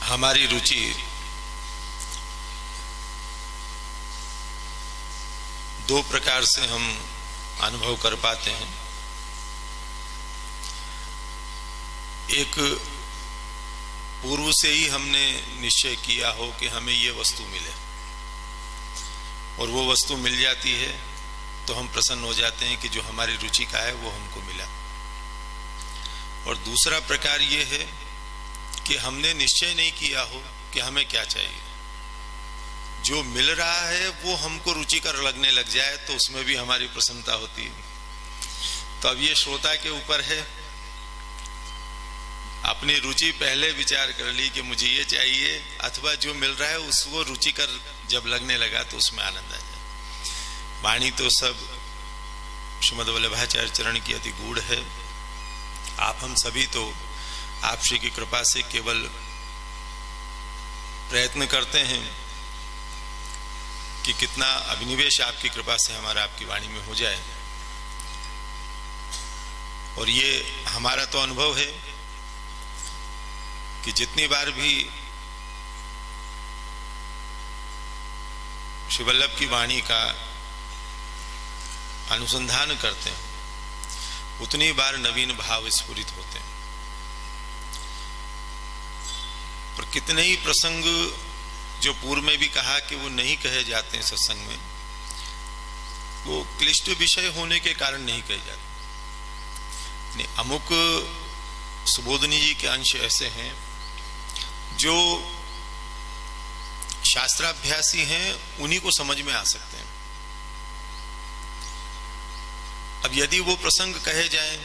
हमारी रुचि दो प्रकार से हम अनुभव कर पाते हैं। एक, पूर्व से ही हमने निश्चय किया हो कि हमें ये वस्तु मिले और वो वस्तु मिल जाती है तो हम प्रसन्न हो जाते हैं कि जो हमारी रुचि का है वो हमको मिला। और दूसरा प्रकार ये है कि हमने निश्चय नहीं किया हो कि हमें क्या चाहिए, जो मिल रहा है वो हमको रुचिकर लगने लग जाए तो उसमें भी हमारी प्रसन्नता होती है। तो अब ये श्रोता के ऊपर है, अपनी रुचि पहले विचार कर ली कि मुझे ये चाहिए, अथवा जो मिल रहा है उसको रुचिकर जब लगने लगा तो उसमें आनंद आ जाए। वाणी तो सब श्रीमद् वल्लभाचार्य चरण की अति गूढ़ है। आप हम सभी तो आप श्री की कृपा से केवल प्रयत्न करते हैं कि कितना अभिनिवेश आपकी कृपा से हमारा आपकी वाणी में हो जाए। और ये हमारा तो अनुभव है कि जितनी बार भी श्री वल्लभ की वाणी का अनुसंधान करते हैं उतनी बार नवीन भाव स्फुरित होते हैं। पर कितने ही प्रसंग जो पूर्व में भी कहा कि वो नहीं कहे जाते हैं सत्संग में, वो क्लिष्ट विषय होने के कारण नहीं कहे जाते। अमुक सुबोधनी जी के अंश ऐसे हैं जो शास्त्राभ्यासी हैं, उन्हीं को समझ में आ सकते हैं। अब यदि वो प्रसंग कहे जाएं,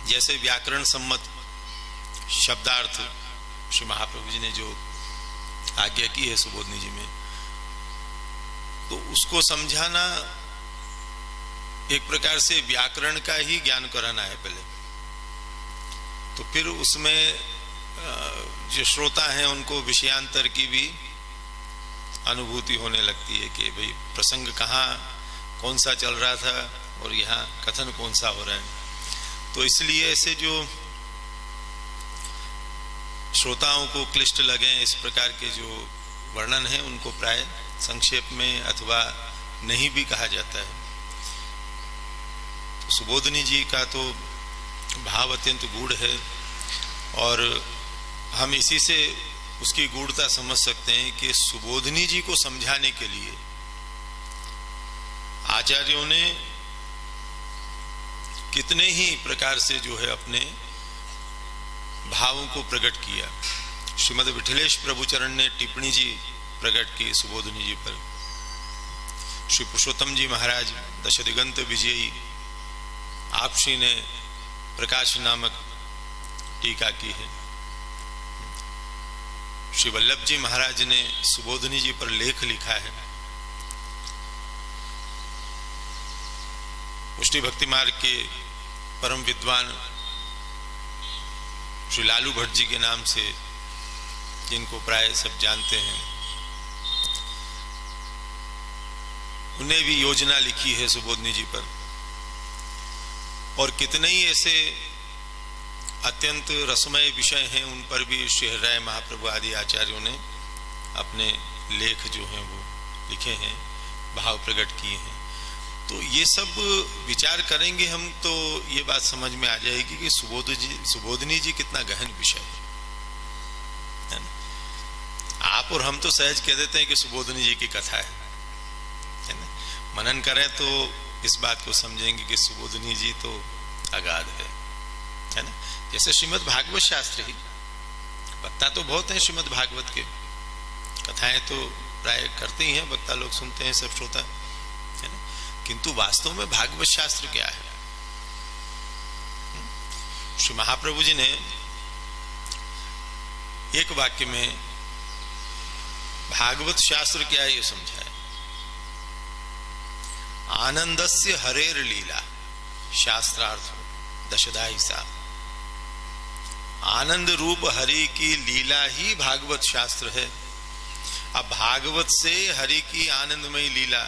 जैसे व्याकरण सम्मत शब्दार्थ श्री महाप्रभु जी ने जो आज्ञा की है सुबोधनी जी में, तो उसको समझाना एक प्रकार से व्याकरण का ही ज्ञान कराना है पहले। तो फिर उसमें जो श्रोता हैं उनको विषयांतर की भी अनुभूति होने लगती है कि भाई प्रसंग कहाँ कौन सा चल रहा था और यहाँ कथन कौन सा हो रहा है। तो इसलिए ऐसे जो श्रोताओं को क्लिष्ट लगे इस प्रकार के जो वर्णन है उनको प्राय संक्षेप में अथवा नहीं भी कहा जाता है। तो सुबोधनी जी का तो भाव अत्यंत गूढ़ है और हम इसी से उसकी गूढ़ता समझ सकते हैं कि सुबोधनी जी को समझाने के लिए आचार्यों ने कितने ही प्रकार से जो है अपने भावों को प्रकट किया। श्रीमद् विठलेश प्रभुचरण ने टिप्पणी जी प्रकट की सुबोधनी जी पर। श्री पुरुषोत्तम जी महाराज दशदिगंत विजयी आप श्री ने प्रकाश नामक टीका की है। श्री वल्लभ जी महाराज ने सुबोधनी जी पर लेख लिखा है। पुष्टि भक्ति मार्ग के परम विद्वान श्री लालू भट्ट जी के नाम से, जिनको प्राय सब जानते हैं, उन्हें भी योजना लिखी है सुबोधनी जी पर। और कितने ही ऐसे अत्यंत रसमय विषय हैं उन पर भी श्री हरिराय महाप्रभु आदि आचार्यों ने अपने लेख जो हैं वो लिखे हैं, भाव प्रकट किए हैं। तो ये सब विचार करेंगे हम तो ये बात समझ में आ जाएगी कि सुबोधनी जी कितना गहन विषय है ना। आप और हम तो सहज कह देते हैं कि सुबोधनी जी की कथा है ना। मनन करें तो इस बात को समझेंगे कि सुबोधनी जी तो अगाध है ना। जैसे श्रीमद् भागवत शास्त्र ही, वक्ता तो बहुत हैं श्रीमद् भागवत के, कथाएं तो प्राय करते ही हैं, वक्ता लोग सुनते हैं, सब श्रोता है ना। किंतु वास्तव में भागवत शास्त्र क्या है? श्री महाप्रभु जी ने एक वाक्य में भागवत शास्त्र क्या है ये समझाया। आनंदस्य हरेर लीला शास्त्रार्थ दशदा हिसाब। आनंद रूप हरि की लीला ही भागवत शास्त्र है। अब भागवत से हरि की आनंदमयी लीला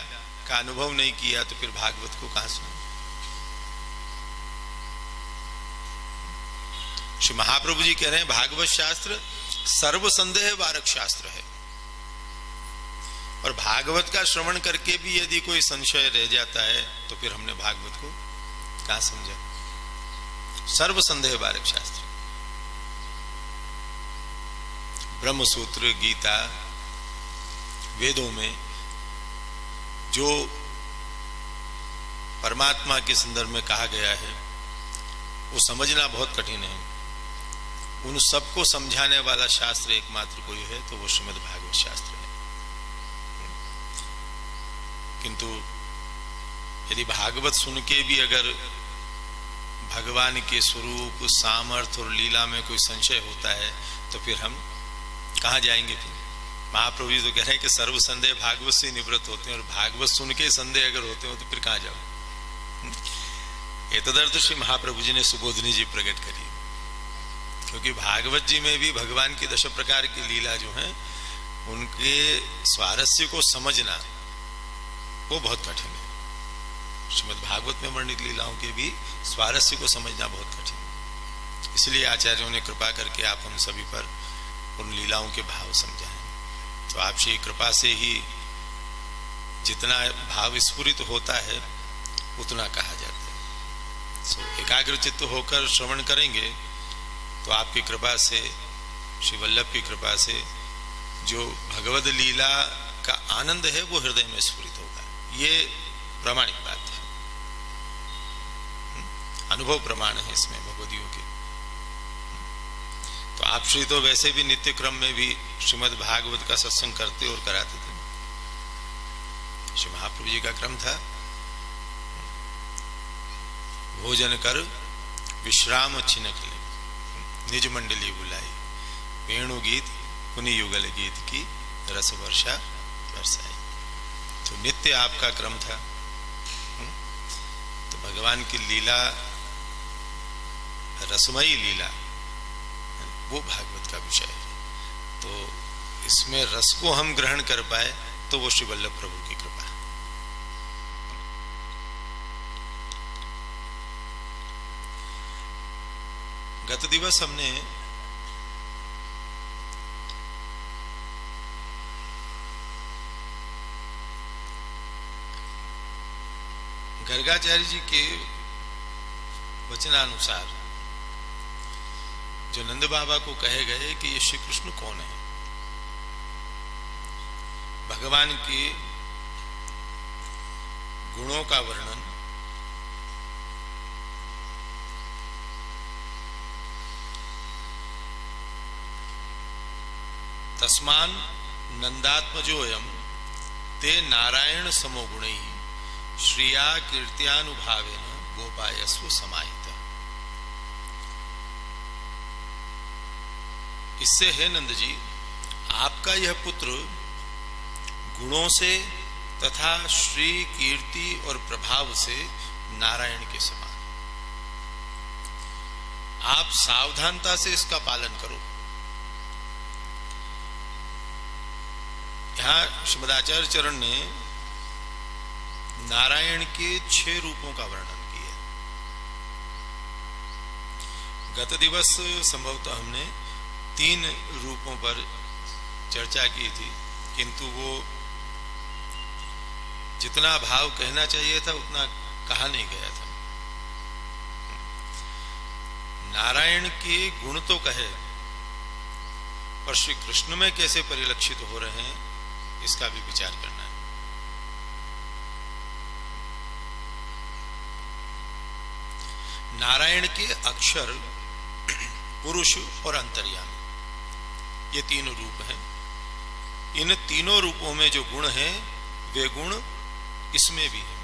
का अनुभव नहीं किया तो फिर भागवत को कहां सुने। श्री महाप्रभु जी कह रहे हैं भागवत शास्त्र सर्व संदेह वारक शास्त्र है। और भागवत का श्रवण करके भी यदि कोई संशय रह जाता है तो फिर हमने भागवत को कहां समझा। सर्व संदेह वारक शास्त्र, ब्रह्मसूत्र, गीता, वेदों में जो परमात्मा के संदर्भ में कहा गया है वो समझना बहुत कठिन है। उन सबको समझाने वाला शास्त्र एकमात्र कोई है तो वो श्रीमद् भागवत शास्त्र है। किंतु यदि भागवत सुन के भी अगर भगवान के स्वरूप, सामर्थ्य और लीला में कोई संशय होता है तो फिर हम कहां जाएंगे। फिर महाप्रभु जी तो कह रहे हैं कि सर्व संदेह भागवत से निवृत्त होते हैं, और भागवत सुन के संदेह अगर होते हो तो फिर कहां जाओ। ये तदर्थ श्री महाप्रभु जी ने सुबोधनी जी प्रकट करी, क्योंकि भागवत जी में भी भगवान की 10 प्रकार की लीला जो है उनके स्वारस्य को समझना वो बहुत कठिन है। श्रीमद् भागवत में वर्णित लीलाओं के भी स्वारस्य को समझना बहुत कठिन है। इसलिए आचार्यों ने कृपा करके आप हम सभी पर उन लीलाओं के भाव समझाएं। तो आपकी कृपा से ही जितना भाव स्फुरित होता है उतना कहा जाता है। एकाग्र चित्त होकर श्रवण करेंगे तो आपकी कृपा से, श्री वल्लभ की कृपा से जो भगवद लीला का आनंद है वो हृदय में स्फुरित होगा। ये प्रामाणिक बात है, अनुभव प्रमाण है इसमें भगवदियों के। तो आप श्री तो वैसे भी नित्य क्रम में भी श्रीमद् भागवत का सत्संग करते और कराते थे। श्री महाप्रभु जी का क्रम था, भोजन कर विश्राम छिनक ले, निज मंडली बुलाई, वेणु गीत पुनि युगल गीत की रस वर्षा बरसाई। तो नित्य आपका क्रम था। तो भगवान की लीला, रसमयी लीला, वो भागवत का विषय है। तो इसमें रस को हम ग्रहण कर पाए तो वो श्री वल्लभ प्रभु की कृपा है। गत दिवस हमने गर्गाचार्य जी के वचनानुसार जो नंद बाबा को कहे गए कि ये श्री कृष्ण कौन है, भगवान के गुणों का वर्णन, तस्मान नंदात्मजोयम ते नारायण समो गुणै श्रिया कीर्त्यानुभावेन गोपायस्व समाहित। इससे है नंद जी, आपका यह पुत्र गुणों से तथा श्री, कीर्ति और प्रभाव से नारायण के समान। आप सावधानता से इसका पालन करो। यहां श्रीमदाचार्य चरण ने नारायण के 6 रूपों का वर्णन किया। गत दिवस संभवतः हमने 3 रूपों पर चर्चा की थी, किंतु वो जितना भाव कहना चाहिए था उतना कहा नहीं गया था। नारायण के गुण तो कहे, पर श्री कृष्ण में कैसे परिलक्षित हो रहे हैं इसका भी विचार करना है। नारायण के अक्षर, पुरुष और अंतर्यामी, ये 3 रूप हैं। इन तीनों रूपों में जो गुण हैं वे गुण इसमें भी हैं।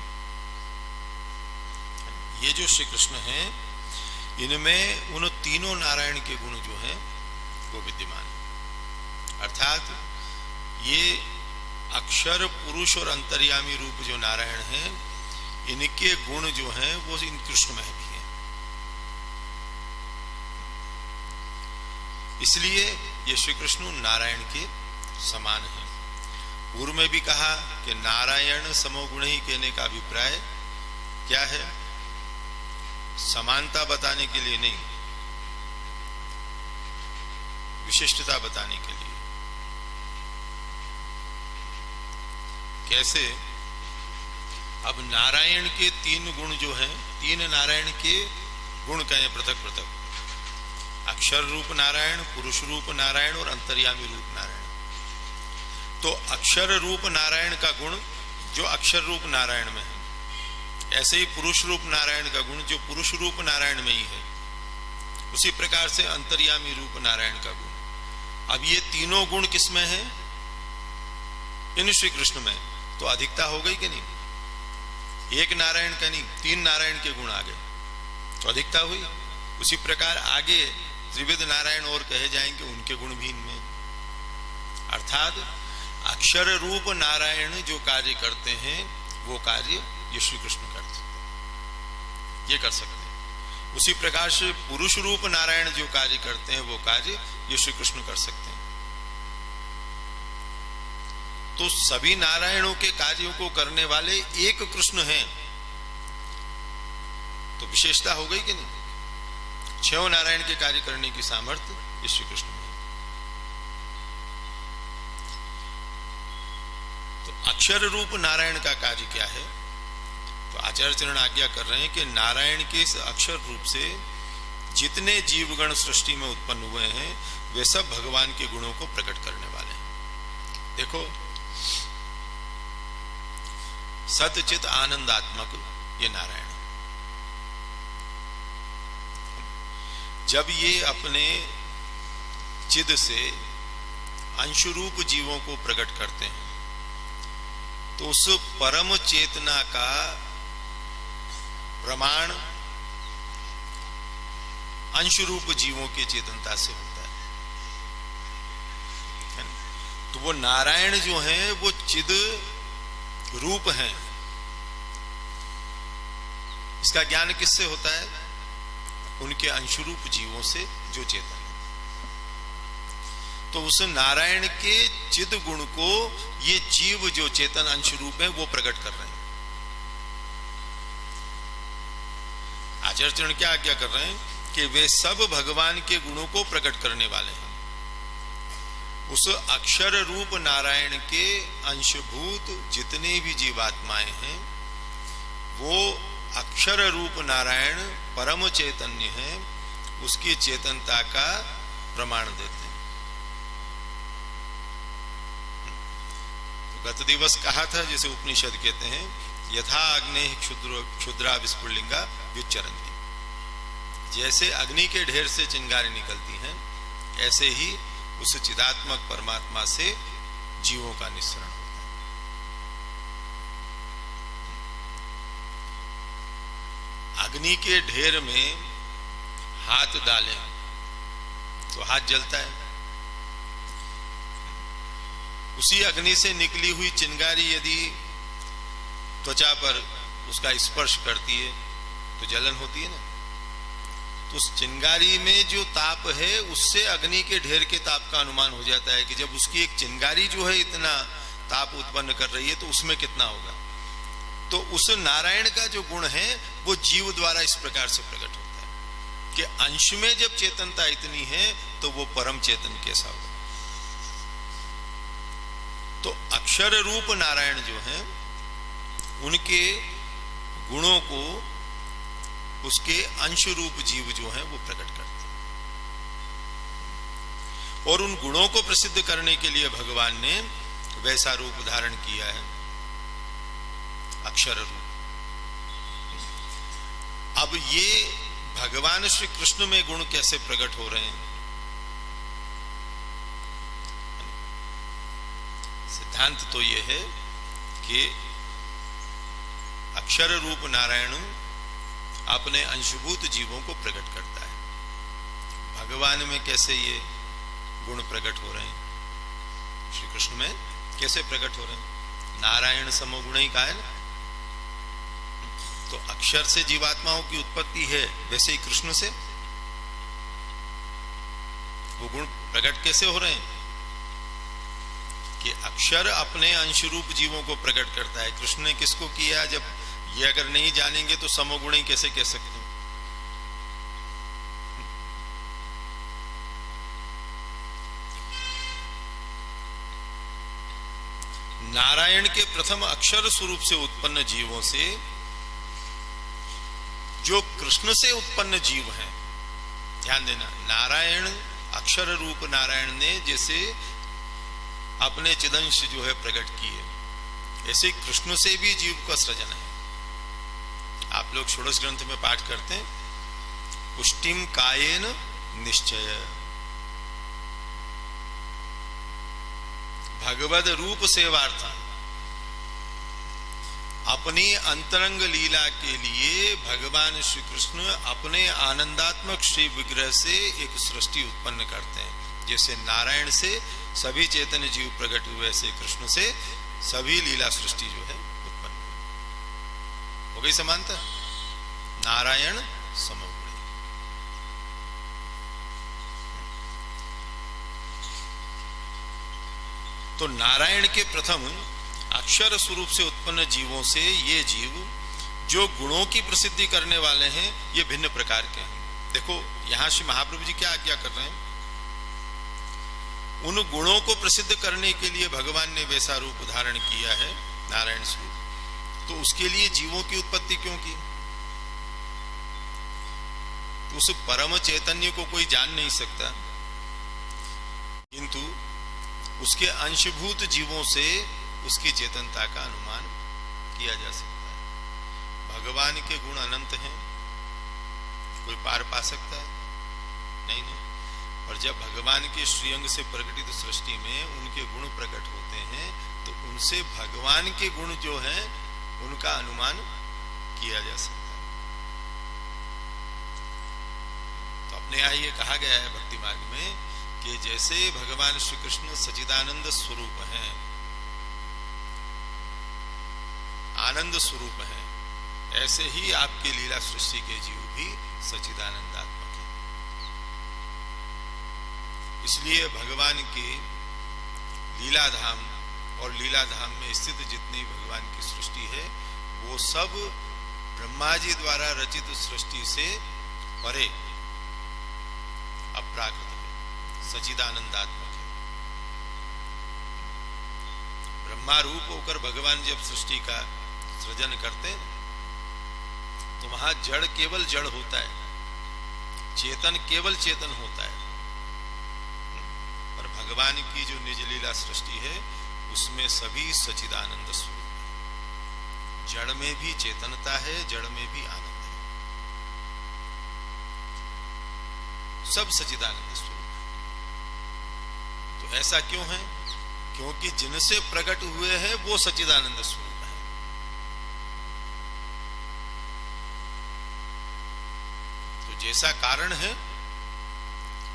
ये जो श्री कृष्ण हैं इनमें उन तीनों नारायण के गुण जो हैं वो विद्यमान है। अर्थात ये अक्षर, पुरुष और अंतर्यामी रूप जो नारायण हैं इनके गुण जो हैं वो इन कृष्ण में भी हैं। इसलिए ये श्री कृष्ण नारायण के समान है। पूर्व में भी कहा कि नारायण समोगुण ही कहने का अभिप्राय क्या है, समानता बताने के लिए नहीं, विशिष्टता बताने के लिए। कैसे? अब नारायण के 3 गुण जो हैं, 3 नारायण के गुण कहें पृथक पृथक, अक्षर रूप नारायण, पुरुष रूप नारायण और अंतर्यामी रूप नारायण। तो अक्षर रूप नारायण का गुण जो अक्षर रूप नारायण में है, ऐसे ही पुरुष रूप नारायण का गुण जो पुरुष रूप नारायण में ही है, उसी प्रकार से अंतर्यामी रूप नारायण का गुण। अब ये तीनों गुण किसमें है? इन श्री कृष्ण में। तो अधिकता हो गई कि नहीं? एक नारायण का नहीं, 3 नारायण के गुण आ गए, तो अधिकता हुई। उसी प्रकार आगे त्रिविध नारायण और कहे जाएंगे, उनके गुण भी इनमें। अर्थात अक्षर रूप नारायण जो कार्य करते हैं वो कार्य ये श्री कृष्ण कर सकते हैं, ये कर सकते हैं। उसी प्रकार से पुरुष रूप नारायण जो कार्य करते हैं वो कार्य ये श्री कृष्ण कर सकते हैं। तो सभी नारायणों के कार्यों को करने वाले एक कृष्ण हैं, तो विशेषता हो गई कि नहीं? 6 नारायण के कार्य करने की सामर्थ्य ये श्री कृष्ण में। तो अक्षर रूप नारायण का कार्य क्या है? तो आचार्य चरण आज्ञा कर रहे हैं कि नारायण के इस अक्षर रूप से जितने जीवगण सृष्टि में उत्पन्न हुए हैं वे सब भगवान के गुणों को प्रकट करने वाले हैं। देखो, सतचित आनंदात्मक ये नारायण, जब ये अपने चिद से अंशरूप जीवों को प्रकट करते हैं तो उस परम चेतना का प्रमाण अंशरूप जीवों की चेतनता से होता है। तो वो नारायण जो हैं वो चिद रूप हैं। इसका ज्ञान किससे होता है? उनके अंशरूप जीवों से जो चेतन है। तो उस नारायण के चिद गुण को ये जीव जो चेतन अंशरूप है वो प्रकट कर रहे हैं। आचार्य चरण क्या आज्ञा कर रहे हैं कि वे सब भगवान के गुणों को प्रकट करने वाले हैं। उस अक्षर रूप नारायण के अंशभूत जितने भी जीवात्माएं हैं वो अक्षर रूप नारायण परम चैतन्य है, उसकी चेतनता का प्रमाण देते हैं। तो गत दिवस कहा था, जैसे उपनिषद कहते हैं, यथा अग्नि क्षुद्रा विस्फुलिंगा व्युच्चरन्ति, जैसे अग्नि के ढेर से चिंगारी निकलती हैं ऐसे ही उस चिदात्मक परमात्मा से जीवों का निस्सरण होता है। अग्नि के ढेर में हाथ डालें तो हाथ जलता है, उसी अग्नि से निकली हुई चिंगारी यदि त्वचा पर उसका स्पर्श करती है तो जलन होती है ना। तो उस चिंगारी में जो ताप है उससे अग्नि के ढेर के ताप का अनुमान हो जाता है कि जब उसकी एक चिंगारी जो है इतना ताप उत्पन्न कर रही है तो उसमें कितना होगा। तो उस नारायण का जो गुण है वो जीव द्वारा इस प्रकार से प्रकट होता है कि अंश में जब चेतनता इतनी है तो वो परम चेतन कैसा होगा। तो अक्षर रूप नारायण जो है उनके गुणों को उसके अंश रूप जीव जो हैं वो प्रकट करते हैं। और उन गुणों को प्रसिद्ध करने के लिए भगवान ने वैसा रूप धारण किया है, अक्षर रूप। अब ये भगवान श्री कृष्ण में गुण कैसे प्रकट हो रहे हैं? सिद्धांत तो ये है कि अक्षर रूप नारायण अपने अंशभूत जीवों को प्रकट करता है। भगवान में कैसे ये गुण प्रकट हो रहे हैं? श्री कृष्ण में कैसे प्रकट हो रहे हैं? नारायण समगुण ही कहा है ना। तो अक्षर से जीवात्माओं की उत्पत्ति है, वैसे ही कृष्ण से वो गुण प्रकट कैसे हो रहे हैं कि अक्षर अपने अंशरूप जीवों को प्रकट करता है। कृष्ण ने किसको किया? जब ये अगर नहीं जानेंगे तो समगुण ही कैसे कह सकते हैं? नारायण के प्रथम अक्षर स्वरूप से उत्पन्न जीवों से जो कृष्ण से उत्पन्न जीव हैं, ध्यान देना, नारायण अक्षर रूप नारायण ने जैसे अपने चिदंश जो है प्रकट किए, ऐसे कृष्ण से भी जीव का सृजन है। आप लोग षोडश ग्रंथ में पाठ करते हैं, पुष्टिम कायेन निश्चय, भगवद रूप सेवार्थ, अपनी अंतरंग लीला के लिए भगवान श्री कृष्ण अपने आनंदात्मक श्री विग्रह से एक सृष्टि उत्पन्न करते हैं। जैसे नारायण से सभी चेतन जीव प्रकट हुए, ऐसे कृष्ण से सभी लीला सृष्टि जो है उत्पन्न हो गई। समानता, नारायण समगुणी। तो नारायण के प्रथम अक्षर स्वरूप से उत्पन्न जीवों से ये जीव जो गुणों की प्रसिद्धि करने वाले हैं, ये भिन्न प्रकार के हैं। देखो यहां श्री महाप्रभु जी क्या आज्ञा कर रहे हैं, उन गुणों को प्रसिद्ध करने के लिए भगवान ने वैसा रूप धारण किया है, नारायण स्वरूप। तो उसके लिए जीवों की उत्पत्ति क्यों की? तो उस परम चैतन्य को कोई जान नहीं सकता, किंतु उसके अंशभूत जीवों से उसकी चेतनता का अनुमान किया जा सकता है। भगवान के गुण अनंत हैं, कोई पार पा सकता है? नहीं नहीं। और जब भगवान के श्रीअंग से प्रकटित सृष्टि में उनके गुण प्रकट होते हैं, तो उनसे भगवान के गुण जो हैं उनका अनुमान किया जा सकता है। तो अपने यहाँ ये कहा गया है भक्ति मार्ग में कि जैसे भगवान श्री कृष्ण सच्चिदानंद स्वरूप हैं, आनंद स्वरूप हैं, ऐसे ही आपकी लीला सृष्टि के जीव भी सच्चिदानंदात्मक हैं। इसलिए भगवान के लीलाधाम और लीलाधाम में स्थित जितनी भगवान की सृष्टि है, वो सब ब्रह्मा जी द्वारा रचित सृष्टि से परे अपराकृत है, सच्चिदानंदात्मक है। ब्रह्मा रूप होकर भगवान जब सृष्टि का सृजन करते हैं तो वहां जड़ केवल जड़ होता है, चेतन केवल चेतन होता है। पर भगवान की जो निज लीला सृष्टि है उसमें सभी सच्चिदानंद स्वरूप है। जड़ में भी चेतनता है, जड़ में भी आनंद है, सब सच्चिदानंद स्वरूप है। तो ऐसा क्यों है? क्योंकि जिनसे प्रकट हुए हैं वो सच्चिदानंद स्वरूप है। तो जैसा कारण है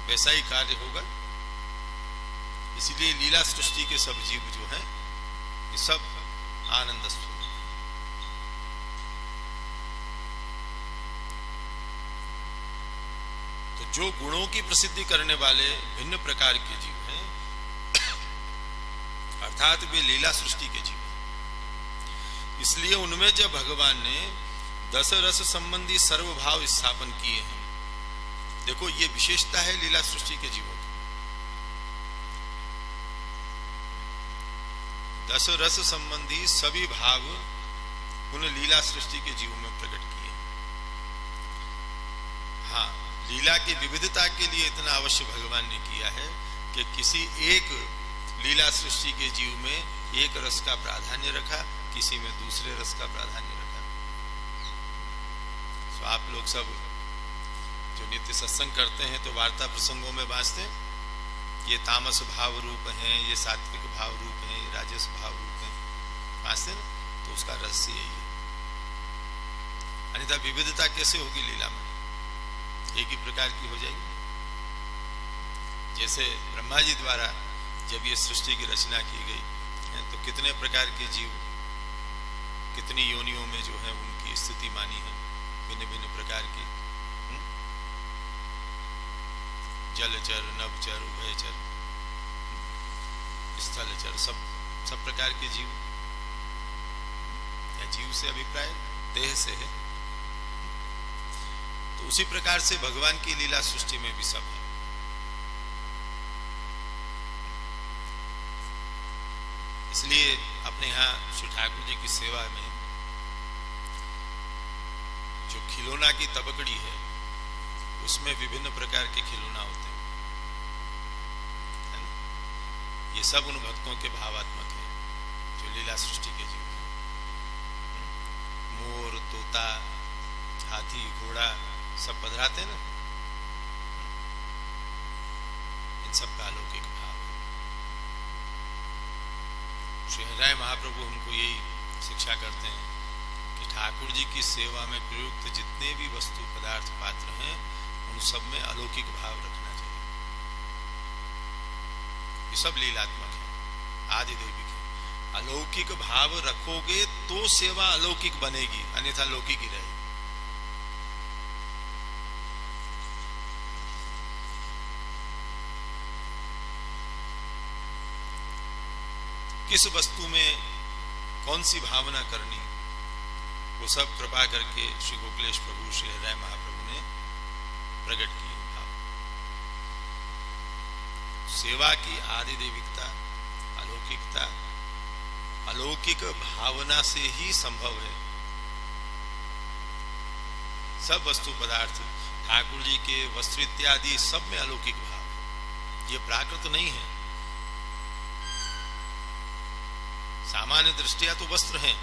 वैसा ही कार्य होगा। इसीलिए लीला सृष्टि के सब जीव जो हैं ये सब आनंद स्वरूप। तो जो गुणों की प्रसिद्धि करने वाले भिन्न प्रकार के जीव हैं, अर्थात वे लीला सृष्टि के जीव हैं। इसलिए उनमें जब भगवान ने दस रस संबंधी सर्वभाव स्थापन किए हैं, देखो ये विशेषता है लीला सृष्टि के जीवों की। दस रस संबंधी सभी भाव उन लीला सृष्टि के जीवों में प्रकट किए। हाँ, लीला की विविधता के लिए इतना अवश्य भगवान ने किया है कि किसी एक लीला सृष्टि के जीव में एक रस का प्राधान्य रखा, किसी में दूसरे रस का प्राधान्य रखा। तो आप लोग सब जो नित्य सत्संग करते हैं तो वार्ता प्रसंगों में बांचते हैं, ये तामस भाव रूप हैं, ये सात्विक भाव रूप हैं, ये राजस भाव रूप हैं, बांचते ना, तो उसका रस यही है। अन्यथा विविधता कैसे होगी लीला में? एक ही प्रकार की हो जाएगी। जैसे ब्रह्मा जी द्वारा जब ये सृष्टि की रचना की गई तो कितने प्रकार के जीव, कितनी योनियों में जो है उनकी स्थिति मानी है, भिन्न भिन्न प्रकार की, जलचर, नभचर, उभयचर, स्थलचर, सब प्रकार के जीव। या जीव से अभिप्राय देह से है। तो उसी प्रकार से भगवान की लीला सृष्टि में भी सब है। इसलिए इसलिए अपने यहाँ श्री ठाकुर जी की सेवा में जो खिलौना की तबकड़ी है उसमें विभिन्न प्रकार के खिलौना होते हैं, है ना? ये सब उन भक्तों के भावात्मक हैं जो लीला सृष्टि के जीव हैं। मोर, तोता, हाथी, घोड़ा सब पधराते हैं ना, इन सब का अलौकिक भाव है। श्री हरिराय महाप्रभु हमको यही शिक्षा करते हैं कि ठाकुर जी की सेवा में प्रयुक्त जितने भी वस्तु पदार्थ पात्र हैं उन सब में अलौकिक भाव रखना चाहिए। ये सब लीलात्मक है, आदि दैविक है। अलौकिक भाव रखोगे तो सेवा अलौकिक बनेगी, अन्यथा लौकिक ही रहेगी। किस वस्तु में कौन सी भावना करनी, वो सब कृपा करके श्री गोकुलेश प्रभु श्री हरिराय महाप्रभु ने प्रकट की भाव। सेवा की आदि दैविकता, अलौकिकता, अलौकिक भावना से ही संभव है। सब वस्तु पदार्थ, ठाकुर जी के वस्त्र इत्यादि सब में अलौकिक भाव है, ये प्राकृत नहीं है। सामान्य दृष्टिया तो वस्त्र हैं,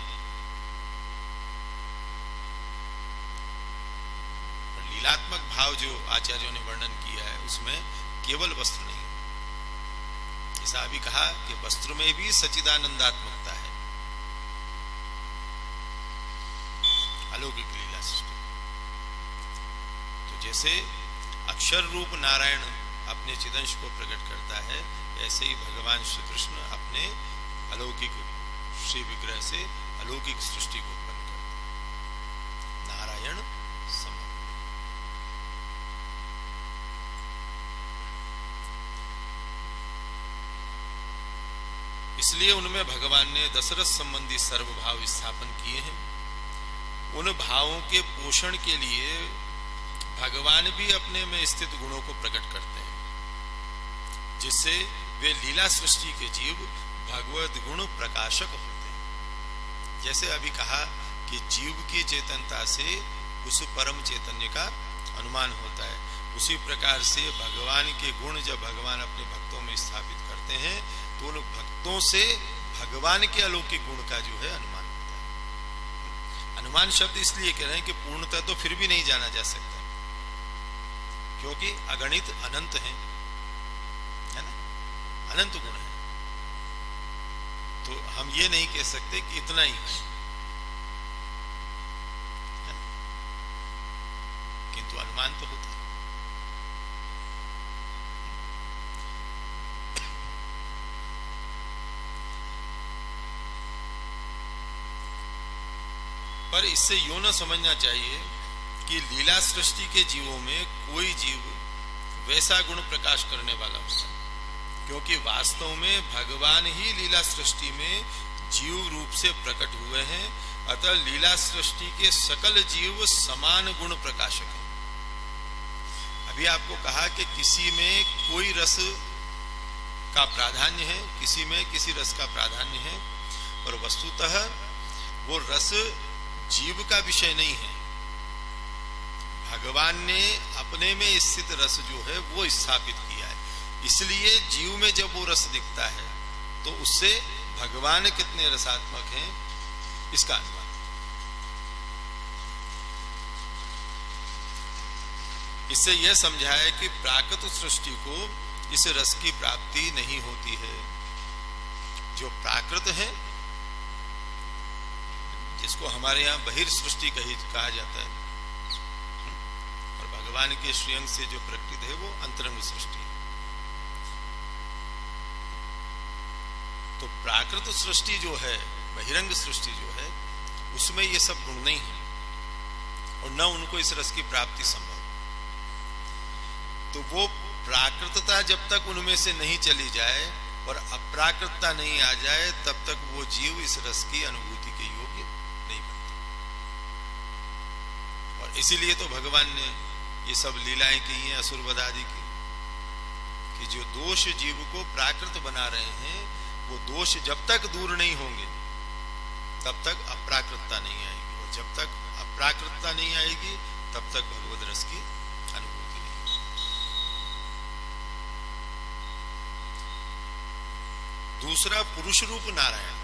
पर लीलात्मक भाव जो आचार्यों ने वर्णन किया है उसमें केवल वस्त्र नहीं है। ऐसा भी कहा कि वस्त्र में भी सच्चिदानंदात्मकता है, अलौकिक लीला सृष्टि। तो जैसे अक्षर रूप नारायण अपने चिदंश को प्रकट करता है, ऐसे ही भगवान श्री कृष्ण अपने अलौकिक श्री विग्रह से अलौकिक सृष्टि को उत्पन्न करते। नारायण समम। इसलिए उनमें भगवान ने दशरथ संबंधी सर्वभाव स्थापन किए हैं। उन भावों के पोषण के लिए भगवान भी अपने में स्थित गुणों को प्रकट करते हैं, जिससे वे लीला सृष्टि के जीव भगवत गुण प्रकाशक होते हैं। जैसे अभी कहा कि जीव की चेतनता से उस परम चैतन्य का अनुमान होता है, उसी प्रकार से भगवान के गुण जब भगवान अपने भक्तों में स्थापित करते हैं तो उन भक्तों से भगवान के अलौकिक गुण का जो है अनुमान होता है। अनुमान शब्द इसलिए कह रहे हैं कि पूर्णतः तो फिर भी नहीं जाना जा सकता, क्योंकि अगणित अनंत है ना, अनंत गुण है। तो हम ये नहीं कह सकते कि इतना ही है, किंतु अनुमान तो होता है। पर इससे यूं न समझना चाहिए कि लीला सृष्टि के जीवों में कोई जीव वैसा गुण प्रकाश करने वाला होगा, क्योंकि वास्तव में भगवान ही लीला सृष्टि में जीव रूप से प्रकट हुए हैं। अतः लीला सृष्टि के सकल जीव समान गुण प्रकाशक हैं। अभी आपको कहा कि किसी में कोई रस का प्राधान्य है, किसी में किसी रस का प्राधान्य है, और वस्तुतः वो रस जीव का विषय नहीं है। भगवान ने अपने में स्थित रस जो है वो स्थापित किया है, इसलिए जीव में जब वो रस दिखता है तो उससे भगवान कितने रसात्मक हैं इसका अनुमान। इससे यह समझाया कि प्राकृत सृष्टि को इस रस की प्राप्ति नहीं होती है। जो प्राकृत है, जिसको हमारे यहाँ बहिर्सृष्टि कहा जाता है, और भगवान के श्रीअंग से जो प्रकटित है वो अंतरंग सृष्टि है। तो प्राकृत सृष्टि जो है, बहिरंग सृष्टि जो है, उसमें ये सब गुण नहीं है और न उनको इस रस की प्राप्ति संभव। तो वो प्राकृतता जब तक उनमें से नहीं चली जाए और अप्राकृतता नहीं आ जाए तब तक वो जीव इस रस की अनुभूति के योग्य नहीं बनता। और इसीलिए तो भगवान ने ये सब लीलाएं की हैं असुर वध आदि की, कि जो दोष जीव को प्राकृत बना रहे हैं वो दोष जब तक दूर नहीं होंगे तब तक अप्राकृतता नहीं आएगी, और जब तक अप्राकृतता नहीं आएगी तब तक भगवद रस की अनुभूति नहीं। दूसरा, पुरुष रूप नारायण।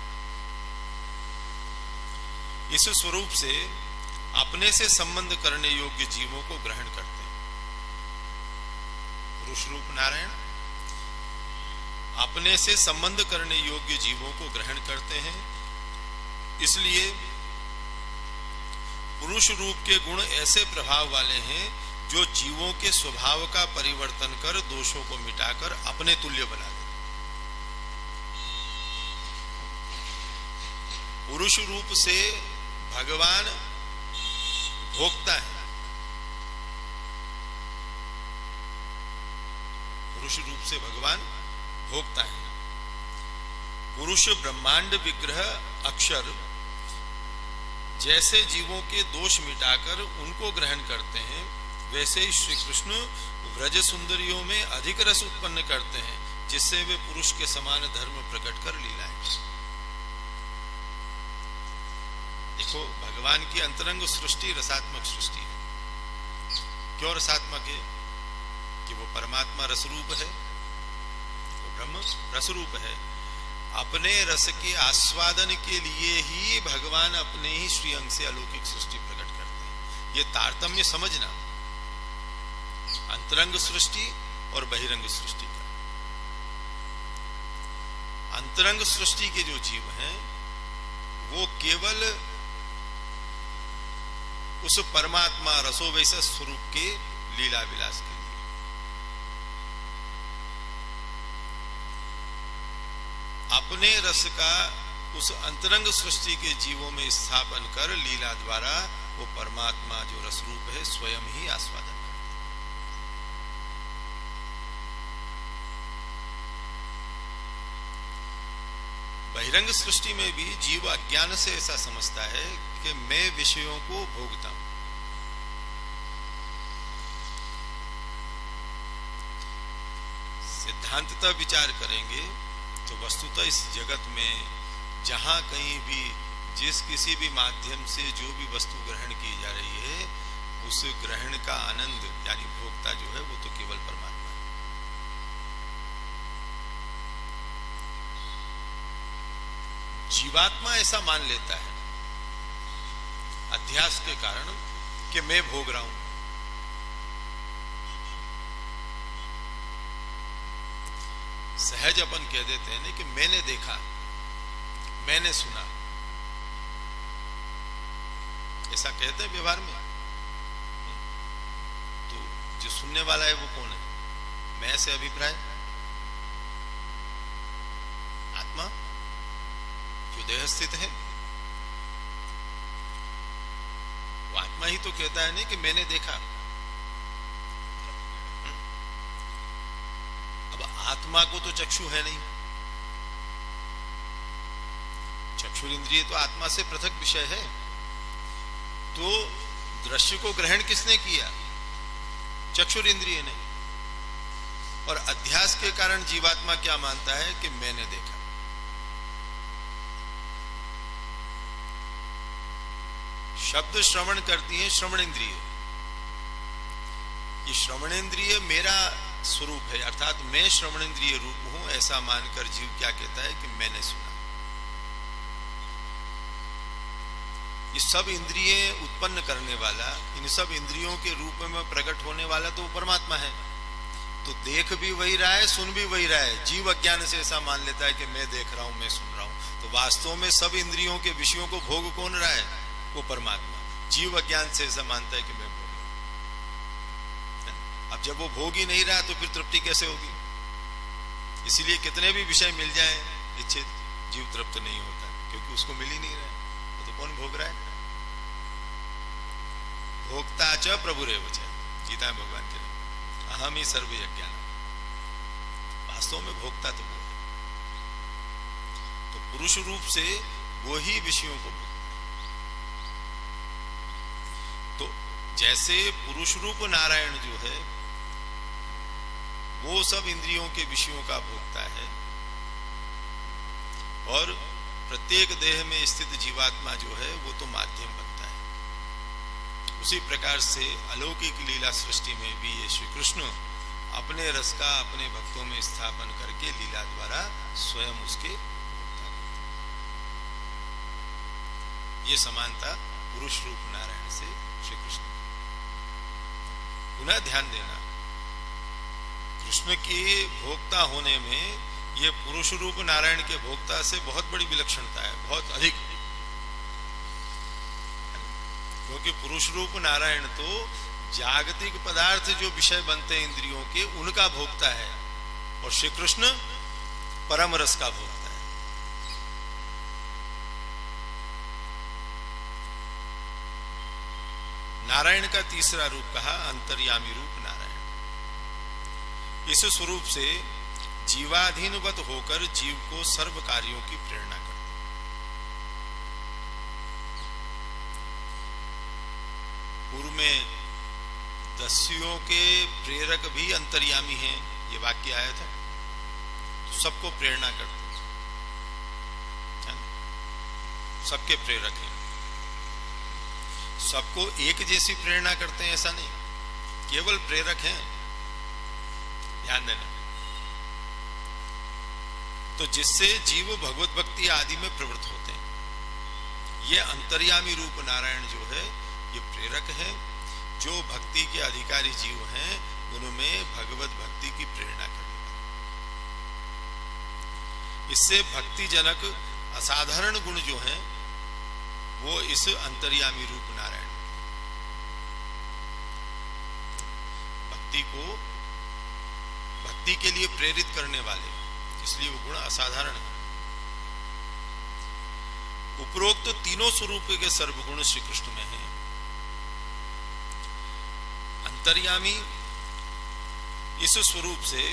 इस स्वरूप से अपने से संबंध करने योग्य जीवों को ग्रहण करते हैं। पुरुष रूप नारायण अपने से संबंध करने योग्य जीवों को ग्रहण करते हैं, इसलिए पुरुष रूप के गुण ऐसे प्रभाव वाले हैं जो जीवों के स्वभाव का परिवर्तन कर दोषों को मिटाकर अपने तुल्य बना देते। पुरुष रूप से भगवान भोक्ता है, पुरुष रूप से भगवान भोक्ता है। पुरुष ब्रह्मांड विग्रह अक्षर जैसे जीवों के दोष मिटाकर उनको ग्रहण करते हैं, वैसे ही श्री कृष्ण व्रज सुंदरियों में अधिक रस उत्पन्न करते हैं, जिससे वे पुरुष के समान धर्म प्रकट कर लीलाएं। देखो, भगवान की अंतरंग सृष्टि रसात्मक सृष्टि है। क्यों रसात्मक है? कि वो परमात्मा रसरूप है, वो ब्रह्म रसरूप है। अपने रस के आस्वादन के लिए ही भगवान अपने ही श्रीअंग से अलौकिक सृष्टि प्रकट करते हैं। ये तारतम्य समझना, अंतरंग सृष्टि और बहिरंग सृष्टि का। अंतरंग सृष्टि के जो जीव हैं वो केवल उस परमात्मा रसो वैसा स्वरूप के लीला विलास के लिए, अपने रस का उस अंतरंग सृष्टि के जीवों में स्थापन कर लीला द्वारा वो परमात्मा जो रस रूप है स्वयं ही आस्वादन करते हैं। बहिरंग सृष्टि में भी जीव अज्ञान से ऐसा समझता है कि मैं विषयों को भोगता हूं। सिद्धांततः विचार करेंगे तो वस्तुतः इस जगत में जहां कहीं भी जिस किसी भी माध्यम से जो भी वस्तु ग्रहण की जा रही है, उस ग्रहण का आनंद यानी भोक्ता जो है वो तो केवल परमात्मा है। जीवात्मा ऐसा मान लेता है अध्यास के कारण कि मैं भोग रहा हूं। सहज अपन कह देते हैं कि मैंने देखा, मैंने सुना, ऐसा कहते हैं व्यवहार में। तो जो सुनने वाला है वो कौन है? मैं से अभिप्राय आत्मा जो देह स्थित है, वो आत्मा ही तो कहता है नहीं कि मैंने देखा। आत्मा को तो चक्षु है नहीं, चक्षु इंद्रिय तो आत्मा से पृथक विषय है। तो दृश्य को ग्रहण किसने किया? चक्षु इंद्रिय ने। और अध्यास के कारण जीवात्मा क्या मानता है कि मैंने देखा। शब्द श्रवण करती है श्रवण इंद्रिय, ये श्रवण इंद्रिय मेरा स्वरूप है, अर्थात मैं श्रवण इंद्रिय रूप हूं, ऐसा मानकर जीव क्या कहता है कि मैंने सुना। ये सब इंद्रिय उत्पन्न करने वाला, इन सब इंद्रियों के रूप में प्रकट होने वाला तो वो परमात्मा है। तो देख भी वही रहा है, सुन भी वही रहा है। जीव अज्ञान से ऐसा मान लेता है कि मैं देख रहा हूं, मैं सुन रहा हूं। तो वास्तव में सब इंद्रियों के विषयों को भोग कौन रहा है? वो परमात्मा। जीव अज्ञान से ऐसा मानता है कि मैं भोग। अब जब वो भोग ही नहीं रहा तो फिर तृप्ति कैसे होगी? इसीलिए कितने भी विषय मिल जाए इच्छित, जीव तृप्त नहीं होता, क्योंकि उसको मिल ही नहीं रहा। तो कौन भोग रहा है? भोक्ता च प्रभुरेव च, गीता में भगवान कह रहे अहम ही सर्व यज्ञान। वास्तव में भोक्ता तो वो है। तो पुरुष रूप से वो ही विषयों को भोगता है। तो जैसे पुरुष रूप नारायण जो है वो सब इंद्रियों के विषयों का भोगता है, और प्रत्येक देह में स्थित जीवात्मा जो है वो तो माध्यम बनता है। उसी प्रकार से अलौकिक लीला सृष्टि में भी ये श्री कृष्ण अपने रस का अपने भक्तों में स्थापन करके लीला द्वारा स्वयं उसके ये समानता पुरुष रूप नारायण से श्री कृष्ण। पुनः ध्यान देना, कृष्ण के भोक्ता होने में ये पुरुष रूप नारायण के भोक्ता से बहुत बड़ी विलक्षणता है, बहुत अधिक। क्योंकि पुरुष रूप नारायण तो जागतिक पदार्थ जो विषय बनते हैं इंद्रियों के, उनका भोक्ता है, और श्री कृष्ण परम रस का भोक्ता है। नारायण का तीसरा रूप कहा अंतर्यामी रूप नारायण। इस स्वरूप से जीवाधीनवत होकर जीव को सर्व कार्यों की प्रेरणा करते। पूर्व में दस्युओं के प्रेरक भी अंतर्यामी हैं, ये वाक्य आया था। तो सबको प्रेरणा करते हैं, सबके प्रेरक हैं, सबको एक जैसी प्रेरणा करते हैं ऐसा नहीं, केवल प्रेरक हैं। ध्यान देना। तो जिससे जीव भगवत भक्ति आदि में प्रवृत्त होते हैं। ये अंतर्यामी रूप नारायण जो है ये प्रेरक है, जो भक्ति के अधिकारी जीव हैं उनमें भगवत भक्ति की प्रेरणा करने वाले। इससे भक्ति जनक असाधारण गुण जो हैं वो इस अंतर्यामी रूप नारायण भक्ति के लिए प्रेरित करने वाले, इसलिए वो गुण असाधारण है। उपरोक्त तीनों स्वरूप के सर्वगुण श्री कृष्ण में हैं। अंतर्यामी इस स्वरूप से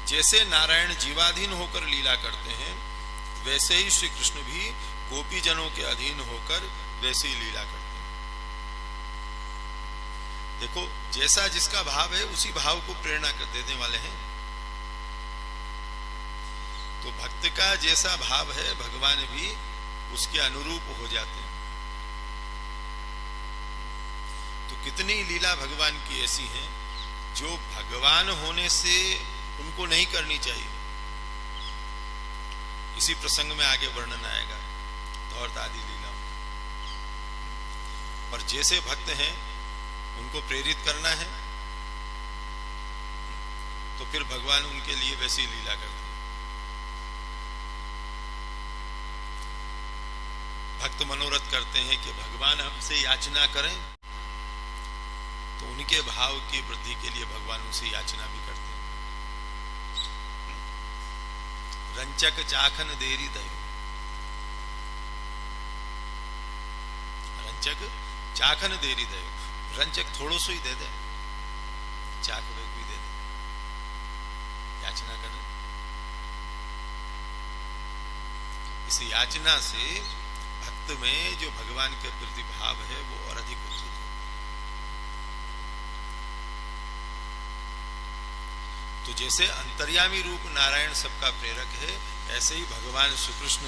जैसे नारायण जीवाधीन होकर लीला करते हैं, वैसे ही श्री कृष्ण भी गोपी जनों के अधीन होकर वैसे ही लीला करते हैं। देखो, जैसा जिसका भाव है उसी भाव को प्रेरणा कर देने वाले हैं। तो भक्त का जैसा भाव है भगवान भी उसके अनुरूप हो जाते हैं। तो कितनी लीला भगवान की ऐसी हैं जो भगवान होने से उनको नहीं करनी चाहिए। इसी प्रसंग में आगे वर्णन आएगा दौड़ आदि लीलाओं। पर जैसे भक्त हैं उनको प्रेरित करना है तो फिर भगवान उनके लिए वैसी लीला करते हैं। भक्त मनोरथ करते हैं कि भगवान हमसे याचना करें, तो उनके भाव की वृद्धि के लिए भगवान उनसे याचना भी करते हैं। रंचक चाखन देरी दयो, रंचक चाखन देरी दयो। रंचक थोड़ो सो ही दे दे, चाक भी दे दे, याचना करें। इस याचना से भक्त में जो भगवान के प्रति भाव है वो और अधिक उचित है। तो जैसे अंतर्यामी रूप नारायण सबका प्रेरक है, ऐसे ही भगवान श्री कृष्ण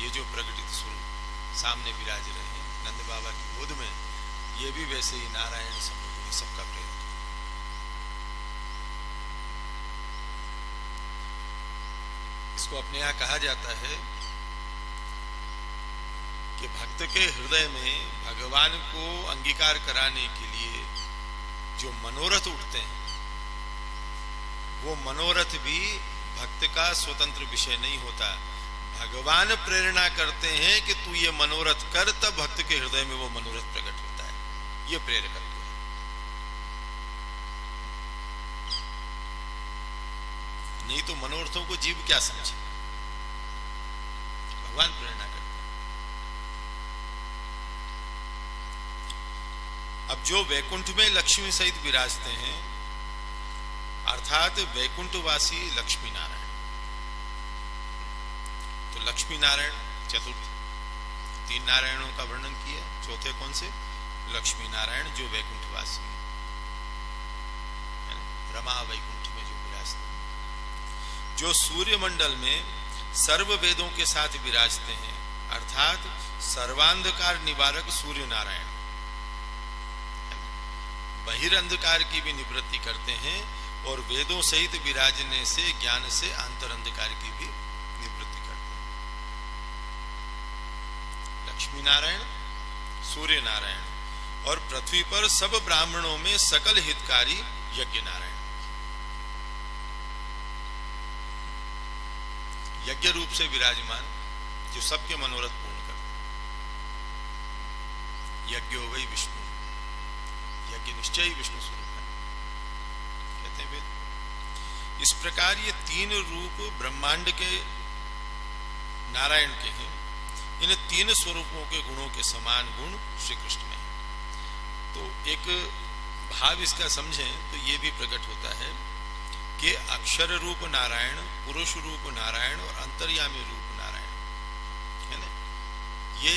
ये जो प्रकटित स्वरूप सामने विराज रहे हैं नंद बाबा की गोद में, ये भी वैसे ही नारायण सर्वगुणी सबका प्रेरक है। इसको अपने यहां कहा जाता है कि भक्त के हृदय में भगवान को अंगीकार कराने के लिए जो मनोरथ उठते हैं, वो मनोरथ भी भक्त का स्वतंत्र विषय नहीं होता। भगवान प्रेरणा करते हैं कि तू ये मनोरथ कर, तब भक्त के हृदय में वो मनोरथ प्रकट होता है। ये प्रेरकत्व है। नहीं तो मनोरथों को जीव क्या समझे, भगवान प्रेरणा करते हैं। अब जो वैकुंठ में लक्ष्मी सहित विराजते हैं, अर्थात वैकुंठवासी लक्ष्मी नारायण, तो लक्ष्मी नारायण चतुर्थ, तीन नारायणों का वर्णन किया, चौथे कौन से? लक्ष्मी नारायण जो वैकुंठवासी, रमा वैकुंठ में जो विराजते हैं, जो सूर्य मंडल में सर्व वेदों के साथ विराजते हैं, अर्थात सर्वांधकार निवारक सूर्य नारायण बहिरंधकार की भी निवृत्ति करते हैं और वेदों सहित विराजने से ज्ञान से आंतर अंधकार की भी निवृत्ति करते हैं। लक्ष्मी नारायण, सूर्य नारायण और पृथ्वी पर सब ब्राह्मणों में सकल हितकारी यज्ञ नारायण, यज्ञ रूप से विराजमान जो सबके मनोरथ पूर्ण करते। यज्ञो वै विष्णु, यज्ञ निश्चय ही विष्णु स्वरूप है कहते हैं वेद। इस प्रकार ये तीन रूप ब्रह्मांड के नारायण के हैं। इन तीन स्वरूपों के गुणों के समान गुण श्री कृष्ण में है। तो एक भाव इसका समझें तो ये भी प्रकट होता है कि अक्षर रूप नारायण, पुरुष रूप नारायण और अंतर्यामी रूप नारायण है ना, ये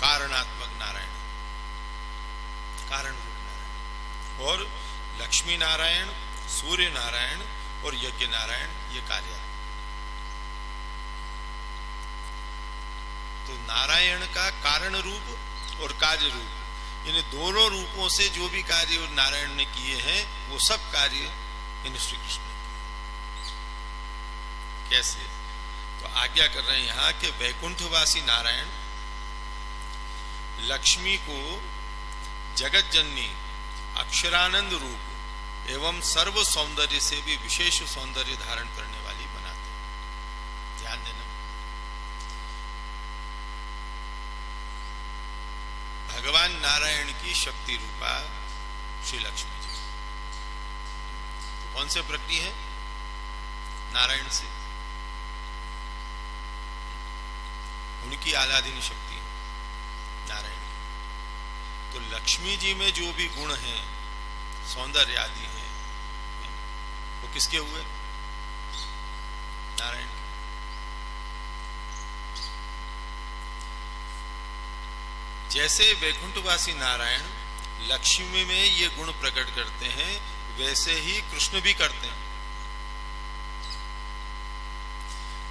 कारणात्मक नारायण, कारण रूप नारायण, और लक्ष्मी नारायण, सूर्य नारायण और यज्ञ नारायण ये कार्य। तो नारायण का कारण रूप और कार्य रूप, इन दोनों रूपों से जो भी कार्य नारायण ने किए हैं वो सब कार्य इन श्री कृष्ण ने किए। कैसे? तो आज्ञा कर रहे हैं यहां कि वैकुंठवासी नारायण लक्ष्मी को जगत जननी अक्षरानंद रूप एवं सर्व सौंदर्य से भी विशेष सौंदर्य धारण करने वाली बनाते हैं। ध्यान देना, भगवान नारायण की शक्ति रूपा श्री लक्ष्मी जी तो कौन से प्रकृति है? नारायण से, उनकी आराधनीय शक्ति है नारायण की। तो लक्ष्मी जी में जो भी गुण हैं, सौंदर्य आदि हैं, वो किसके हुए? नारायण के। जैसे वैकुंठवासी नारायण लक्ष्मी में ये गुण प्रकट करते हैं, वैसे ही कृष्ण भी करते हैं।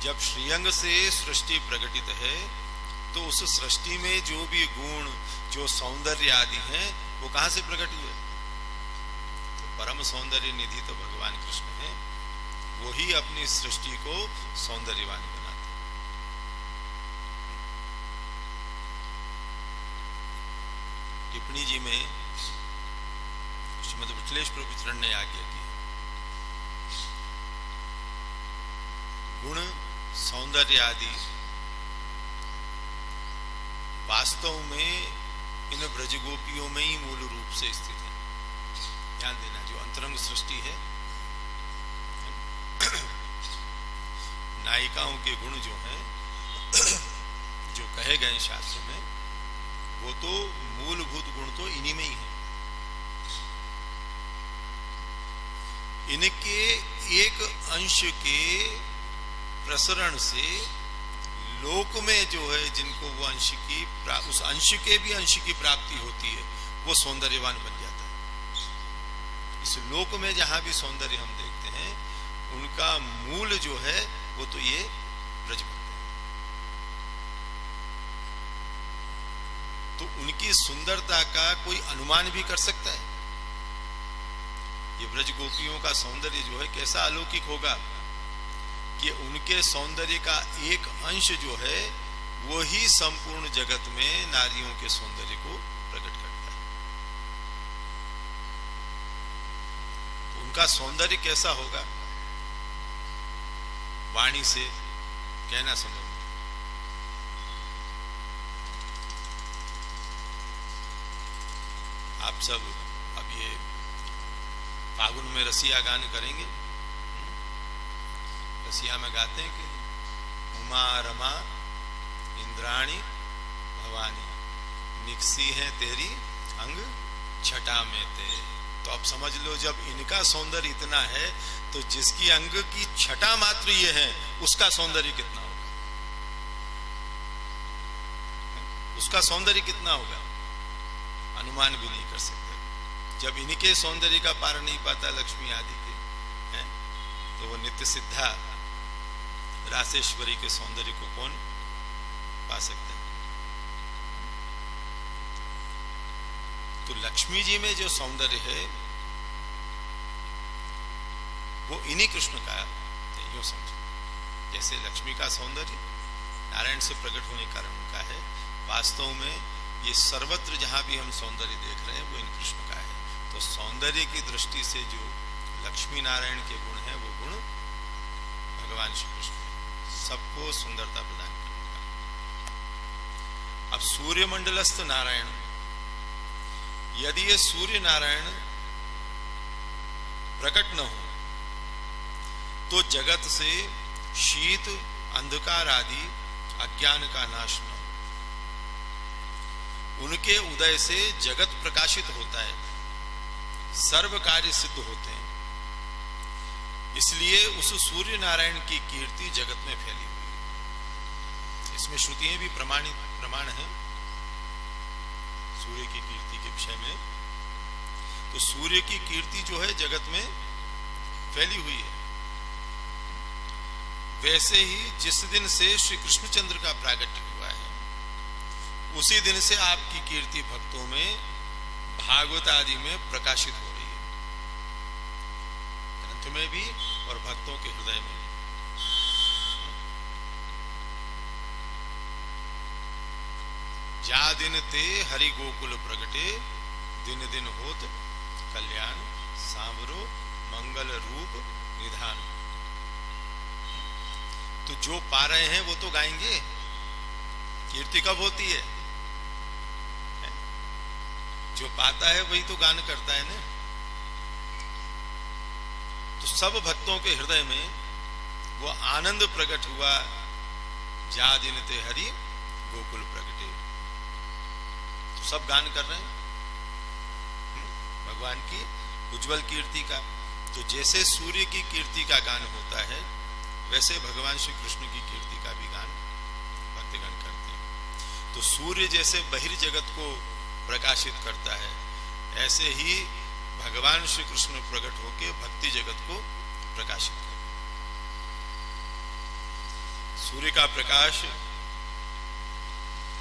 जब श्रीअंग से सृष्टि प्रकटित है तो उस सृष्टि में जो भी गुण, जो सौंदर्य आदि हैं, वो कहां से प्रकट हुए? तो परम सौंदर्य निधि तो भगवान कृष्ण है, वो ही अपनी सृष्टि को सौंदर्यवान बनाते हैं। टिप्पणी जी में श्रीमद् विठलेश प्रभु चरण ने आज्ञा की, गुण सौंदर्य आदि वास्तव में इन ब्रजगोपियों में ही मूल रूप से स्थित है। ध्यान देना, जो अंतरंग सृष्टि है, नायिकाओं के गुण जो हैं, जो कहे गए शास्त्र में, वो तो मूलभूत गुण तो इन्हीं में ही है। इनके एक अंश के प्रसरण से लोक में जो है, जिनको वो अंश की, उस अंश के भी अंश की प्राप्ति होती है, वो सौंदर्यवान बन जाता है। इस लोक में जहां भी सौंदर्य हम देखते हैं, उनका मूल जो है वो तो ये ब्रज बनते हैं। तो उनकी सुंदरता का कोई अनुमान भी कर सकता है। ये ब्रज गोपियों का सौंदर्य जो है कैसा अलौकिक होगा कि उनके सौंदर्य का एक अंश जो है वो ही संपूर्ण जगत में नारियों के सौंदर्य को प्रकट करता है। तो उनका सौंदर्य कैसा होगा, वाणी से कहना संभव नहीं। आप सब अब ये फागुन में रसिया गान करेंगे, रसिया में गाते हैं कि उमा रमा इंद्राणी भवानी निकसी है तेरी अंग छटा में ते। तो अब समझ लो, जब इनका सौंदर्य इतना है तो जिसकी अंग की छटा मात्र ये है, उसका सौंदर्य कितना होगा, उसका सौंदर्य कितना होगा, अनुमान भी नहीं कर सकते। जब इनके सौंदर्य का पार नहीं पाता लक्ष्मी आदि के, तो वो नित्य सिद्धा रासेश्वरी के सौंदर्य को कौन पा सकता है? तो लक्ष्मी जी में जो सौंदर्य है वो इन्हीं कृष्ण का यूं समझो, जैसे लक्ष्मी का सौंदर्य नारायण से प्रकट होने के कारण उनका है, वास्तव में ये सर्वत्र जहां भी हम सौंदर्य देख रहे हैं वो इन कृष्ण का है। तो सौंदर्य की दृष्टि से जो लक्ष्मी नारायण के गुण है वो गुण भगवान श्री कृष्ण सबको सुंदरता प्रदान करने का। अब सूर्य मंडलस्थ नारायण, यदि ये सूर्य नारायण प्रकट न हो तो जगत से शीत अंधकार आदि अज्ञान का नाश न हो। उनके उदय से जगत प्रकाशित होता है, सर्व कार्य सिद्ध होते हैं। इसलिए उस सूर्य नारायण की कीर्ति जगत में फैली हुई है। इसमें श्रुतियां भी प्रमाण है सूर्य की कीर्ति के विषय में। तो सूर्य की कीर्ति जो है जगत में फैली हुई है। वैसे ही जिस दिन से श्री कृष्णचंद्र का प्रागट्य हुआ है उसी दिन से आपकी कीर्ति भक्तों में भागवत आदि में प्रकाशित हो रही है, ग्रंथ में भी और भक्तों के हृदय में भी। जा दिन ते हरि गोकुल प्रगटे, दिन दिन होत कल्याण, सांवरो मंगल रूप निधान। तो जो पा रहे हैं वो तो गाएंगे, कीर्ति कब होती है? जो पाता है वही तो गान करता है ना। तो सब भक्तों के हृदय में वो आनंद प्रकट हुआ, जा दिन ते हरि गोकुल प्रगटे। तो सब गान कर रहे हैं भगवान की उज्जवल कीर्ति का। तो जैसे सूर्य की कीर्ति का गान होता है वैसे भगवान श्री कृष्ण की कीर्ति का भी गान भक्तगण करते हैं। तो सूर्य जैसे बहिर्जगत को प्रकाशित करता है, ऐसे ही भगवान श्री कृष्ण प्रकट होकर भक्ति जगत को प्रकाशित करते हैं। सूर्य का प्रकाश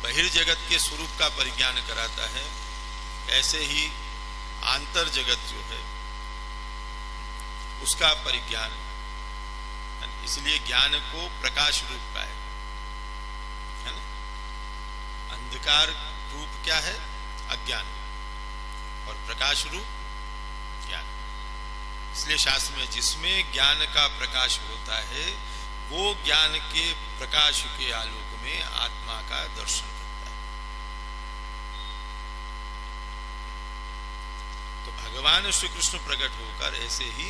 बहिर्जगत के स्वरूप का परिज्ञान कराता है, ऐसे ही आंतर जगत जो है उसका परिज्ञान। इसलिए ज्ञान को प्रकाश रूप का है ना। अंधकार रूप क्या है? अज्ञान, और प्रकाश रूप ज्ञान। इसलिए शास्त्र में जिसमें ज्ञान का प्रकाश होता है वो ज्ञान के प्रकाश के आलोक में आत्मा का दर्शन करता है। तो भगवान श्री कृष्ण प्रकट होकर ऐसे ही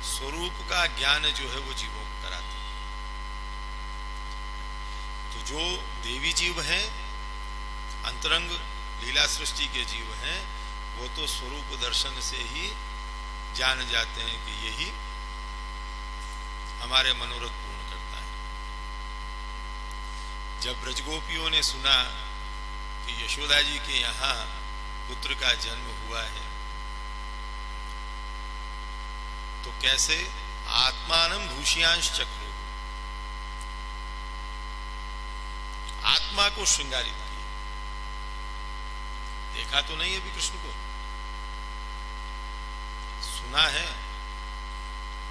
स्वरूप का ज्ञान जो है वो जीवों को कराते हैं। तो जो देवी जीव हैं, अंतरंग लीला सृष्टि के जीव हैं, वो तो स्वरूप दर्शन से ही जान जाते हैं कि यही हमारे मनोरथ पूर्ण करता है। जब ब्रजगोपियों ने सुना कि यशोदा जी के यहाँ पुत्र का जन्म हुआ है तो कैसे आत्मानम भूषियांश चक्रो, आत्मा को श्रृंगारित किया। देखा तो नहीं अभी कृष्ण को, सुना है।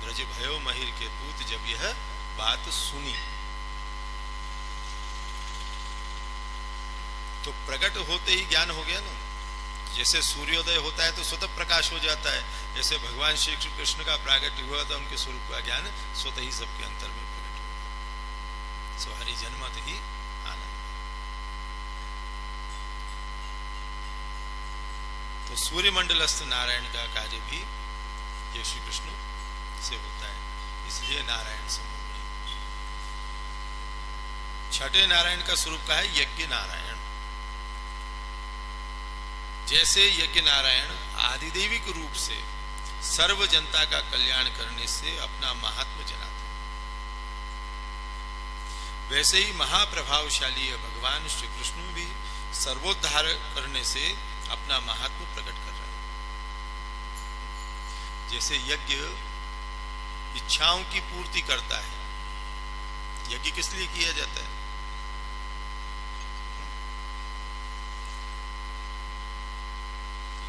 ब्रज भयो महिर के पूत जब यह बात सुनी तो प्रकट होते ही ज्ञान हो गया ना। जैसे सूर्योदय होता है तो स्वतः प्रकाश हो जाता है, जैसे भगवान श्री कृष्ण का प्रागट्य हुआ था उनके स्वरूप का ज्ञान स्वतः ही सबके अंतर में प्रकट हो गया। सो हरि जन्मत ही आनंद। तो सूर्य मंडलस्थ नारायण का कार्य भी ये श्री कृष्ण से होता है, इसलिए नारायण समूह। छठे नारायण का स्वरूप का है यज्ञ नारायण। जैसे यज्ञ नारायण आदिदेविक रूप से सर्व जनता का कल्याण करने से अपना महात्म जनाते हैं, वैसे ही महाप्रभावशाली भगवान श्री कृष्ण भी सर्वोद्धार करने से अपना महात्म प्रकट कर रहे हैं। जैसे यज्ञ इच्छाओं की पूर्ति करता है, यज्ञ किस लिए किया जाता है?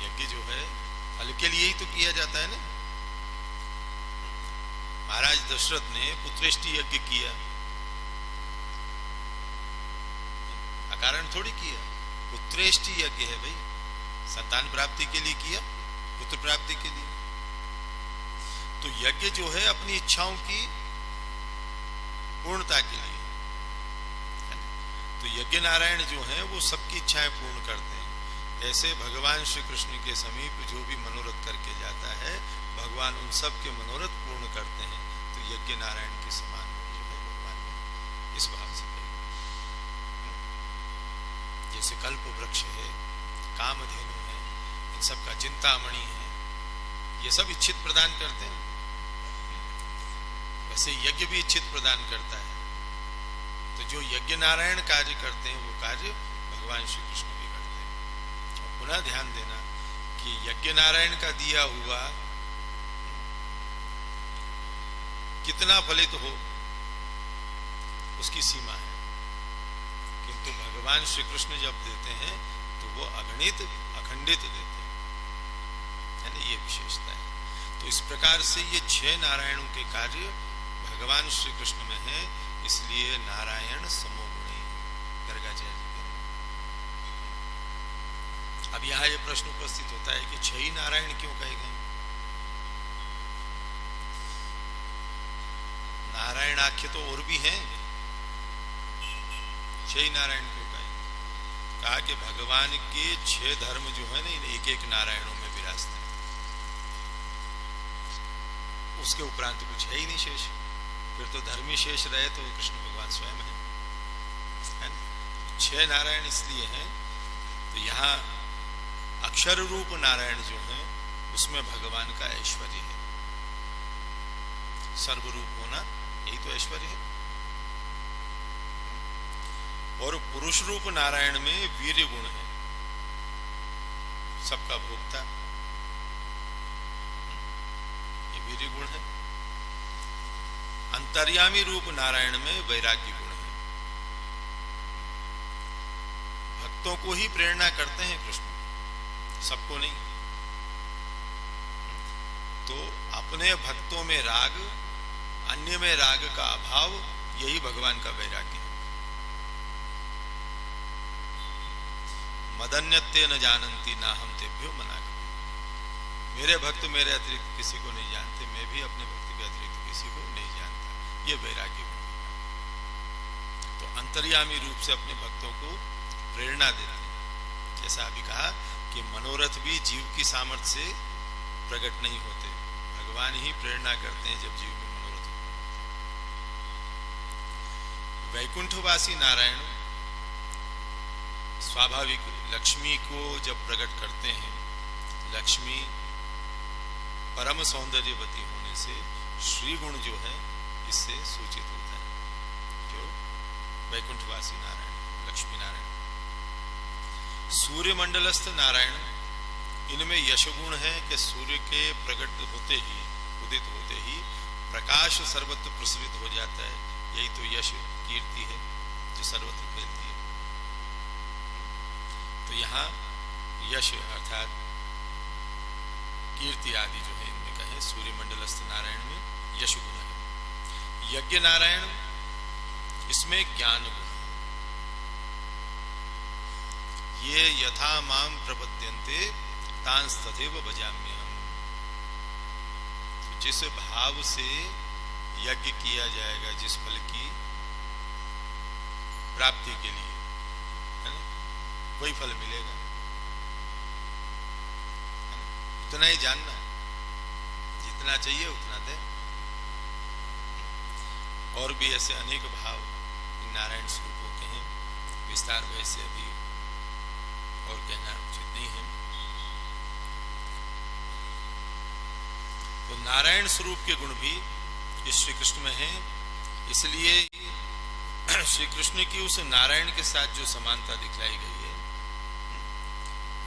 यज्ञ जो है फल के लिए ही तो किया जाता है ना। महाराज दशरथ ने पुत्रेष्टि यज्ञ किया, अकारण थोड़ी किया। पुत्रेष्टि यज्ञ है भाई, संतान प्राप्ति के लिए किया, पुत्र प्राप्ति के लिए। तो यज्ञ जो है अपनी इच्छाओं की पूर्णता के लिए। तो यज्ञ नारायण जो है वो सबकी इच्छाएं पूर्ण करते हैं। ऐसे भगवान श्री कृष्ण के समीप जो भी मनोरथ करके जाता है, भगवान उन सब के मनोरथ पूर्ण करते हैं। तो यज्ञ नारायण के समान जो है भगवान ने इस भाव से कही। जैसे कल्प वृक्ष है, कामधेनु है, इन सब का चिंतामणि है, ये सब इच्छित प्रदान करते हैं। वैसे यज्ञ भी इच्छित प्रदान करता है। तो जो यज्ञ नारायण कार्य करते हैं वो कार्य भगवान श्री कृष्ण भी करते हैं। और पुनः ध्यान देना कि यज्ञ नारायण का दिया हुआ कितना फलित हो उसकी सीमा है, किंतु भगवान श्री कृष्ण जब देते हैं तो वो अगणित अखंडित देते हैं, यानी ये विशेषता है। तो इस प्रकार से ये 6 नारायणों के कार्य भगवान श्री कृष्ण में है, इसलिए नारायण समोगुणी गर्गाचार्य जी करें। अब यहां ये प्रश्न उपस्थित होता है कि 6 ही नारायण क्यों कहे गए? नारायण आख्य तो और भी हैं, 6 ही नारायण क्यों कहे? कहा कि भगवान के 6 धर्म जो है ना, इन एक एक नारायणों में विराजते हैं, उसके उपरांत कुछ है ही नहीं शेष। फिर तो धर्मी शेष रहे तो कृष्ण भगवान स्वयं है ना? 6 नारायण इसलिए हैं। तो यहाँ अक्षर रूप नारायण जो है उसमें भगवान का ऐश्वर्य है, सर्वरूप होना यही तो ऐश्वर्य है। और पुरुष रूप नारायण में वीर्य गुण है, सबका भोक्ता, ये वीर्य गुण है। अंतर्यामी रूप नारायण में वैराग्य गुण है। भक्तों को ही प्रेरणा करते हैं कृष्ण, सबको नहीं। तो अपने भक्तों में राग, अन्य में राग का अभाव, यही भगवान का वैराग्य है। मदन्यते न जानन्ति ना हम तेभ्यो मनागमि। मेरे भक्त मेरे अतिरिक्त किसी को नहीं जानते, मैं भी अपने भक्त के अतिरिक्त किसी को नहीं जानता। ये वैराग्य गुण है। तो अंतर्यामी रूप से अपने भक्तों को प्रेरणा देते हैं। जैसा अभी कहा कि मनोरथ भी जीव की सामर्थ्य से प्रकट नहीं होते, भगवान ही प्रेरणा करते हैं जब जीव में मनोरथ होते। वैकुंठवासी नारायण स्वाभाविक लक्ष्मी को जब प्रकट करते हैं, लक्ष्मी परम सौंदर्यवती होने से श्री गुण जो है इससे सूचित होता है, जो वैकुंठवासी नारायण लक्ष्मी नारायण। सूर्य मंडलस्थ नारायण, इनमें यश गुण है कि सूर्य के प्रकट होते ही, उदित होते ही प्रकाश सर्वत्र प्रसरित हो जाता है। यही तो यश कीर्ति है जो सर्वत्र फैलती है। तो यहाँ यश अर्थात कीर्ति आदि जो है इनमें कहे सूर्य मंडलस्थ नारायण में यश गुण है। यज्ञ नारायण, इसमें ज्ञान गुण, ये यथा माम प्रपद्यन्ते तांस तथैव भजाम्यहम्। जिस भाव से यज्ञ किया जाएगा, जिस फल की प्राप्ति के लिए, है ना, वही फल मिलेगा। उतना ही जानना, जितना चाहिए उतना दे। और भी ऐसे अनेक भाव नारायण स्वरूपों के हैं, विस्तार वैसे अभी और कहना उचित नहीं है। तो नारायण स्वरूप के गुण भी इस श्री कृष्ण में हैं, इसलिए श्री कृष्ण की उस नारायण के साथ जो समानता दिखलाई गई है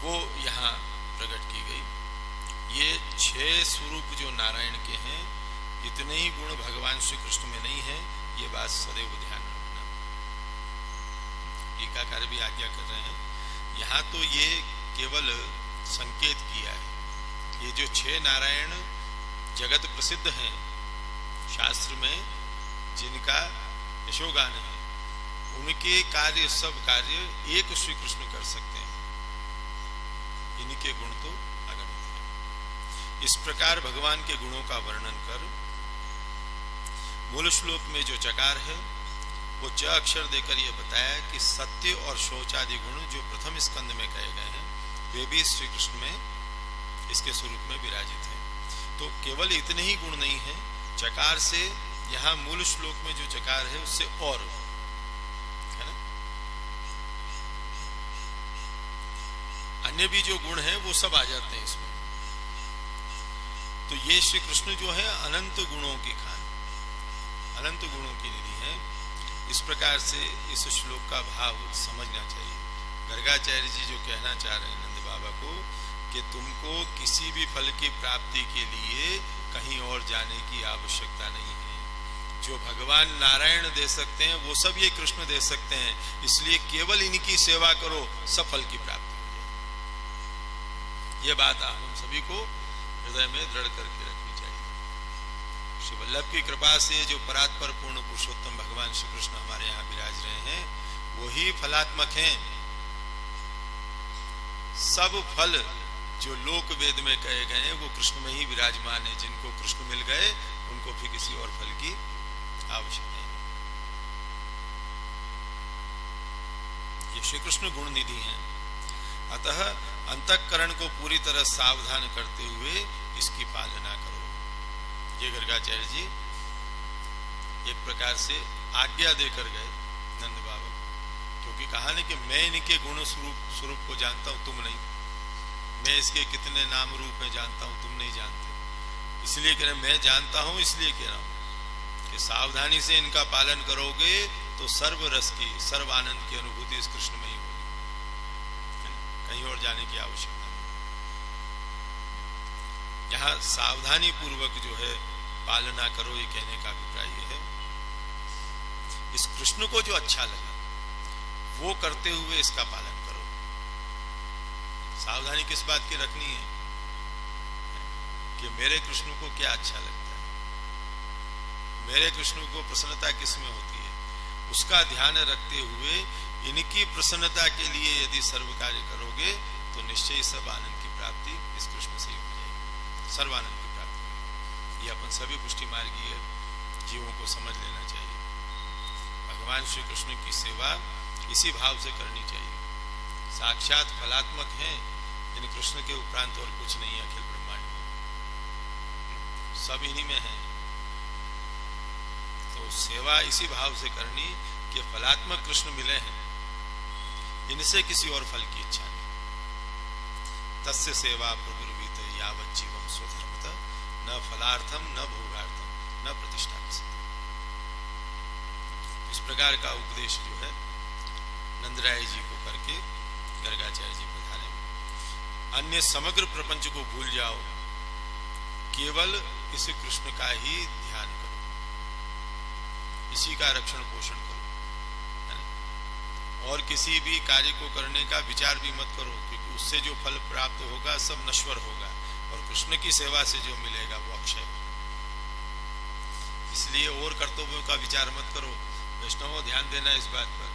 वो यहाँ प्रकट की गई। ये 6 स्वरूप जो नारायण के हैं, इतने ही गुण भगवान श्री कृष्ण में नहीं है, ये बात सदैव ध्यान रखना। टीकाकार भी आज्ञा कर रहे हैं। यहाँ तो ये केवल संकेत किया है। ये जो 6 नारायण जगत प्रसिद्ध हैं शास्त्र में, जिनका यशोगान है, उनके कार्य, सब कार्य एक श्री कृष्ण कर सकते हैं। इनके गुण तो अगणित हैं। इस प्रकार भगवान के गुणों का वर्णन कर मूल श्लोक में जो चकार है वो च अक्षर देकर यह बताया कि सत्य और शौच आदि गुण जो प्रथम स्कंद में कहे गए हैं वे भी श्री कृष्ण में इसके स्वरूप में विराजित हैं। तो केवल इतने ही गुण नहीं है, चकार से यहाँ मूल श्लोक में जो चकार है उससे और है ना, अन्य भी जो गुण है वो सब आ जाते हैं इसमें। तो ये श्री कृष्ण जो है अनंत गुणों की खान, अनंत गुणों की निधि है। इस प्रकार से इस श्लोक का भाव समझना चाहिए। गर्गाचार्य जी जो कहना चाह रहे हैं नंद बाबा को कि तुमको किसी भी फल की प्राप्ति के लिए कहीं और जाने की आवश्यकता नहीं है। जो भगवान नारायण दे सकते हैं वो सब ये कृष्ण दे सकते हैं, इसलिए केवल इनकी सेवा करो, सब फल की प्राप्ति हो जाए। ये बात हम सभी को हृदय में दृढ़ करके रखनी चाहिए। श्री वल्लभ की कृपा से जो परात्पर पूर्ण पुरुषोत्तम भगवान श्री कृष्ण हमारे यहाँ विराज रहे हैं वही फलात्मक हैं। सब फल जो लोक वेद में कहे गए हैं वो कृष्ण में ही विराजमान है। जिनको कृष्ण मिल गए उनको भी किसी और फल की आवश्यकता नहीं। ये श्री कृष्ण गुण निधि हैं। अतः अंतःकरण को पूरी तरह सावधान करते हुए इसकी पालना करो। ये गर्गाचार्य जी एक प्रकार से आज्ञा देकर गए नंद बाबा, क्योंकि कहा नहीं कि मैं इनके गुण स्वरूप को जानता हूं, तुम नहीं। मैं इसके कितने नाम रूप में जानता हूं, तुम नहीं जानते। इसलिए कह रहे मैं जानता हूं, इसलिए कह रहा हूं कि सावधानी से इनका पालन करोगे तो सर्व रस की, सर्व आनंद की अनुभूति इस कृष्ण में ही होगी, कहीं और जाने की आवश्यकता नहीं। यहाँ सावधानी पूर्वक जो है पालना करो, ये कहने का अभिप्राय ये है। इस कृष्ण को जो अच्छा लगा वो करते हुए इसका पालन करो। सावधानी किस बात की रखनी है कि मेरे कृष्ण को क्या अच्छा लगता है, मेरे कृष्ण को प्रसन्नता किस में होती है, उसका ध्यान रखते हुए इनकी प्रसन्नता के लिए यदि सर्व कार्य करोगे तो निश्चय सब आनंद की प्राप्ति इस कृष्ण से ही हो जाएगी, सर्वानंद की प्राप्ति। ये अपन सभी पुष्टि मार्गीय जीवों को समझ लेना चाहिए। भगवान श्री कृष्ण की सेवा इसी भाव से करनी चाहिए। साक्षात फलात्मक हैं, इन कृष्ण के उपरांत और कुछ नहीं अखिल ब्रह्मांड में, सब इन्हीं में है। तो सेवा इसी भाव से करनी कि फलात्मक कृष्ण मिले हैं, इनसे किसी और फल की इच्छा नहीं। तस्य सेवा प्रगुर्वीत यावत् जीवम स्वधर्मतः न फलार्थम न भोगार्थम न प्रतिष्ठा। इस प्रकार का उपदेश जो है नंदराय जी को करके गर्गाचार्य जी बता रहे। अन्य समग्र प्रपंच को भूल जाओ, केवल इस कृष्ण का ही ध्यान करो, इसी का रक्षण पोषण करो, है ना? और किसी भी कार्य को करने का विचार भी मत करो, क्योंकि उससे जो फल प्राप्त होगा सब नश्वर होगा और कृष्ण की सेवा से जो मिलेगा वो अक्षय। इसलिए और कर्तव्यों का विचार मत करो। वैष्णवों ध्यान देना इस बात पर।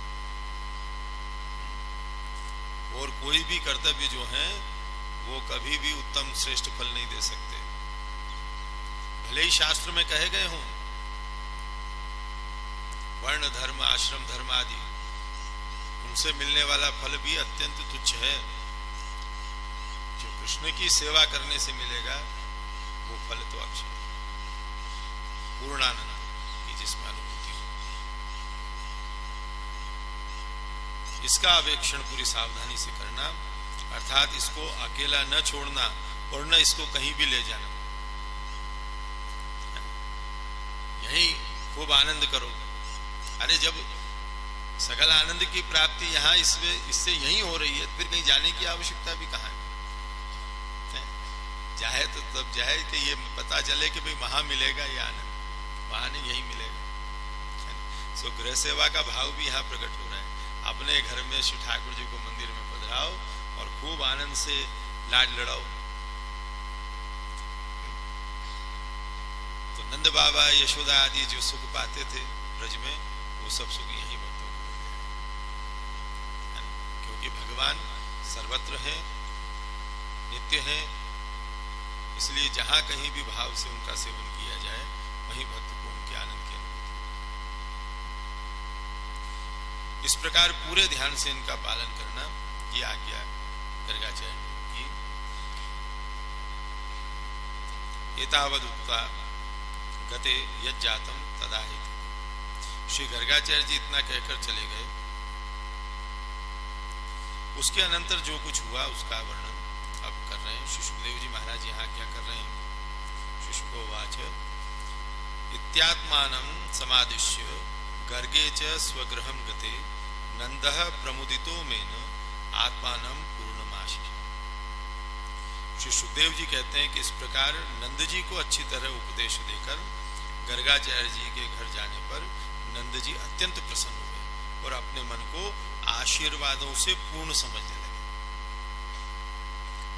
और कोई भी कर्तव्य जो है वो कभी भी उत्तम श्रेष्ठ फल नहीं दे सकते, भले ही शास्त्र में कहे गए हों। वर्ण धर्म आश्रम धर्म आदि, उनसे मिलने वाला फल भी अत्यंत तुच्छ है। जो कृष्ण की सेवा करने से मिलेगा वो फल तो अक्षय, पूर्णानंद की जिसमें अनुभूति हो। इसका अवेक्षण पूरी सावधानी से करना, अर्थात इसको अकेला न छोड़ना और न इसको कहीं भी ले जाना। यही खूब आनंद करो। अरे जब सकल आनंद की प्राप्ति यहाँ इससे यही हो रही है, फिर कहीं जाने की आवश्यकता भी कहाँ है? जाए तो तब जाए कि ये पता चले कि भाई वहां मिलेगा ये आनंद, वहां नहीं यही मिलेगा, है ना? सो गृह सेवा का भाव भी यहाँ प्रकट हो रहा है। अपने घर में श्री ठाकुर जी को मंदिर में पधराओ और खूब आनंद से लाड लड़ाओ। तो नंद बाबा यशोदा आदि जो सुख पाते थे ब्रज में, वो सब सुख यही भक्तों को मिल गया, क्योंकि भगवान सर्वत्र है, नित्य है। इसलिए जहां कहीं भी भाव से उनका सेवन किया जाए, वहीं भक्त को उनके आनंद की अनुभूति। इस प्रकार पूरे ध्यान से इनका पालन करना, ये आज्ञा गर्गाचार्य की। एतावद उक्ता गते यज्जातम तदाहित। श्री गर्गाचार्य जी इतना कहकर चले गए। उसके अनंतर जो कुछ हुआ उसका वर्णन अब कर रहे हैं। श्री सुखदेव जी महाराज यहाँ क्या कर रहे हैं? श्री शुकोवाच इत्यात्मानं समादिश्य गर्गे च स्वगृहं गते नंदः प्रमुदितो मेन आत्मानं पूर्णमाशि। श्री सुखदेव जी कहते हैं कि इस प्रकार नंद जी को अच्छी तरह उपदेश देकर गर्गाचार्य जी के घर जाने पर नंद जी अत्यंत प्रसन्न हुए और अपने मन को आशीर्वादों से पूर्ण समझने लगे।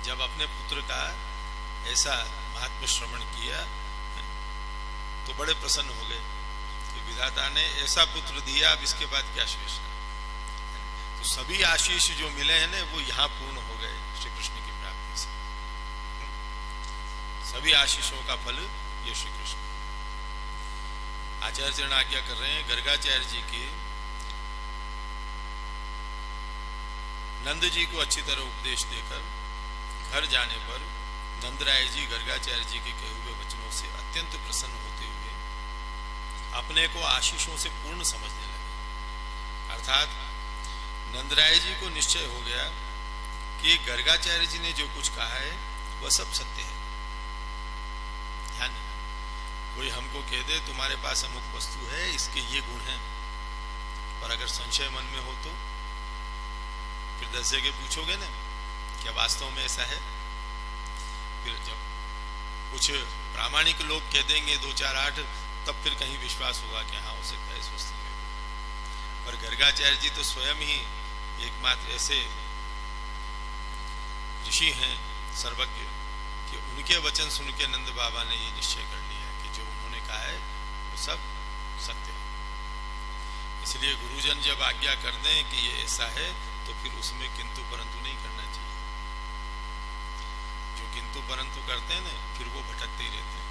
जब अपने पुत्र का ऐसा महात्म श्रवण किया तो बड़े प्रसन्न हो गए कि विधाता ने ऐसा पुत्र दिया, अब इसके बाद क्या शेष है। तो सभी आशीष जो मिले हैं ना, वो यहाँ पूर्ण हो गए श्री कृष्ण की प्राप्ति से। सभी आशीषों का फल ये श्री कृष्ण। आचार्य चरण आज्ञा कर रहे हैं गर्गाचार्य जी की नंद जी को अच्छी तरह उपदेश देकर घर जाने पर नंदराय जी गर्गाचार्य जी के कहे हुए वचनों से अत्यंत प्रसन्न होते हुए अपने को आशीषों से पूर्ण समझने लगे। अर्थात नंदराय जी को निश्चय हो गया कि गर्गाचार्य जी ने जो कुछ कहा है वह सब सत्य है। ध्यान देना, कोई हमको कह दे तुम्हारे पास अमुक वस्तु है, इसके ये गुण हैं, और अगर संशय मन में हो तो फिर 10 जगह पूछोगे ना क्या वास्तव में ऐसा है। फिर जब कुछ प्रामाणिक लोग कह देंगे 2 4 8, तब फिर कहीं विश्वास होगा कि हाँ हो सकता है इस वस्तु में। और गर्गाचार्य जी तो स्वयं ही एकमात्र ऐसे ऋषि हैं सर्वज्ञ कि उनके वचन सुन के नंद बाबा ने ये निश्चय कर लिया कि जो उन्होंने कहा है वो सब सत्य है। इसलिए गुरुजन जब आज्ञा कर दें कि ये ऐसा है तो फिर उसमें किंतु परंतु नहीं करना चाहिए। जो किंतु परंतु करते हैं ना, फिर वो भटकते ही रहते हैं।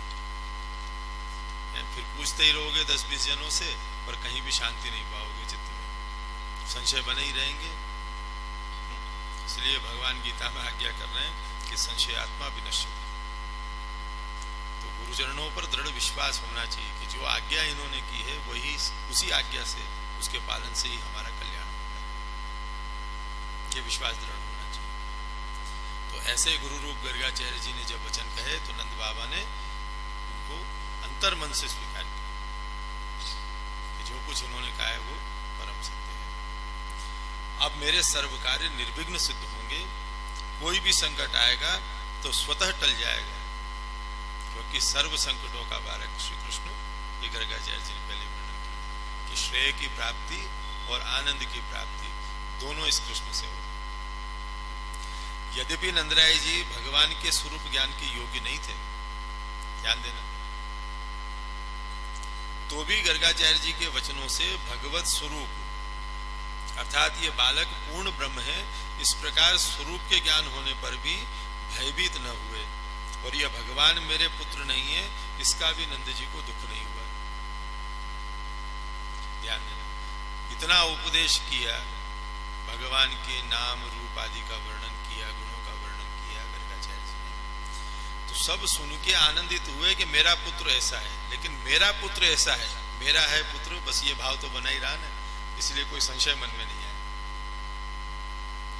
फिर पूछते ही रहोगे 10-20 जनों से, पर कहीं भी शांति नहीं पाओगे चित्त में, संशय बने ही रहेंगे। इसलिए भगवान गीता में आज्ञा कर रहे हैं कि संशयात्मा विनश्यति। तो गुरुजनों पर दृढ़ विश्वास होना चाहिए कि जो आज्ञा इन्होंने की है वही, उसी आज्ञा से, उसके पालन से ही हमारा कल्याण होगा। ये विश्वास दृढ़ होना चाहिए। तो ऐसे गुरु रूप गर्गाचार्य जी ने जब वचन कहे तो नंद बाबा ने उनको अंतर मन से स्वीकार किया कि जो कुछ इन्होंने कहा है वो परम सत्य है। अब मेरे सर्व कार्य निर्विघ्न सिद्ध होंगे, कोई भी संकट आएगा तो स्वतः टल जाएगा, क्योंकि सर्व संकटों का बारक श्री कृष्ण, ये गर्गाचार्य जी ने पहले वर्णन किया कि श्रेय की प्राप्ति और आनंद की प्राप्ति दोनों इस कृष्ण से हो। यद्यपि नंदराय जी भगवान के स्वरूप ज्ञान के योग्य नहीं थे, ध्यान देना, तो भी गर्गाचार्य जी के वचनों से भगवत स्वरूप अर्थात ये बालक पूर्ण ब्रह्म है, इस प्रकार स्वरूप के ज्ञान होने पर भी भयभीत न हुए, और यह भगवान मेरे पुत्र नहीं है इसका भी नंद जी को दुख नहीं हुआ। ध्यान देना, इतना उपदेश किया, भगवान के नाम रूप आदि का वर्णन किया, गुणों का वर्णन किया गर्गाचार्य जी ने, तो सब सुन के आनंदित हुए कि मेरा पुत्र ऐसा है। लेकिन मेरा पुत्र ऐसा है, मेरा है पुत्र, बस ये भाव तो बना ही रहा ना, इसलिए कोई संशय मन में नहीं आया।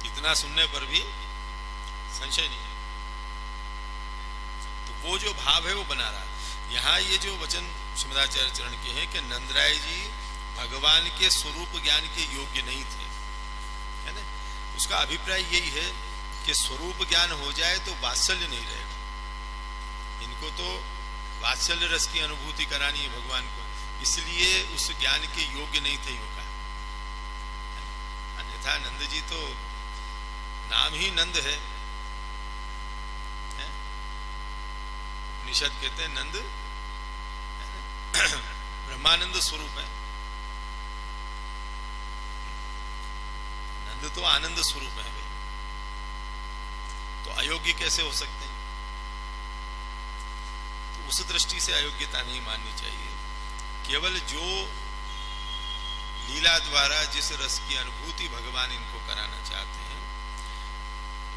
इतना सुनने पर भी संशय नहीं है, तो वो जो भाव है वो बना रहा। यहाँ ये जो वचन श्रीमदाचार्य चरण के हैं कि नंदराय जी भगवान के स्वरूप ज्ञान के योग्य नहीं थे, है ना, उसका अभिप्राय यही है कि स्वरूप ज्ञान हो जाए तो वात्सल्य नहीं रहेगा। इनको तो वात्सल्य रस की अनुभूति करानी है भगवान को, इसलिए उस ज्ञान के योग्य नहीं थे, यूं कहा। अन्यथा नंद जी तो नाम ही नंद है। उपनिषद कहते हैं नंद ब्रह्मानंद स्वरूप है। नंद तो आनंद स्वरूप है भाई, तो अयोग्य कैसे हो सकते हैं? तो उस दृष्टि से अयोग्यता नहीं माननी चाहिए। केवल जो लीला द्वारा जिस रस की अनुभूति भगवान इनको कराना चाहते हैं,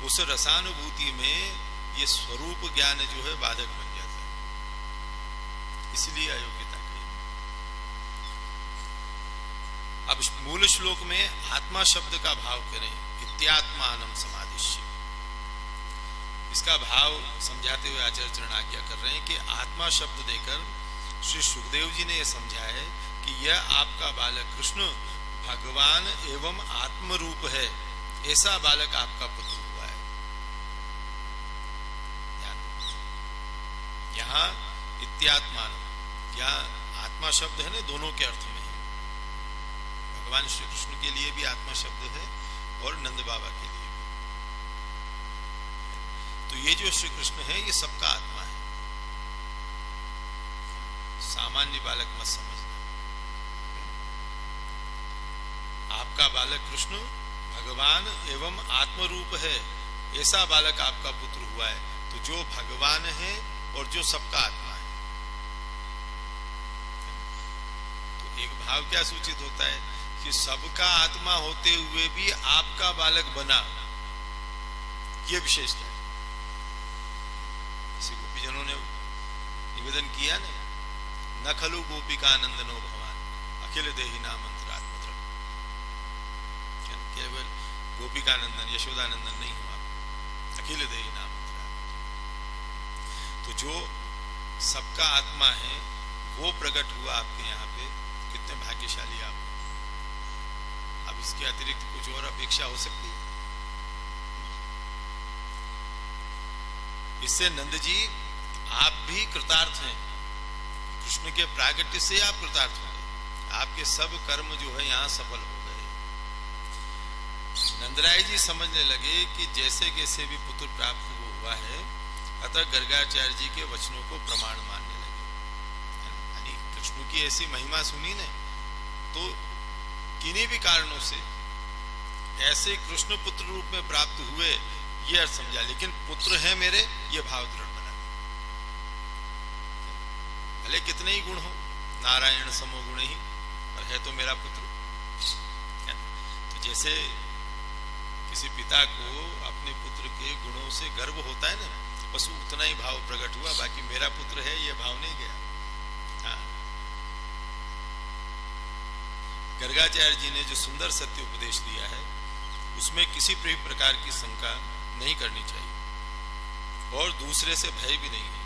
उस रसानुभूति में ये स्वरूप ज्ञान जो है बाधक बन जाता है, इसलिए अयोग्यता कही। अब मूल श्लोक में आत्मा शब्द का भाव करें, इत्यात्मानम समादिश्य। इसका भाव समझाते हुए आचार्य चरण आज्ञा कर रहे हैं कि आत्मा शब्द देकर श्री सुखदेव जी ने यह समझा है कि यह आपका बालक कृष्ण भगवान एवं आत्म रूप है, ऐसा बालक आपका पुत्र हुआ है। यहां इत्यात्मान, यहां आत्मा शब्द है ना, दोनों के अर्थ में है। भगवान श्री कृष्ण के लिए भी आत्मा शब्द है और नंद बाबा के लिए भी। तो ये जो श्री कृष्ण है ये सबका आत्मा है, सामान्य बालक मत समझना। आपका बालक कृष्ण भगवान एवं आत्म रूप है, ऐसा बालक आपका पुत्र हुआ है। तो जो भगवान है और जो सबका आत्मा है। तो एक भाव क्या सूचित होता है कि सबका आत्मा होते हुए भी आपका बालक बना, यह विशेषता है। गोपीजनों ने निवेदन किया ना, न खलु गोपिकानंदनो भगवान अखिल देहि नामंत्रात्मत्र। केवल गोपिकानंदन यशोदानंदन नहीं हुआ, अखिल देहि नामंत्रात्मत्र। तो जो सबका आत्मा है वो प्रकट हुआ आपके यहाँ पे, कितने भाग्यशाली आप। अब इसके अतिरिक्त कुछ और अपेक्षा हो सकती है? इससे नंद जी आप भी कृतार्थ हैं, कृष्ण के प्रागट्य से आप कृतार्थ हो गए, आपके सब कर्म जो है यहाँ सफल हो गए। नंदराय जी समझने लगे कि जैसे कैसे भी पुत्र प्राप्त हुआ है, अतः गर्गाचार्य जी के वचनों को प्रमाण मानने लगे। यानी कृष्ण की ऐसी महिमा सुनी ने, तो किन्हीं भी कारणों से ऐसे कृष्ण पुत्र रूप में प्राप्त हुए, ये अर्थ समझा। लेकिन पुत्र है मेरे, ये भाव दृढ़ बना। भले कितने ही गुण हो, नारायण समो गुण ही, और है तो मेरा पुत्र। तो जैसे किसी पिता को अपने पुत्र के गुणों से गर्व होता है ना, बस उतना ही भाव प्रकट हुआ, बाकी मेरा पुत्र है ये भाव नहीं गया। हाँ। गर्गाचार्य जी ने जो सुंदर सत्य उपदेश दिया है, उसमें किसी भी प्रकार की शंका नहीं करनी चाहिए और दूसरे से भय भी नहीं है।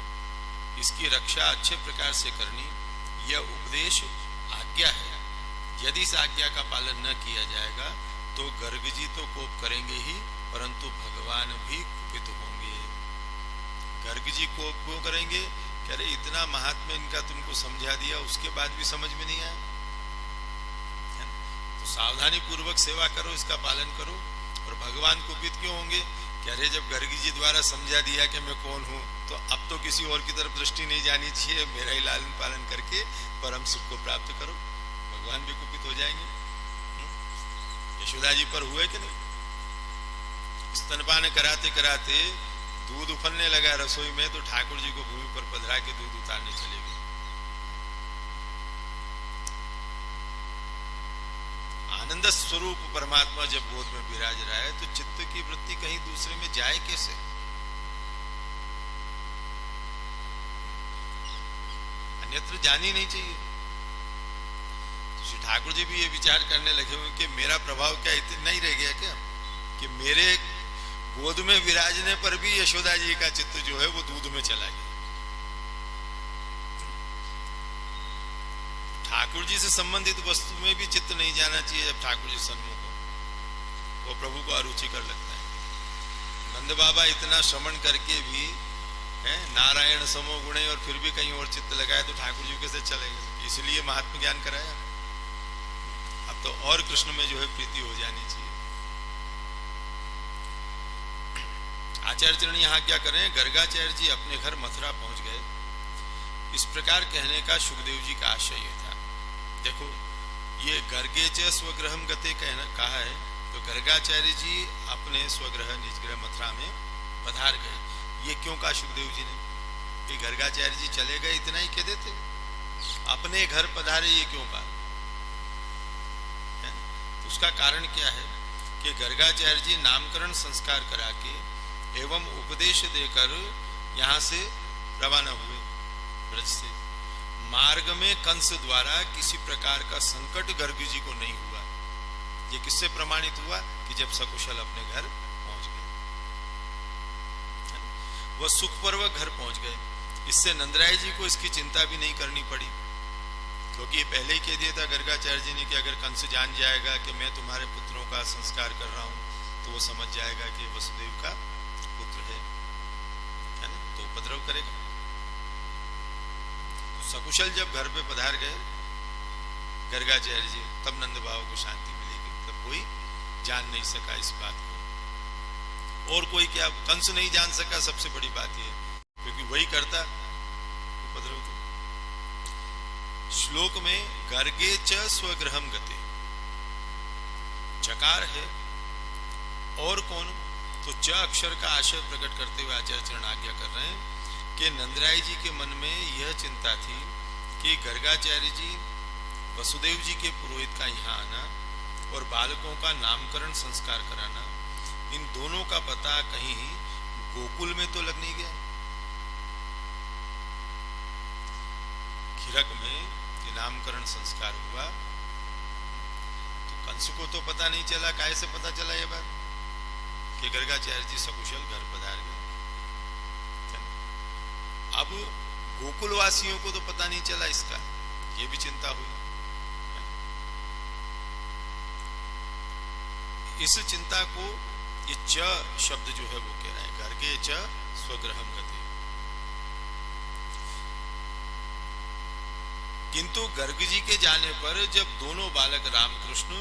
इसकी रक्षा अच्छे प्रकार से करनी, यह उपदेश आज्ञा है। यदि इस आज्ञा का पालन न किया जाएगा तो गर्ग जी तो कोप करेंगे ही, परंतु भगवान भी कुपित होंगे। गर्ग जी कोप क्यों करेंगे? कह रहे इतना महात्म्य इनका तुमको समझा दिया, उसके बाद भी समझ में नहीं आया। तो सावधानी पूर्वक सेवा करो, इसका पालन करो। और भगवान कुपित क्यों होंगे? कह रहे जब गर्ग जी द्वारा समझा दिया कि मैं कौन हूं, तो अब तो किसी और की तरफ दृष्टि नहीं जानी चाहिए, मेरा ही लालन पालन करके परम सुख को प्राप्त करो। भगवान भी कुपित हो जाएंगे। यशोदा जी पर हुए कि नहीं? स्तनपान कराते कराते दूध उफलने लगा रसोई में, तो ठाकुर जी को भूमि पर पधरा के दूध उतारने चले गए। आनंद स्वरूप परमात्मा जब गोद में विराज रहा है, तो चित्त की वृत्ति कहीं दूसरे में जाए कैसे? अन्यत्र जानी नहीं चाहिए। श्री ठाकुर जी भी ये विचार करने लगे हुए कि मेरा प्रभाव क्या इतना ही रह गया क्या, कि मेरे गोद में विराजने पर भी यशोदा जी का चित्त जो है वो दूध में चला गया। ठाकुर जी से संबंधित वस्तु में भी चित्त नहीं जाना चाहिए। जब ठाकुर जी सन्मुख हो, वो प्रभु को अरुचिकर लगता है। नंद बाबा इतना श्रवण करके भी है नारायण समो गुणे और फिर भी कहीं और चित्त लगाए तो ठाकुर जी कैसे चलेगा। इसलिए महात्मा ज्ञान कराया। अब तो और कृष्ण में जो है प्रीति हो जानी चाहिए। आचार्य चरण यहाँ क्या करें, गर्गाचार्य जी अपने घर मथुरा पहुंच गए। इस प्रकार कहने का सुखदेव जी का आशय ये था। देखो ये गर्गे च स्वगृहम गते कहा है, तो गर्गाचार्य जी अपने स्वगृह निजगृह मथुरा में पधार गए। ये क्यों कहा सुखदेव जी ने कि गर्गाचार्य जी चले गए इतना ही कह देते, अपने घर पधारे ये क्यों कहा? तो उसका कारण क्या है कि गर्गाचार्य जी नामकरण संस्कार करा के एवं उपदेश देकर यहां से रवाना हुए ब्रज से। मार्ग में कंस द्वारा किसी प्रकार का संकट गर्ग जी को नहीं हुआ। ये किससे प्रमाणित हुआ कि जब सकुशल अपने घर पहुंच गए, वह सुखपूर्वक घर पहुंच गए। इससे नंदराय जी को इसकी चिंता भी नहीं करनी पड़ी, क्योंकि ये पहले ही कह दिया था गर्गाचार्य जी ने कि अगर कंस जान जाएगा कि मैं तुम्हारे पुत्रों का संस्कार कर रहा हूं तो वो समझ जाएगा कि वसुदेव का पुत्र है ना, तो उपद्रव करेगा। तो सकुशल जब घर पे पधार गए गर्गाचार्य जी, तब नंद बाबा को शांति मिलेगी। तब कोई जान नहीं सका इस बात को, और कोई क्या कंस नहीं जान सका। सबसे बड़ी बात यह, क्योंकि वही करता उपद्रव। तो श्लोक में गर्गे च स्वगृहम गते चकार है, और कौन? तो च अक्षर का आशय प्रकट करते हुए आचार्य चरण आज्ञा कर रहे हैं कि नंदराय जी के मन में यह चिंता थी कि गर्गाचार्य जी वसुदेव जी के पुरोहित का यहाँ आना और बालकों का नामकरण संस्कार कराना, इन दोनों का पता कहीं गोकुल में तो लग नहीं गया। खिरक में नामकरण संस्कार हुआ तो कंस को तो पता नहीं चला। काहे से पता चला ये बात कि गर्गाचार्य जी सकुशल घर पधार गए। अब गोकुलवासियों को तो पता नहीं चला इसका, ये भी चिंता हुई। इस चिंता को ये च शब्द जो है वो कह रहा है, गर्गे च स्वगृहम गते। किंतु गर्ग जी के जाने पर जब दोनों बालक रामकृष्ण,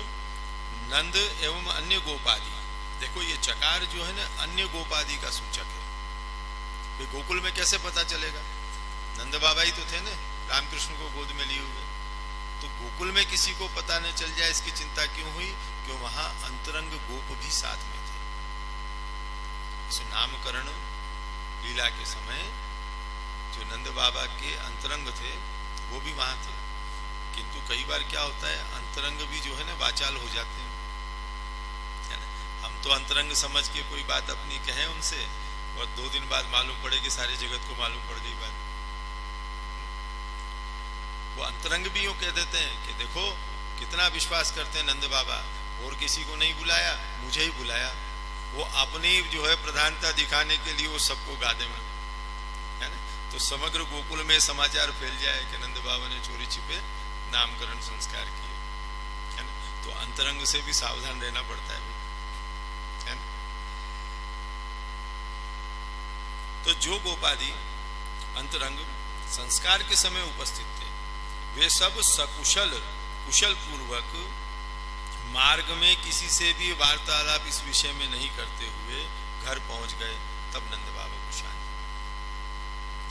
नंद एवं अन्य गोपादि, देखो ये चकार जो है ना अन्य गोपादि का सूचक है। गोकुल में कैसे पता चलेगा? नंद बाबा ही तो थे ना रामकृष्ण को गोद में लिए हुए, तो गोकुल में किसी को पता न चल जाए इसकी चिंता क्यों हुई? क्यों वहां अंतरंग गोप भी साथ में थे। इस नामकरण लीला के समय जो नंद बाबा के अंतरंग थे वो भी वहां थे। किंतु कई बार क्या होता है, अंतरंग भी जो है ना वाचाल हो जाते हैं। हम तो अंतरंग समझ के कोई बात अपनी कहें उनसे, और 2 दिन बाद मालूम पड़े कि सारे जगत को मालूम पड़ गई बात। वो अंतरंग भी यूं कह देते हैं कि देखो कितना विश्वास करते हैं नंद बाबा, और किसी को नहीं बुलाया, मुझे ही बुलाया। वो अपनी जो है प्रधानता दिखाने के लिए वो सबको गादे में, है ना। तो समग्र गोकुल में समाचार फैल जाए कि नंद बाबा ने चोरी छिपे नामकरण संस्कार किए, है ना। तो अंतरंग से भी सावधान रहना पड़ता है ना। तो जो गोपादी अंतरंग संस्कार के समय उपस्थित थे, वे सब सकुशल कुशल पूर्वक मार्ग में किसी से भी वार्तालाप इस विषय में नहीं करते हुए घर पहुंच गए। तब नंद बाबा को शांति,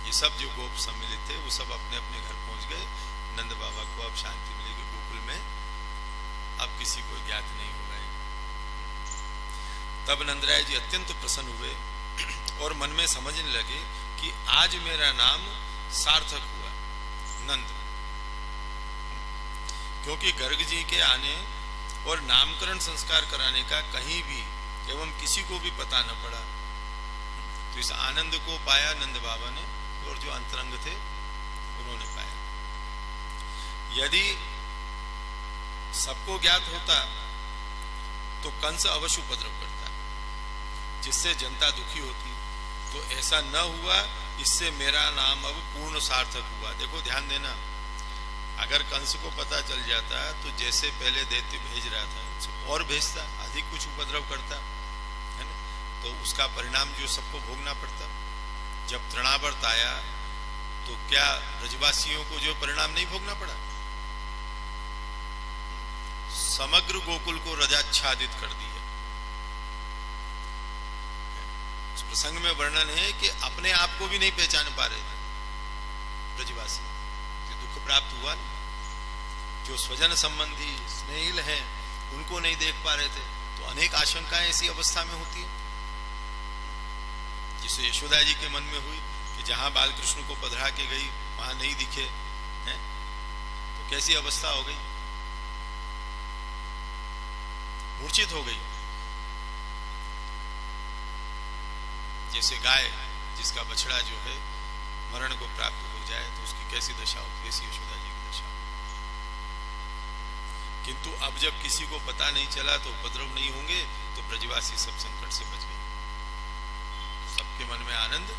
ये सब जो गोप सम्मिलित थे वो सब अपने अपने घर पहुंच गए। नंद बाबा को अब शांति मिलेगी गोकुल में, अब किसी को ज्ञात नहीं होगा। तब नंदराय जी अत्यंत प्रसन्न हुए और मन में समझने लगे कि आज मेरा नाम सार्थक हुआ नंद, क्योंकि गर्ग जी के आने और नामकरण संस्कार कराने का कहीं भी एवं किसी को भी पता न पड़ा। तो इस आनंद को पाया नंद बाबा ने, और जो अंतरंग थे उन्होंने पाया। यदि सबको ज्ञात होता तो कंस अवश्य उपद्रव करता, जिससे जनता दुखी होती। तो ऐसा न हुआ, इससे मेरा नाम अब पूर्ण सार्थक हुआ। देखो ध्यान देना, अगर कंस को पता चल जाता तो जैसे पहले दैत्य भेज रहा था और भेजता, अधिक कुछ उपद्रव करता, है ना। तो उसका परिणाम जो सबको भोगना पड़ता। जब तृणावर्त आया तो क्या ब्रजवासियों को जो परिणाम नहीं भोगना पड़ा? समग्र गोकुल को रजाच्छादित कर दिया। उस प्रसंग में वर्णन है कि अपने आप को भी नहीं पहचान पा रहे थे ब्रजवासी, कि दुख प्राप्त हुआ नहीं। जो स्वजन संबंधी स्नेहिल हैं उनको नहीं देख पा रहे थे, तो अनेक आशंकाएं ऐसी अवस्था में होती है। जिसे यशोदा जी के मन में हुई कि जहां बालकृष्ण को पधरा के गई वहां नहीं दिखे हैं, तो कैसी अवस्था हो गई, मूर्छित हो गई। जैसे गाय जिसका बछड़ा जो है मरण को प्राप्त हो जाए तो उसकी कैसी दशा होती, ऐसी यशोदा जी की दशा। किंतु अब जब किसी को पता नहीं चला तो उपद्रव नहीं होंगे, तो ब्रजवासी सब संकट से बच गए। सबके मन में आनंद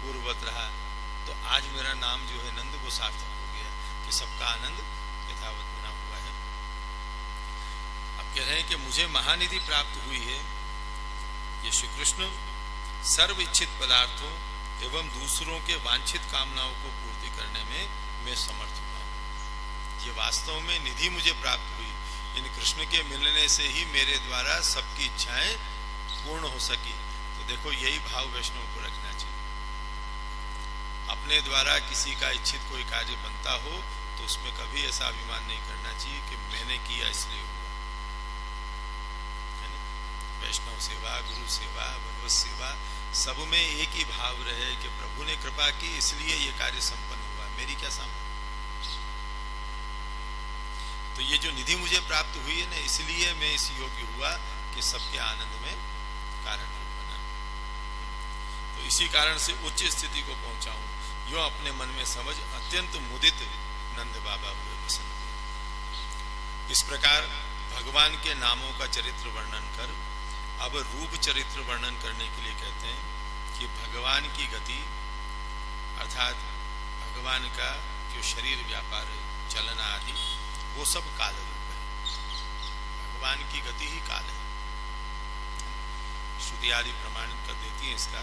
पूर्ववत रहा। तो आज मेरा नाम जो है नंद वो सार्थक हो गया कि सबका आनंद यथावत बना हुआ है। अब कह रहे हैं कि मुझे महानिधि प्राप्त हुई है। ये श्री कृष्ण सर्व इच्छित पदार्थों एवं दूसरों के वांछित कामनाओं को पूर्ति करने में मैं समर्थ हुआ। ये वास्तव में निधि मुझे प्राप्त हुई। इन कृष्ण के मिलने से ही मेरे द्वारा सबकी इच्छाएं पूर्ण हो सकी। तो देखो यही भाव वैष्णव को रखना चाहिए। अपने द्वारा किसी का इच्छित कोई कार्य बनता हो तो उसमें कभी ऐसा अभिमान नहीं करना चाहिए कि मैंने किया इसलिए हुआ। वैष्णव सेवा, गुरु सेवा, भगवत सेवा, सब में एक ही भाव रहे कि प्रभु ने कृपा की इसलिए ये कार्य संपन्न हुआ, मेरी क्या सामर्थ्य। तो ये जो निधि मुझे प्राप्त हुई है ना, इसलिए मैं इस योग्य हुआ कि सबके आनंद में कारण बना। तो इसी कारण से उच्च स्थिति को पहुंचा हूं। यो अपने मन में समझ अत्यंत मुदित नंद बाबा हुए प्रसन्न। इस प्रकार भगवान के नामों का चरित्र वर्णन कर अब रूप चरित्र वर्णन करने के लिए कहते हैं कि भगवान की गति अर्थात भगवान का जो शरीर व्यापार चलन आदि वो सब काल रूप है। भगवान की गति ही काल है। श्रुति आदि प्रमाण कर देती है इसका।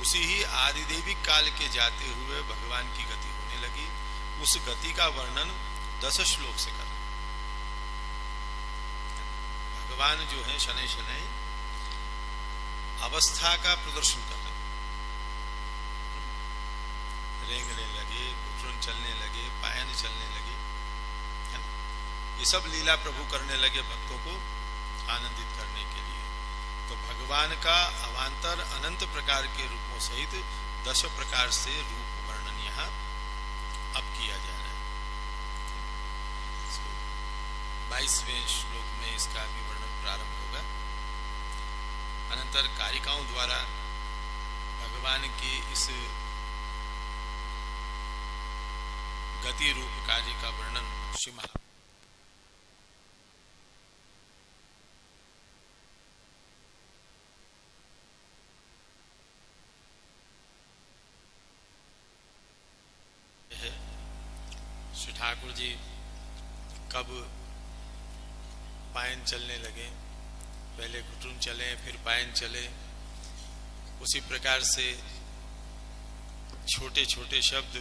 उसी ही आदिदेविक काल के जाते हुए भगवान की गति होने लगी। उस गति का वर्णन 10 श्लोक से कर। भगवान जो है शनै शनै अवस्था का प्रदर्शन कर रहे, रेंगने लगे, घुटन चलने लगे, पायन चलने लगे, है ना? ये सब लीला प्रभु करने लगे भक्तों को आनंदित करने के लिए। तो भगवान का अवान्तर अनंत प्रकार के रूपों सहित 10 प्रकार से रूप वर्णन यहाँ अब किया जा रहा है। 22वें श्लोक में इसका भी वर्णन प्रारंभ होगा। अनंतर कारिकाओं द्वारा भगवान के इस गति रूप कार्य का वर्णन श्री महा श्री ठाकुर जी कब पायन चलने लगे, पहले घुटुन चले फिर पायन चले, उसी प्रकार से छोटे छोटे शब्द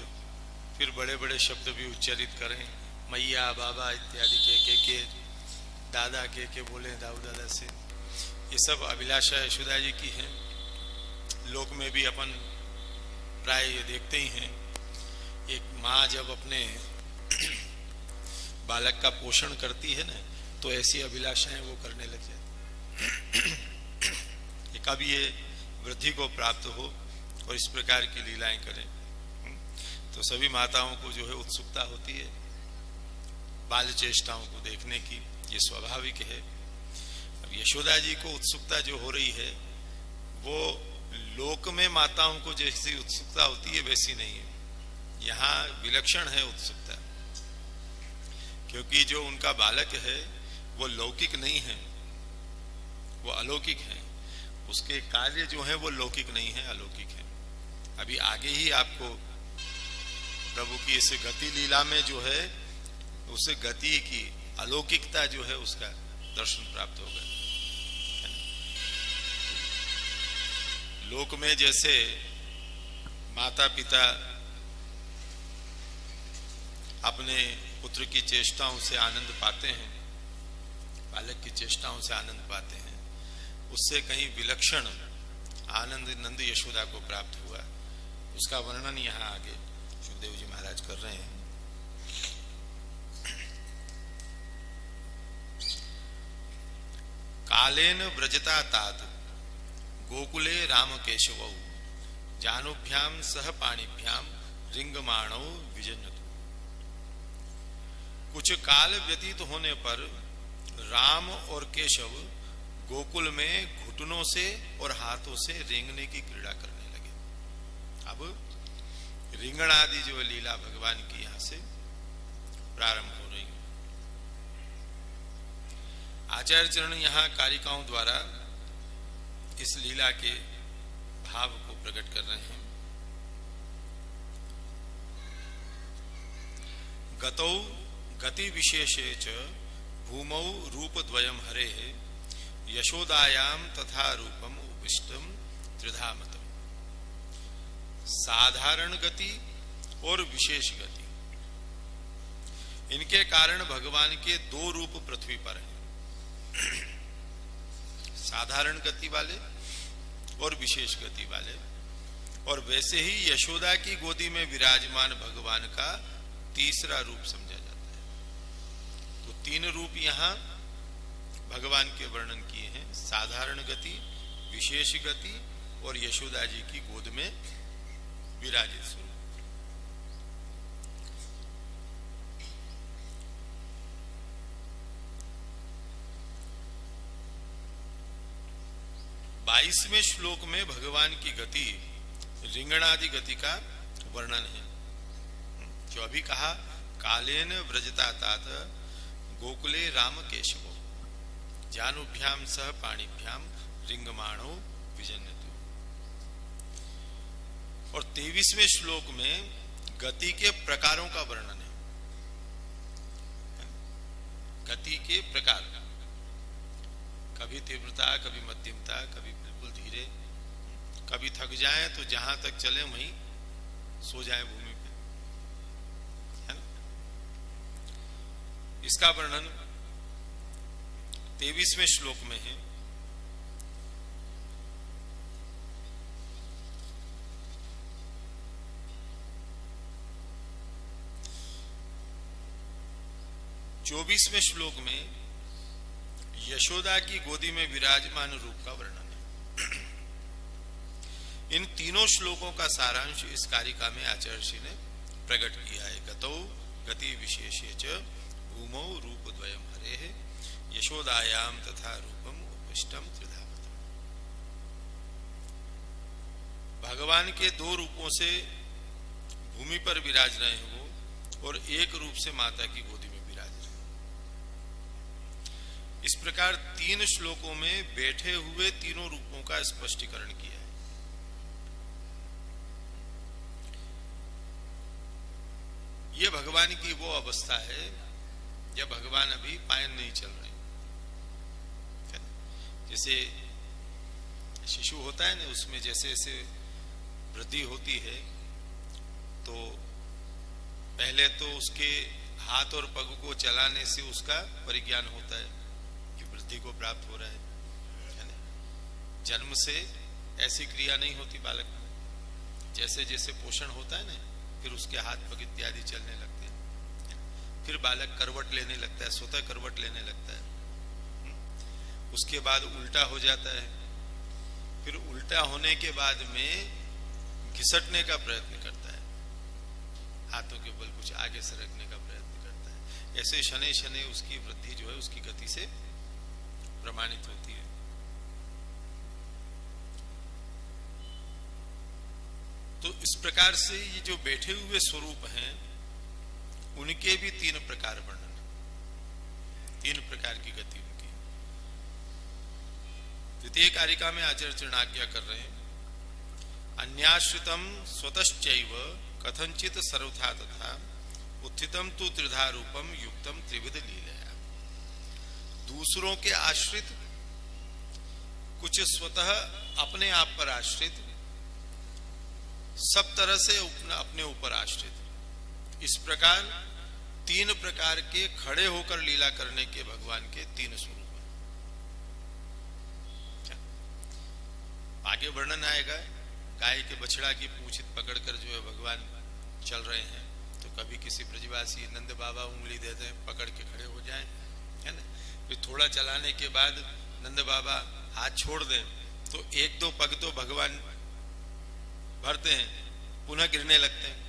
फिर बड़े बड़े शब्द भी उच्चारित करें। मैया बाबा इत्यादि के दादा के बोले दाऊ दादा से। ये सब अभिलाषा यशोदा जी की है। लोक में भी अपन प्राय ये देखते ही हैं, एक माँ जब अपने बालक का पोषण करती है ना, तो ऐसी अभिलाषाएं वो करने लग जाती। कब ये वृद्धि को प्राप्त हो और इस प्रकार की लीलाएं करें, तो सभी माताओं को जो है उत्सुकता होती है बाल चेष्टाओं को देखने की। ये स्वाभाविक है। अब यशोदा जी को उत्सुकता जो हो रही है वो लोक में माताओं को जैसी उत्सुकता होती है वैसी नहीं है। यहाँ विलक्षण है उत्सुकता, क्योंकि जो उनका बालक है वो लौकिक नहीं है, वो अलौकिक है। उसके कार्य जो है वो लौकिक नहीं है, अलौकिक है। अभी आगे ही आपको प्रभु की इस गति लीला में जो है उस गति की अलौकिकता जो है उसका दर्शन प्राप्त होगा। लोक में जैसे माता पिता अपने पुत्र की चेष्टाओं से आनंद पाते हैं, बालक की चेष्टाओं से आनंद पाते हैं, उससे कहीं विलक्षण आनंद नंद यशोदा को प्राप्त हुआ। उसका वर्णन यहाँ आगे सुखदेव जी महाराज कर रहे हैं। कालेन व्रजता तात गोकुले राम केशवौ जानुभ्याम सह पाणिभ्याम रिंगमाणौ विजनतु। कुछ काल व्यतीत होने पर राम और केशव गोकुल में घुटनों से और हाथों से रेंगने की क्रीड़ा करने लगे। अब रिंगण आदि जो लीला भगवान की यहां से प्रारंभ हो रही है। आचार्य चरण यहां कारिकाओं द्वारा इस लीला के भाव को प्रकट कर रहे हैं। गतौ गति विशेषे च भूमौ रूप द्वयम हरे यशोदायाम तथा रूपम उपविष्टम त्रिधामतम। साधारण गति और विशेष गति, इनके कारण भगवान के दो रूप पृथ्वी पर हैं, साधारण गति वाले और विशेष गति वाले। और वैसे ही यशोदा की गोदी में विराजमान भगवान का तीसरा रूप समझा जाता है। तो तीन रूप यहां भगवान के वर्णन किए हैं, साधारण गति, विशेष गति और यशोदा जी की गोद में विराजित स्वरूप। 22वें श्लोक में भगवान की गति रिंगणादि गति का वर्णन है। जो अभी कहा, कालेन व्रजता तात गोकुले राम केशवो जानुभ्याम सह पाणिभ्याम रिंगमाणो विजन्यतु। और 23वें श्लोक में गति के प्रकारों का वर्णन है। गति के प्रकार, कभी तीव्रता, कभी मध्यमता, कभी बिल्कुल धीरे, कभी थक जाए तो जहां तक चले वहीं सो जाए भूमि पे, है ना। इसका वर्णन 23वें श्लोक में है। चौबीसवें श्लोक में यशोदा की गोदी में विराजमान रूप का वर्णन है। इन तीनों श्लोकों का सारांश इस कारिका में आचार्य श्री ने प्रकट किया है। गतौ गति विशेषे च भूमौ रूप द्वयम हरे यशोदायाम तथा रूपम उपविष्टम त्रिधामतम। भगवान के दो रूपों से भूमि पर विराज रहे हैं वो, और एक रूप से माता की गोदी में विराज रहे हैं। इस प्रकार तीन श्लोकों में बैठे हुए तीनों रूपों का स्पष्टीकरण किया है। यह भगवान की वो अवस्था है जब भगवान अभी पायन नहीं चल रहे। जैसे शिशु होता है ना, उसमें जैसे जैसे वृद्धि होती है तो पहले तो उसके हाथ और पग को चलाने से उसका परिज्ञान होता है कि वृद्धि को प्राप्त हो रहा है ना। जन्म से ऐसी क्रिया नहीं होती बालक में। जैसे जैसे पोषण होता है ना, फिर उसके हाथ पग इत्यादि चलने लगते हैं। फिर बालक करवट लेने लगता है, स्वतः करवट लेने लगता है। उसके बाद उल्टा हो जाता है। फिर उल्टा होने के बाद में घिसटने का प्रयत्न करता है, हाथों के बल कुछ आगे सरकने का प्रयत्न करता है। ऐसे शनै शनै उसकी वृद्धि जो है उसकी गति से प्रमाणित होती है। तो इस प्रकार से ये जो बैठे हुए स्वरूप हैं उनके भी तीन प्रकार वर्णन, तीन प्रकार की गति उनकी। द्वितीय कारिका में आचार्य चरण आज्ञा कर रहे हैं, अन्याश्रितम स्वतश्चैव कथंचित सर्वथा तथा उत्थितम तु त्रिधा रूपम युक्तम त्रिविध लीलया। दूसरों के आश्रित, कुछ स्वतः अपने आप पर आश्रित, सब तरह से अपने ऊपर आश्रित। इस प्रकार 3 प्रकार के खड़े होकर लीला करने के भगवान के 3 स्वरूप हैं। आगे वर्णन आएगा, गाय के बछड़ा की पूंछ पकड़कर जो है भगवान चल रहे हैं, तो कभी किसी ब्रजवासी नंद बाबा उंगली देते हैं, पकड़ के खड़े हो जाएं, है ना। फिर थोड़ा चलाने के बाद नंद बाबा हाथ छोड़ दें तो 1-2 पग तो भगवान भरते हैं, पुनः गिरने लगते हैं,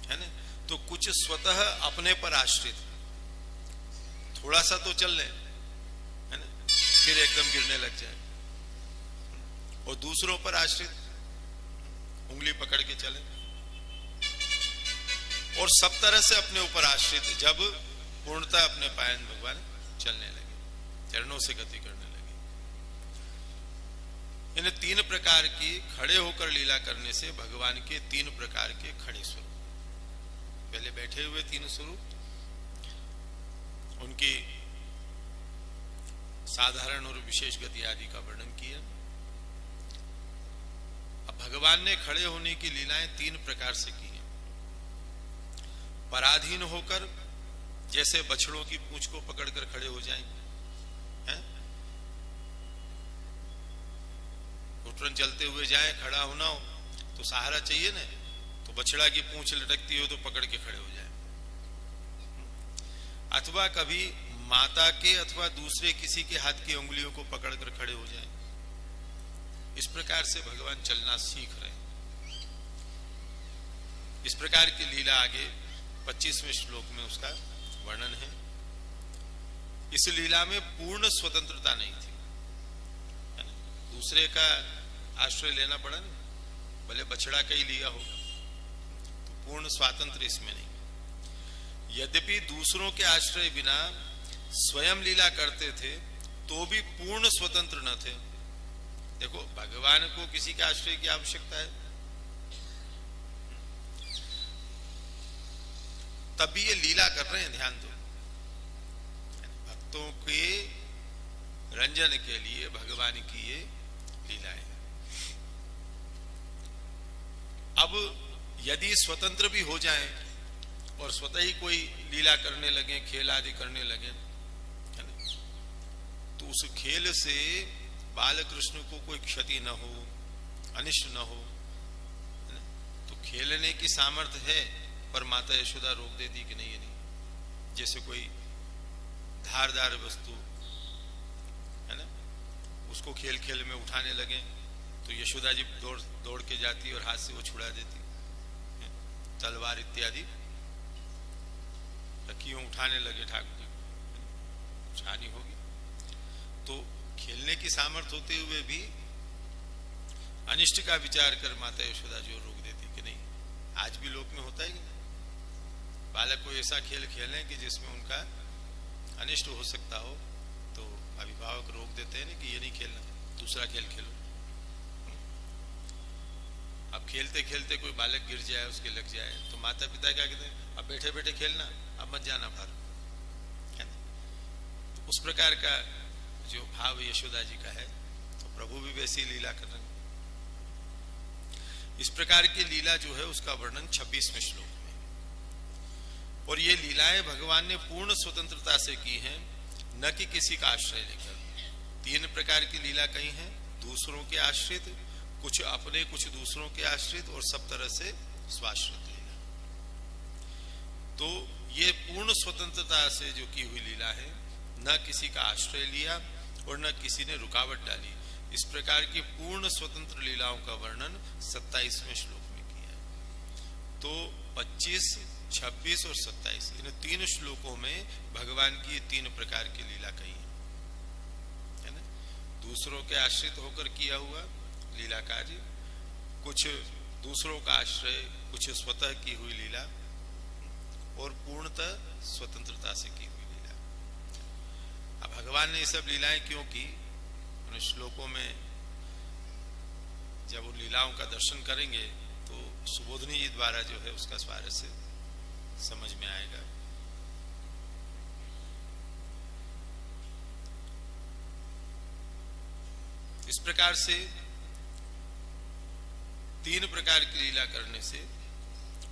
है ना। तो कुछ स्वतः अपने पर आश्रित, थोड़ा सा तो चल लें, है ना, फिर एकदम गिरने लग जाए। और दूसरों पर आश्रित, उंगली पकड़ के चले। और सब तरह से अपने ऊपर आश्रित, जब पूर्णतः अपने पायन भगवान चलने लगे, चरणों से गति करने लगे। इन 3 प्रकार की खड़े होकर लीला करने से भगवान के 3 प्रकार के खड़े स्वरूप, पहले बैठे हुए 3 स्वरूप, उनकी साधारण और विशेष गति आदि का वर्णन किया। अब भगवान ने खड़े होने की लीलाएं 3 प्रकार से की हैं। पराधीन होकर, जैसे बछड़ों की पूंछ को पकड़कर खड़े हो जाएंगे, हैं? घुटन चलते हुए जाए, खड़ा होना हो तो सहारा चाहिए ना, तो बछड़ा की पूंछ लटकती हो तो पकड़ के खड़े हो जाए। अथवा कभी माता के अथवा दूसरे किसी के हाथ की उंगलियों को पकड़कर खड़े हो जाए। इस प्रकार से भगवान चलना सीख रहे हैं। इस प्रकार की लीला आगे 25वें श्लोक में उसका वर्णन है। इस लीला में पूर्ण स्वतंत्रता नहीं थी, है ना? दूसरे का आश्रय लेना पड़ा ना, भले बछड़ा का ही लिया हो, तो पूर्ण स्वातंत्र इसमें नहीं। यद्यपि दूसरों के आश्रय बिना स्वयं लीला करते थे तो भी पूर्ण स्वतंत्र न थे। देखो, भगवान को किसी के आश्रय की आवश्यकता है, तब भी ये लीला कर रहे हैं। ध्यान दो, भक्तों के रंजन के लिए भगवान की ये लीलाएं हैं। अब यदि स्वतंत्र भी हो जाएं और स्वतः ही कोई लीला करने लगे, खेल आदि करने लगे, है ना, तो उस खेल से बाल कृष्ण को कोई क्षति न हो, अनिष्ट न हो, है ना। तो खेलने की सामर्थ्य है, पर माता यशोदा रोक देती कि नहीं, ये नहीं। जैसे कोई धारदार वस्तु, है ना, उसको खेल खेल में उठाने लगे तो यशोदा जी दौड़ के जाती और हाथ से वो छुड़ा देती। तलवार इत्यादि क्यों उठाने लगे ठाकुर जी, हानि होगी। तो खेलने की सामर्थ्य होते हुए भी अनिष्ट का विचार कर माता यशोदा जी रोक देती कि नहीं। आज भी लोक में होता है कि बालक को ऐसा खेल खेलें कि जिसमें उनका अनिष्ट हो सकता हो, तो अभिभावक रोक देते हैं ना कि ये नहीं खेलना, दूसरा खेल खेलो। अब खेलते खेलते कोई बालक गिर जाए, उसके लग जाए, तो माता पिता क्या कहते हैं, अब बैठे बैठे खेलना, अब मत जाना बाहर, है ना। तो उस प्रकार का जो भाव यशोदा जी का है, तो प्रभु भी वैसी लीला कर रहे हैं। इस प्रकार की लीला जो है उसका वर्णन 26वें श्लोक में। और ये लीलाएं भगवान ने पूर्ण स्वतंत्रता से की हैं, न कि किसी का आश्रय लेकर। 3 प्रकार की लीला कही है, दूसरों के आश्रित, कुछ अपने, कुछ दूसरों के आश्रित, और सब तरह से स्वाश्रित लीला। तो ये पूर्ण स्वतंत्रता से जो की हुई लीला है, न किसी का आश्रय लिया और न किसी ने रुकावट डाली। इस प्रकार की पूर्ण स्वतंत्र लीलाओं का वर्णन 27वें श्लोक में किया है। तो 25, 26 और 27 इन 3 श्लोकों में भगवान की 3 प्रकार की लीला कही है ना। दूसरों के आश्रित होकर किया हुआ लीला कार्य, कुछ दूसरों का आश्रय, कुछ स्वतः की हुई लीला, और पूर्णतः स्वतंत्रता से की हुई लीला। अब भगवान ने ये सब लीलाएं क्यों की, उन श्लोकों में जब उन लीलाओं का दर्शन करेंगे तो सुबोधनी जी द्वारा जो है उसका स्वारस्य समझ में आएगा। इस प्रकार से तीन प्रकार की लीला करने से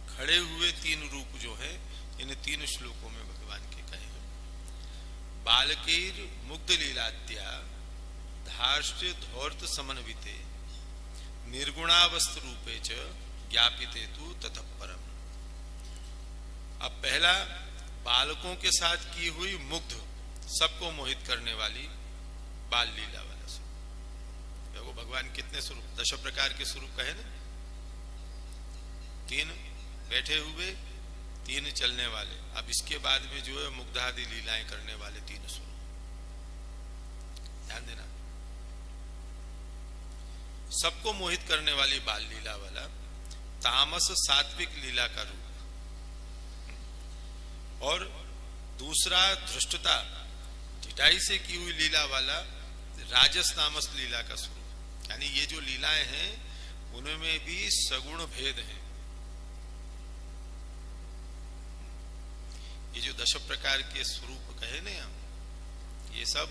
खड़े हुए तीन रूप जो है इन तीन श्लोकों में भगवान के कहे हैं। बालकीर मुग्ध लीलात्या धार्ष्ट धौर्त समन्विते निर्गुणावस्थ रूपे च ज्ञापिते तु ततः परम। अब पहला बालकों के साथ की हुई मुग्ध सबको मोहित करने वाली बाल लीला वाला स्वरूप। देखो भगवान कितने स्वरूप, 10 प्रकार के स्वरूप कहे ना, 3 बैठे हुए, 3 चलने वाले, अब इसके बाद में जो है मुग्धादि लीलाएं करने वाले 3 स्वरूप। ध्यान देना, सबको मोहित करने वाली बाल लीला वाला तामस सात्विक लीला का रूप, और दूसरा धृष्टता ढिठाई से की हुई लीला वाला राजस तामस लीला का स्वरूप। यानी ये जो लीलाएं हैं उनमें भी सगुण भेद है। ये जो 10 प्रकार के स्वरूप कहे ना हम, ये सब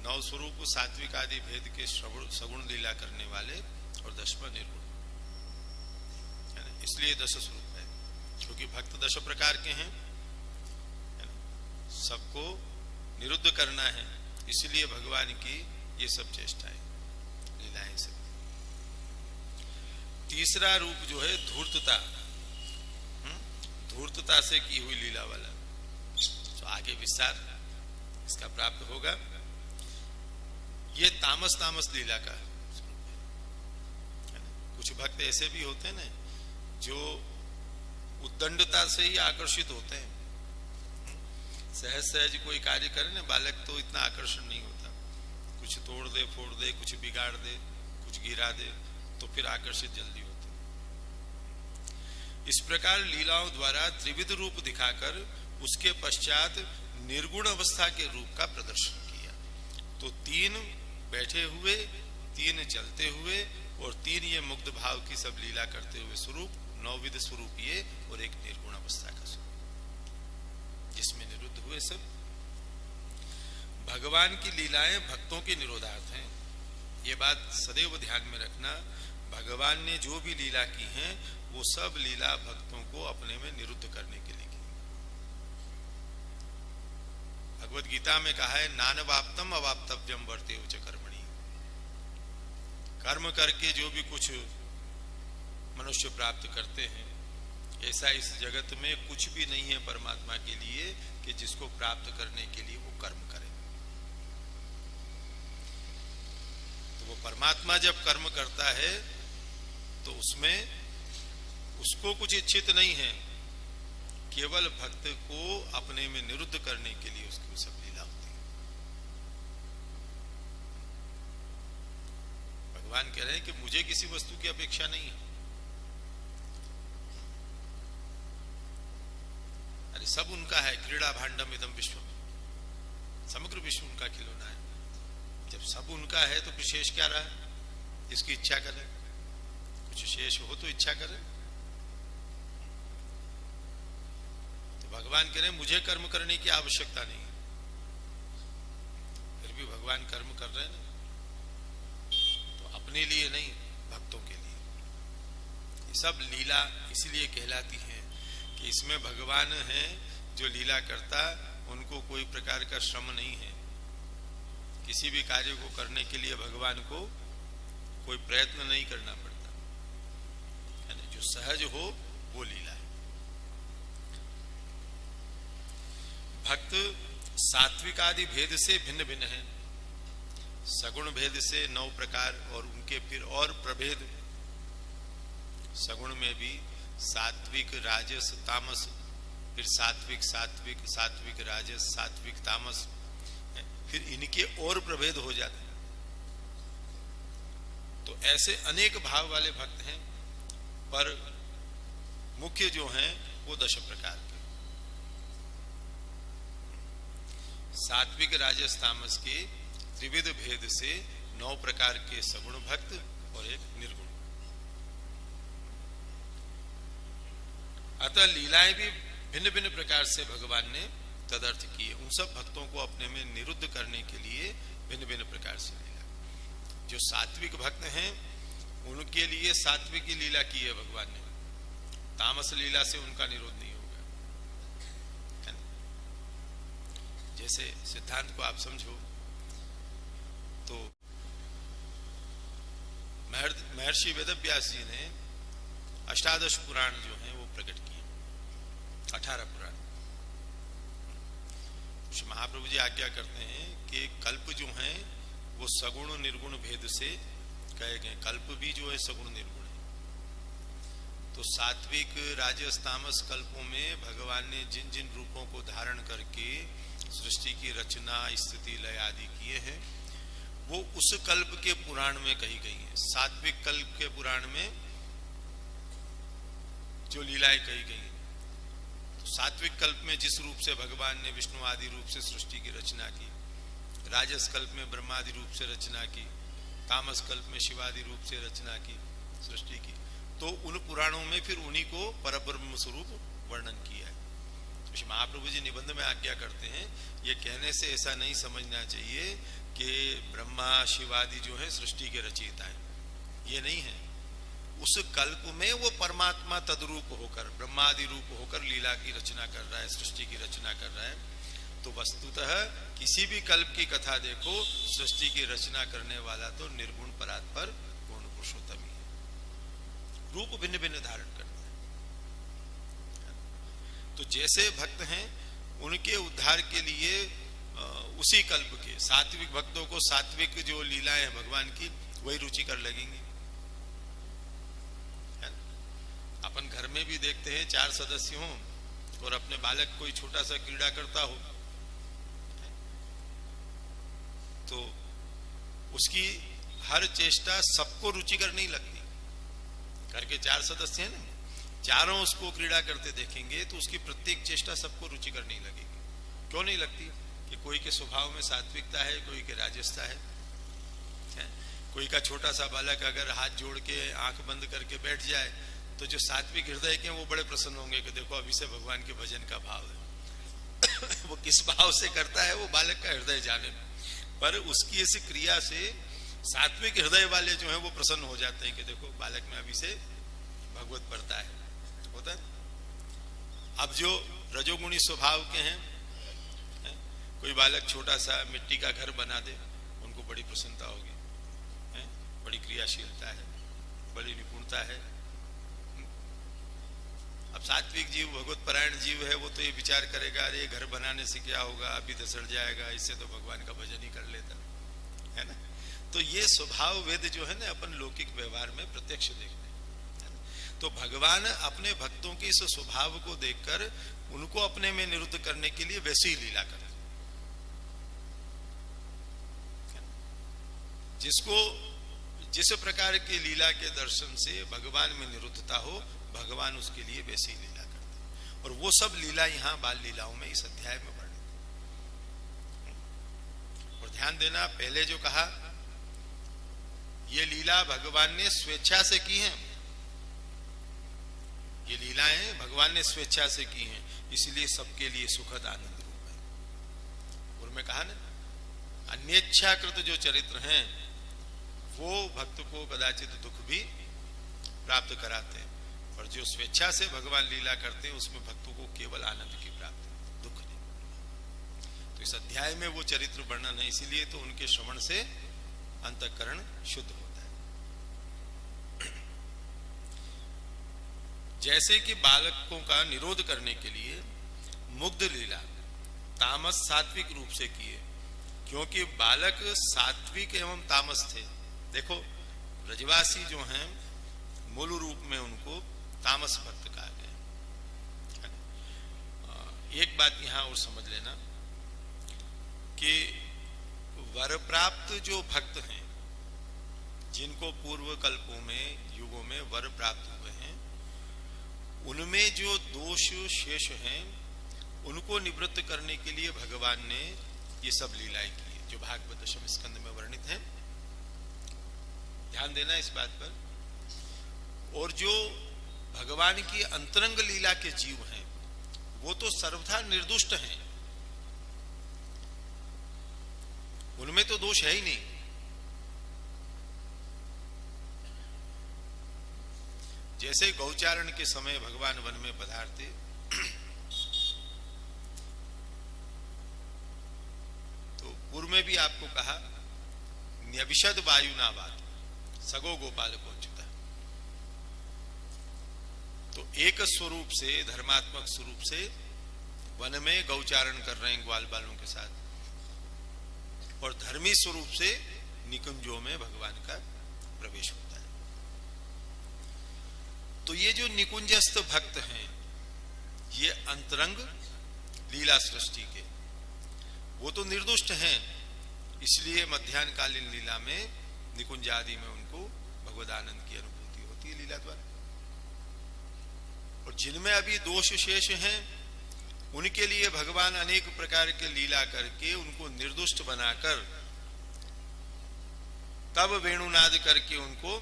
9 स्वरूप सात्विक आदि भेद के सगुण लीला करने वाले और 10वां निर्गुण, इसलिए 10 स्वरूप है। क्योंकि भक्त 10 प्रकार के हैं, सबको निरुद्ध करना है, इसलिए भगवान की ये सब चेष्टाएं लीलाएं सब। तीसरा रूप जो है धूर्तता, धूर्तता से की हुई लीला वाला, तो आगे विस्तार इसका प्राप्त होगा। ये तामस लीला का स्वरूप है। कुछ भक्त ऐसे भी होते हैं ना जो उद्दंडता से ही आकर्षित होते हैं। सहज सहज कोई कार्य करे ना बालक तो इतना आकर्षण नहीं होता, कुछ तोड़ दे फोड़ दे, कुछ बिगाड़ दे, कुछ गिरा दे, तो फिर आकर्षित जल्दी होते। इस प्रकार लीलाओं द्वारा त्रिविध रूप दिखाकर उसके पश्चात निर्गुण अवस्था के रूप का प्रदर्शन किया। तो 3 बैठे हुए, 3 चलते हुए और 3 ये मुग्ध भाव की सब लीला करते हुए स्वरूप, 9 विध स्वरूप ये, और एक निर्गुण अवस्था का स्वरूप जिसमें निरुद्ध हुए सब। भगवान की लीलाएं भक्तों के निरोधार्थ हैं, ये बात सदैव ध्यान में रखना। भगवान ने जो भी लीला की हैं वो सब लीला भक्तों को अपने में निरुद्ध करने के लिए की। भगवत गीता में कहा है नानवाप्तम अवाप्तव्यम वर्तेव च कर्मणि। कर्म करके जो भी कुछ मनुष्य प्राप्त करते हैं, ऐसा इस जगत में कुछ भी नहीं है परमात्मा के लिए कि जिसको प्राप्त करने के लिए वो कर्म करे। तो वो परमात्मा जब कर्म करता है तो उसमें उसको कुछ इच्छित नहीं है, केवल भक्त को अपने में निरुद्ध करने के लिए उसकी सब लीला होती है। भगवान कह रहे हैं कि मुझे किसी वस्तु की अपेक्षा नहीं है, अरे सब उनका है। क्रीड़ा भांडम इदम विश्व, समग्र विश्व उनका खिलौना है। जब सब उनका है तो विशेष क्या रहा, इसकी इच्छा करे, कुछ शेष हो तो इच्छा करे। तो भगवान कह रहे हैं मुझे कर्म करने की आवश्यकता नहीं, फिर भी भगवान कर्म कर रहे हैं ना, तो अपने लिए नहीं, भक्तों के लिए। ये सब लीला इसलिए कहलाती है कि इसमें भगवान है जो लीला करता, उनको कोई प्रकार का श्रम नहीं है। किसी भी कार्य को करने के लिए भगवान को कोई प्रयत्न नहीं करना पड़ता, यानी जो सहज हो वो लीला है। भक्त सात्विक आदि भेद से भिन्न भिन्न है। सगुण भेद से 9 प्रकार और उनके फिर और प्रभेद। सगुण में भी सात्विक राजस तामस, फिर सात्विक सात्विक सात्विक राजस सात्विक तामस, फिर इनके और प्रभेद हो जाते हैं। तो ऐसे अनेक भाव वाले भक्त हैं, पर मुख्य जो हैं वो 10 प्रकार के। सात्विक राजस तामस के त्रिविध भेद से 9 प्रकार के सगुण भक्त और एक निर्गुण। अतः लीलाएं भी भिन्न भिन्न प्रकार से भगवान ने तदर्थ किए। उन सब भक्तों को अपने में निरुद्ध करने के लिए भिन्न भिन्न प्रकार से लीला। जो सात्विक भक्त हैं उनके लिए सात्विक की लीला की है भगवान ने, तामस लीला से उनका निरोध नहीं होगा। जैसे सिद्धांत को आप समझो तो महर्षि वेदव्यास जी ने अष्टादश पुराण जो हैं वो प्रकट किए, 18 पुराण। श्री महाप्रभु जी आज्ञा करते हैं कि कल्प जो हैं वो सगुण निर्गुण भेद से कहे गए। कल्प भी जो है सगुण निर्गुण है। तो सात्विक राजस तामस कल्पों में भगवान ने जिन जिन रूपों को धारण करके सृष्टि की रचना स्थिति लय आदि किए हैं वो उस कल्प के पुराण में कही गई है। सात्विक कल्प के पुराण में जो लीलाएं कही गई हैं, तो सात्विक कल्प में जिस रूप से भगवान ने विष्णु आदि रूप से सृष्टि की रचना की, राजस कल्प में ब्रह्मादि रूप से रचना की, तामस कल्प में शिवादि रूप से रचना की सृष्टि की, तो उन पुराणों में फिर उन्हीं को परब्रह्म स्वरूप वर्णन किया है। तो महाप्रभु जी निबंध में आज्ञा करते हैं, ये कहने से ऐसा नहीं समझना चाहिए कि ब्रह्मा शिवादि जो है सृष्टि के रचयिता है, ये नहीं है। उस कल्प में वो परमात्मा तद्रूप होकर ब्रह्मादि रूप होकर लीला की रचना कर रहा है, सृष्टि की रचना कर रहा है। तो वस्तुतः किसी भी कल्प की कथा देखो, सृष्टि की रचना करने वाला तो निर्गुण परात्पर पूर्ण पुरुषोत्तम ही है, रूप भिन्न भिन्न धारण करता है। तो जैसे भक्त हैं उनके उद्धार के लिए उसी कल्प के सात्विक भक्तों को सात्विक जो लीलाएं हैं भगवान की वही रुचिकर लगेंगी। अपन घर में भी देखते हैं 4 सदस्य हों और अपने बालक कोई छोटा सा क्रीड़ा करता हो तो उसकी हर चेष्टा सबको रुचिकर नहीं लगती। घर के 4 सदस्य हैं ना, चारों उसको क्रीड़ा करते देखेंगे तो उसकी प्रत्येक चेष्टा सबको रुचिकर नहीं लगेगी। क्यों नहीं लगती? कि कोई के स्वभाव में सात्विकता है, कोई के राजसता है। कोई का छोटा सा बालक अगर हाथ जोड़ के आंख बंद करके बैठ जाए तो जो सात्विक हृदय के वो बड़े प्रसन्न होंगे कि देखो अभी से भगवान के भजन का भाव है। वो किस भाव से करता है वो बालक का हृदय जाने, पर उसकी ऐसी क्रिया से सात्विक हृदय वाले जो है वो प्रसन्न हो जाते हैं कि देखो बालक में अभी से भगवत पड़ता है, होता है। अब जो रजोगुणी स्वभाव के हैं, कोई बालक छोटा सा मिट्टी का घर बना दे, उनको बड़ी प्रसन्नता होगी, बड़ी क्रियाशीलता है, बड़ी निपुणता है। अब सात्विक जीव भगवत परायण जीव है वो तो ये विचार करेगा अरे घर बनाने से क्या होगा, अभी तो सड़ जाएगा, इससे तो भगवान का भजन ही कर लेता है ना। तो ये स्वभाव वेद जो है ना अपन लौकिक व्यवहार में प्रत्यक्ष देखते हैं। तो भगवान अपने भक्तों के इस स्वभाव को देखकर उनको अपने में निरुद्ध करने के लिए वैसी ही लीला करते, जिसको जिस प्रकार की लीला के दर्शन से भगवान में निरुद्धता हो भगवान उसके लिए वैसी ही लीला करते हैं। और वो सब लीला यहाँ बाल लीलाओं में इस अध्याय में वर्णित। और ध्यान देना, पहले जो कहा ये लीला भगवान ने स्वेच्छा से की है, ये लीलाएं भगवान ने स्वेच्छा से की हैं, इसलिए सबके लिए सुखद आनंद रूप है। और मैं कहा ना अन्येच्छाकृत जो चरित्र हैं वो भक्त को कदाचित दुख भी प्राप्त कराते हैं, और जो स्वेच्छा से भगवान लीला करते हैं उसमें भक्तों को केवल आनंद की प्राप्ति, दुख नहीं। तो इस अध्याय में वो चरित्र वर्णन है, इसीलिए तो उनके श्रवण से अंतःकरण शुद्ध होता है। जैसे कि बालकों का निरोध करने के लिए मुग्ध लीला तामस सात्विक रूप से किए, क्योंकि बालक सात्विक एवं तामस थे। देखो ब्रजवासी जो हैं मूल रूप में उनको तामस भक्त कहा गया। एक बात यहां और समझ लेना कि वर प्राप्त जो भक्त हैं जिनको पूर्व कल्पों में युगों में वर प्राप्त हुए हैं, उनमें जो दोष शेष हैं उनको निवृत्त करने के लिए भगवान ने ये सब लीलाएं की है जो भागवत दशम स्कंद में वर्णित है। ध्यान देना इस बात पर। और जो भगवान की अंतरंग लीला के जीव हैं वो तो सर्वथा निर्दुष्ट हैं, उनमें तो दोष है ही नहीं। जैसे गौचारण के समय भगवान वन में पधारते, तो पूर्व में भी आपको कहा न्यविशद वायुनावाद सगो गोपाल को च्युता। तो एक स्वरूप से, धर्मात्मक स्वरूप से वन में गौचारण कर रहे हैं ग्वाल बालों के साथ, और धर्मी स्वरूप से निकुंजों में भगवान का प्रवेश होता है। तो ये जो निकुंजस्थ भक्त हैं, ये अंतरंग लीला सृष्टि के, वो तो निर्दुष्ट हैं, इसलिए मध्याह्नकालीन लीला में निकुंज आदि में उनको भगवदानंद की अनुभूति होती है लीला द्वारा। और जिनमें अभी दोष शेष हैं, उनके लिए भगवान अनेक प्रकार के लीला करके उनको निर्दुष्ट बनाकर तब वेणुनाद करके उनको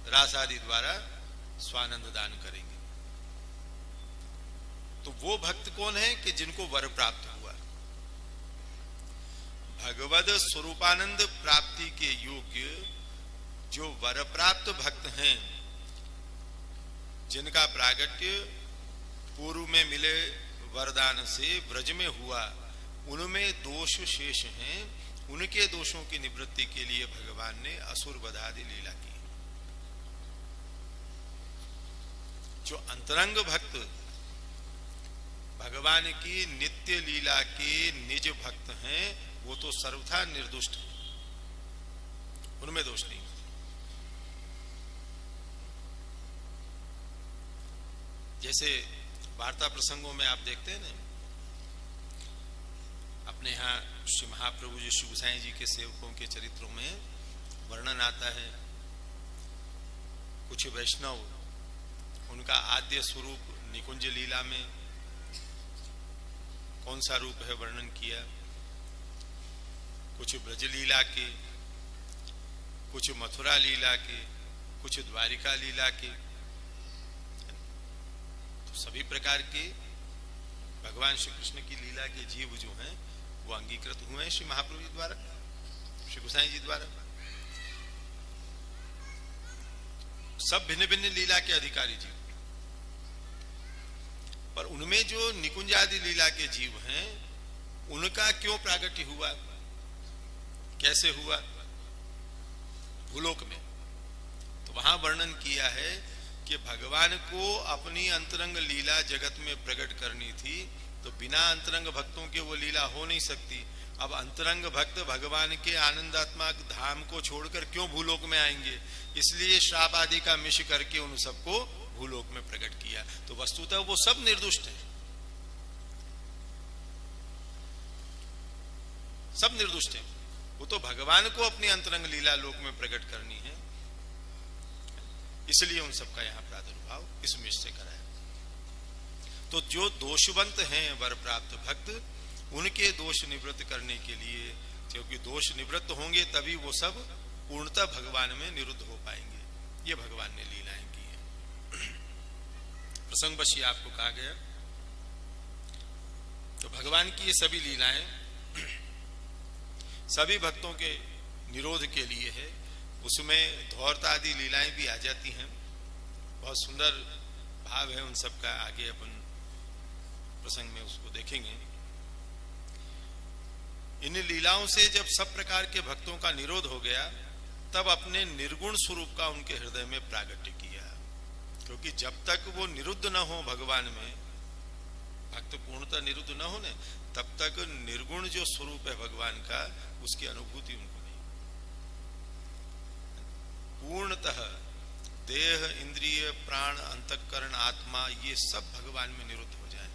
रास आदि द्वारा स्वानंद दान करेंगे। तो वो भक्त कौन है कि जिनको वर प्राप्त हुआ, भगवद स्वरूपानंद प्राप्ति के योग्य जो वर प्राप्त भक्त हैं, जिनका प्रागट्य पूर्व में मिले वरदान से ब्रज में हुआ, उनमें दोष शेष हैं, उनके दोषों की निवृत्ति के लिए भगवान ने असुर वध आदि लीला की। जो अंतरंग भक्त भगवान की नित्य लीला के निज भक्त हैं, वो तो सर्वथा निर्दुष्ट हैं, उनमें दोष नहीं। जैसे वार्ता प्रसंगों में आप देखते हैं ना, अपने यहाँ श्री महाप्रभु जी श्री गोसाई जी के सेवकों के चरित्रों में वर्णन आता है। कुछ वैष्णव, उनका आद्य स्वरूप निकुंज लीला में कौन सा रूप है वर्णन किया, कुछ ब्रज लीला के, कुछ मथुरा लीला के, कुछ द्वारिका लीला के। तो सभी प्रकार के भगवान श्री कृष्ण की लीला के जीव जो हैं वो अंगीकृत हुए हैं श्री महाप्रभु जी द्वारा, श्री गोसाई जी द्वारा। सब भिन्न भिन्न लीला के अधिकारी जीव, पर उनमें जो निकुंज आदि लीला के जीव हैं, उनका क्यों प्रागट्य हुआ, कैसे हुआ भूलोक में। तो वहां वर्णन किया है कि भगवान को अपनी अंतरंग लीला जगत में प्रकट करनी थी, तो बिना अंतरंग भक्तों के वो लीला हो नहीं सकती। अब अंतरंग भक्त भगवान के आनंदात्मक धाम को छोड़कर क्यों भूलोक में आएंगे, इसलिए श्राप आदि का मिश करके उन सबको भूलोक में प्रकट किया। तो वस्तुतः वो सब निर्दुष्ट हैं, सब निर्दुष्ट हैं। वो तो भगवान को अपनी अंतरंग लीला लोक में प्रकट करनी है, इसलिए उन सबका यहां प्रादुर्भाव इस मिश से कराया। तो जो दोषवंत हैं वर प्राप्त भक्त, उनके दोष निवृत्त करने के लिए, क्योंकि दोष निवृत्त होंगे तभी वो सब पूर्णतः भगवान में निरुद्ध हो पाएंगे, ये भगवान ने लीलाएं की हैं। प्रसंगवश ही आपको कहा गया, तो भगवान की ये सभी लीलाएं सभी भक्तों के निरोध के लिए है। उसमें धौर्ता आदि लीलाएं भी आ जाती हैं, बहुत सुंदर भाव है उन सब का, आगे अपन प्रसंग में उसको देखेंगे। इन लीलाओं से जब सब प्रकार के भक्तों का निरोध हो गया, तब अपने निर्गुण स्वरूप का उनके हृदय में प्रागट्य किया, क्योंकि जब तक वो निरुद्ध न हो भगवान में, भक्त पूर्णतः निरुद्ध न होने, तब तक निर्गुण जो स्वरूप है भगवान का, उसकी अनुभूति उनको नहीं। पूर्णतः देह, इंद्रिय, प्राण, अंतःकरण, आत्मा, ये सब भगवान में निरुद्ध हो जाए,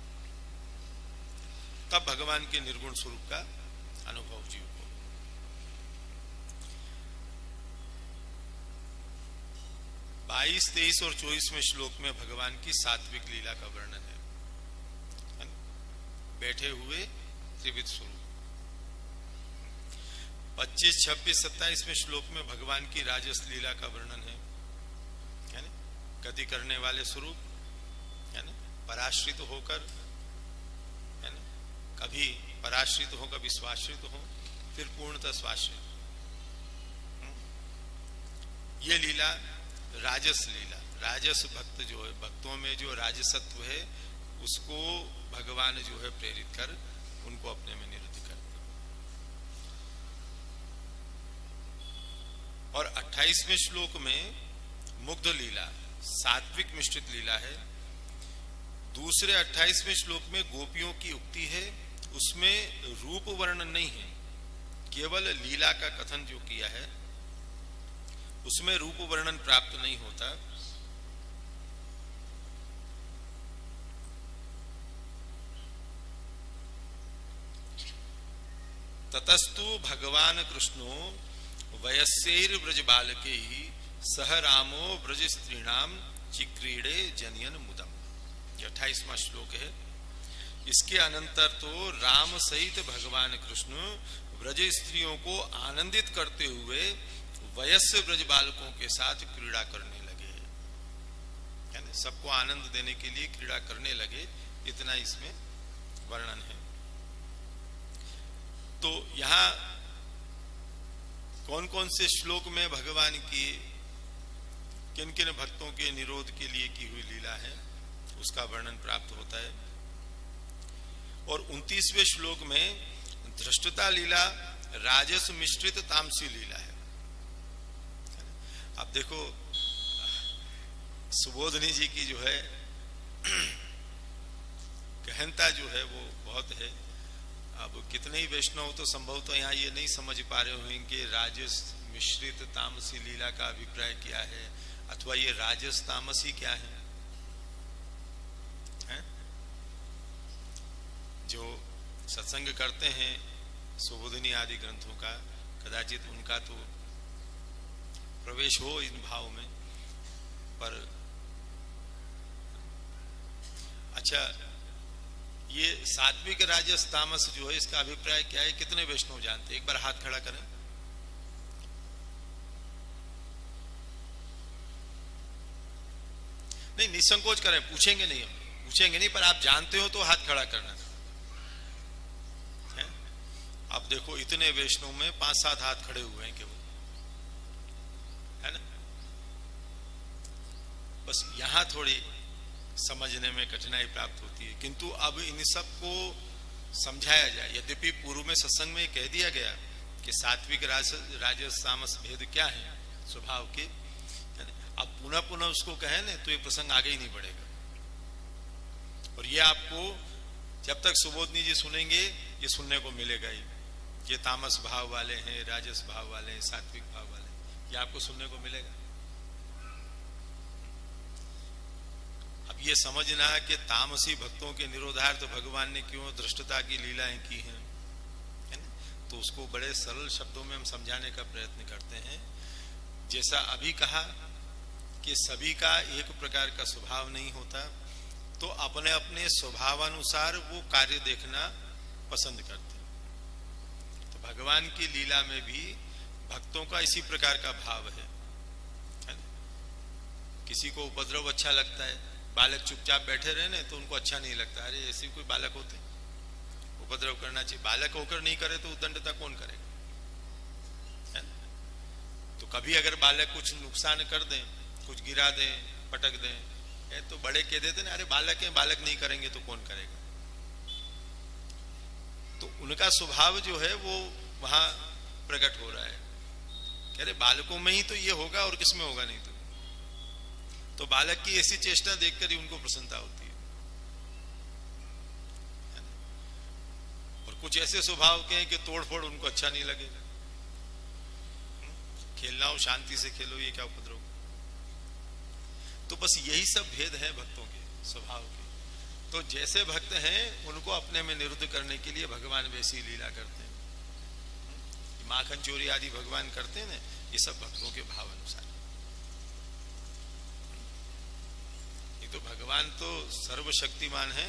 तब भगवान के निर्गुण स्वरूप का अनुभव जीव को। 22, 23 और 24वें श्लोक में भगवान की सात्विक लीला का वर्णन है, बैठे हुए त्रिविध स्वरूप। 25, 26, 27वें श्लोक में भगवान की राजस लीला का वर्णन है ना, गति करने वाले स्वरूप, है ना, पराश्रित होकर, है ना, कभी पराश्रित हो, कभी स्वाश्रित हो, फिर पूर्णतः स्वाश्रित। ये लीला राजस लीला, राजस भक्त जो है, भक्तों में जो राजसत्व है उसको भगवान जो है प्रेरित कर उनको अपने में निरुद्ध करते। और 28वें श्लोक में मुग्ध लीला, सात्विक मिश्रित लीला है। दूसरे 28वें श्लोक में गोपियों की उक्ति है, उसमें रूप वर्णन नहीं है, केवल लीला का कथन जो किया है उसमें रूप वर्णन प्राप्त नहीं होता। ततस्तु भगवान कृष्णो वयस्यैर ब्रज बालके सह रामो ब्रज स्त्रीणाम चिक्रीडे जनयन मुदम। 28वां श्लोक है। इसके अनंतर तो राम सहित भगवान कृष्ण ब्रज स्त्रियों को आनंदित करते हुए वयस्क ब्रज बालकों के साथ क्रीड़ा करने लगे, यानी सबको आनंद देने के लिए क्रीड़ा करने लगे, इतना इसमें वर्णन है। तो यहां कौन कौन से श्लोक में भगवान की किन किन भक्तों के निरोध के लिए की हुई लीला है उसका वर्णन प्राप्त होता है। और 29वें श्लोक में धृष्टता लीला राजस मिश्रित तामसी लीला है। अब देखो सुबोधनी जी की जो है गहनता जो है वो बहुत है। अब कितने ही वैष्णव तो संभवतः यहाँ ये नहीं समझ पा रहे होंगे राजस मिश्रित तामसी लीला का अभिप्राय क्या है, अथवा ये राजस तामसी क्या है? जो सत्संग करते हैं सुबोधनी आदि ग्रंथों का, कदाचित उनका तो प्रवेश हो इन भाव में, पर अच्छा ये सात्विक राजस तामस जो है इसका अभिप्राय क्या है, कितने वैष्णव जानते हैं? एक बार हाथ खड़ा करें। नहीं, निसंकोच करें, पूछेंगे नहीं, हम पूछेंगे नहीं, पर आप जानते हो तो हाथ खड़ा करना है। अब देखो इतने वैष्णव में 5-7 हाथ खड़े हुए हैं केवल, है ना? बस यहां थोड़ी समझने में कठिनाई प्राप्त होती है, किंतु अब इन सब को समझाया जाए। यद्यपि पूर्व में सत्संग में कह दिया गया कि सात्विक राजस तामस भेद क्या है स्वभाव के, अब पुनः पुनः उसको कहे ना तो ये प्रसंग आगे ही नहीं बढ़ेगा। और ये आपको जब तक सुबोधनी जी सुनेंगे ये सुनने को मिलेगा ही, ये तामस भाव वाले हैं, राजस भाव वाले हैं, सात्विक भाव वाले हैं, ये आपको सुनने को मिलेगा। अब ये समझना कि तामसी भक्तों के निरोधार्थ भगवान ने क्यों दृष्टता की लीलाएं की हैं, है ना? तो उसको बड़े सरल शब्दों में हम समझाने का प्रयत्न करते हैं। जैसा अभी कहा कि सभी का एक प्रकार का स्वभाव नहीं होता, तो अपने अपने स्वभावानुसार वो कार्य देखना पसंद करते हैं। तो भगवान की लीला में भी भक्तों का इसी प्रकार का भाव है ना? किसी को उपद्रव अच्छा लगता है, बालक चुपचाप बैठे रहे ना तो उनको अच्छा नहीं लगता, अरे ऐसे कोई बालक होते, उपद्रव करना चाहिए। बालक होकर नहीं करे तो उद्दंडता कौन करेगा, है ना? तो कभी अगर बालक कुछ नुकसान कर दें, कुछ गिरा दें, पटक दें, तो बड़े कह देते ना अरे बालक है, बालक नहीं करेंगे तो कौन करेगा। तो उनका स्वभाव जो है वो वहां प्रकट हो रहा है, कह रहे बालकों में ही तो ये होगा और किसमें होगा नहीं तो बालक की ऐसी चेष्टा देखकर ही उनको प्रसन्नता होती है। और कुछ ऐसे स्वभाव के हैं कि तोड़फोड़ उनको अच्छा नहीं लगेगा, खेलना हो शांति से खेलो, ये क्या उपद्रव। तो बस यही सब भेद है भक्तों के स्वभाव के। तो जैसे भक्त हैं उनको अपने में निरुद्ध करने के लिए भगवान वैसी लीला करते हैं। माखन चोरी आदि भगवान करते हैं ना, ये सब भक्तों के भाव अनुसार। ये तो भगवान तो सर्वशक्तिमान है,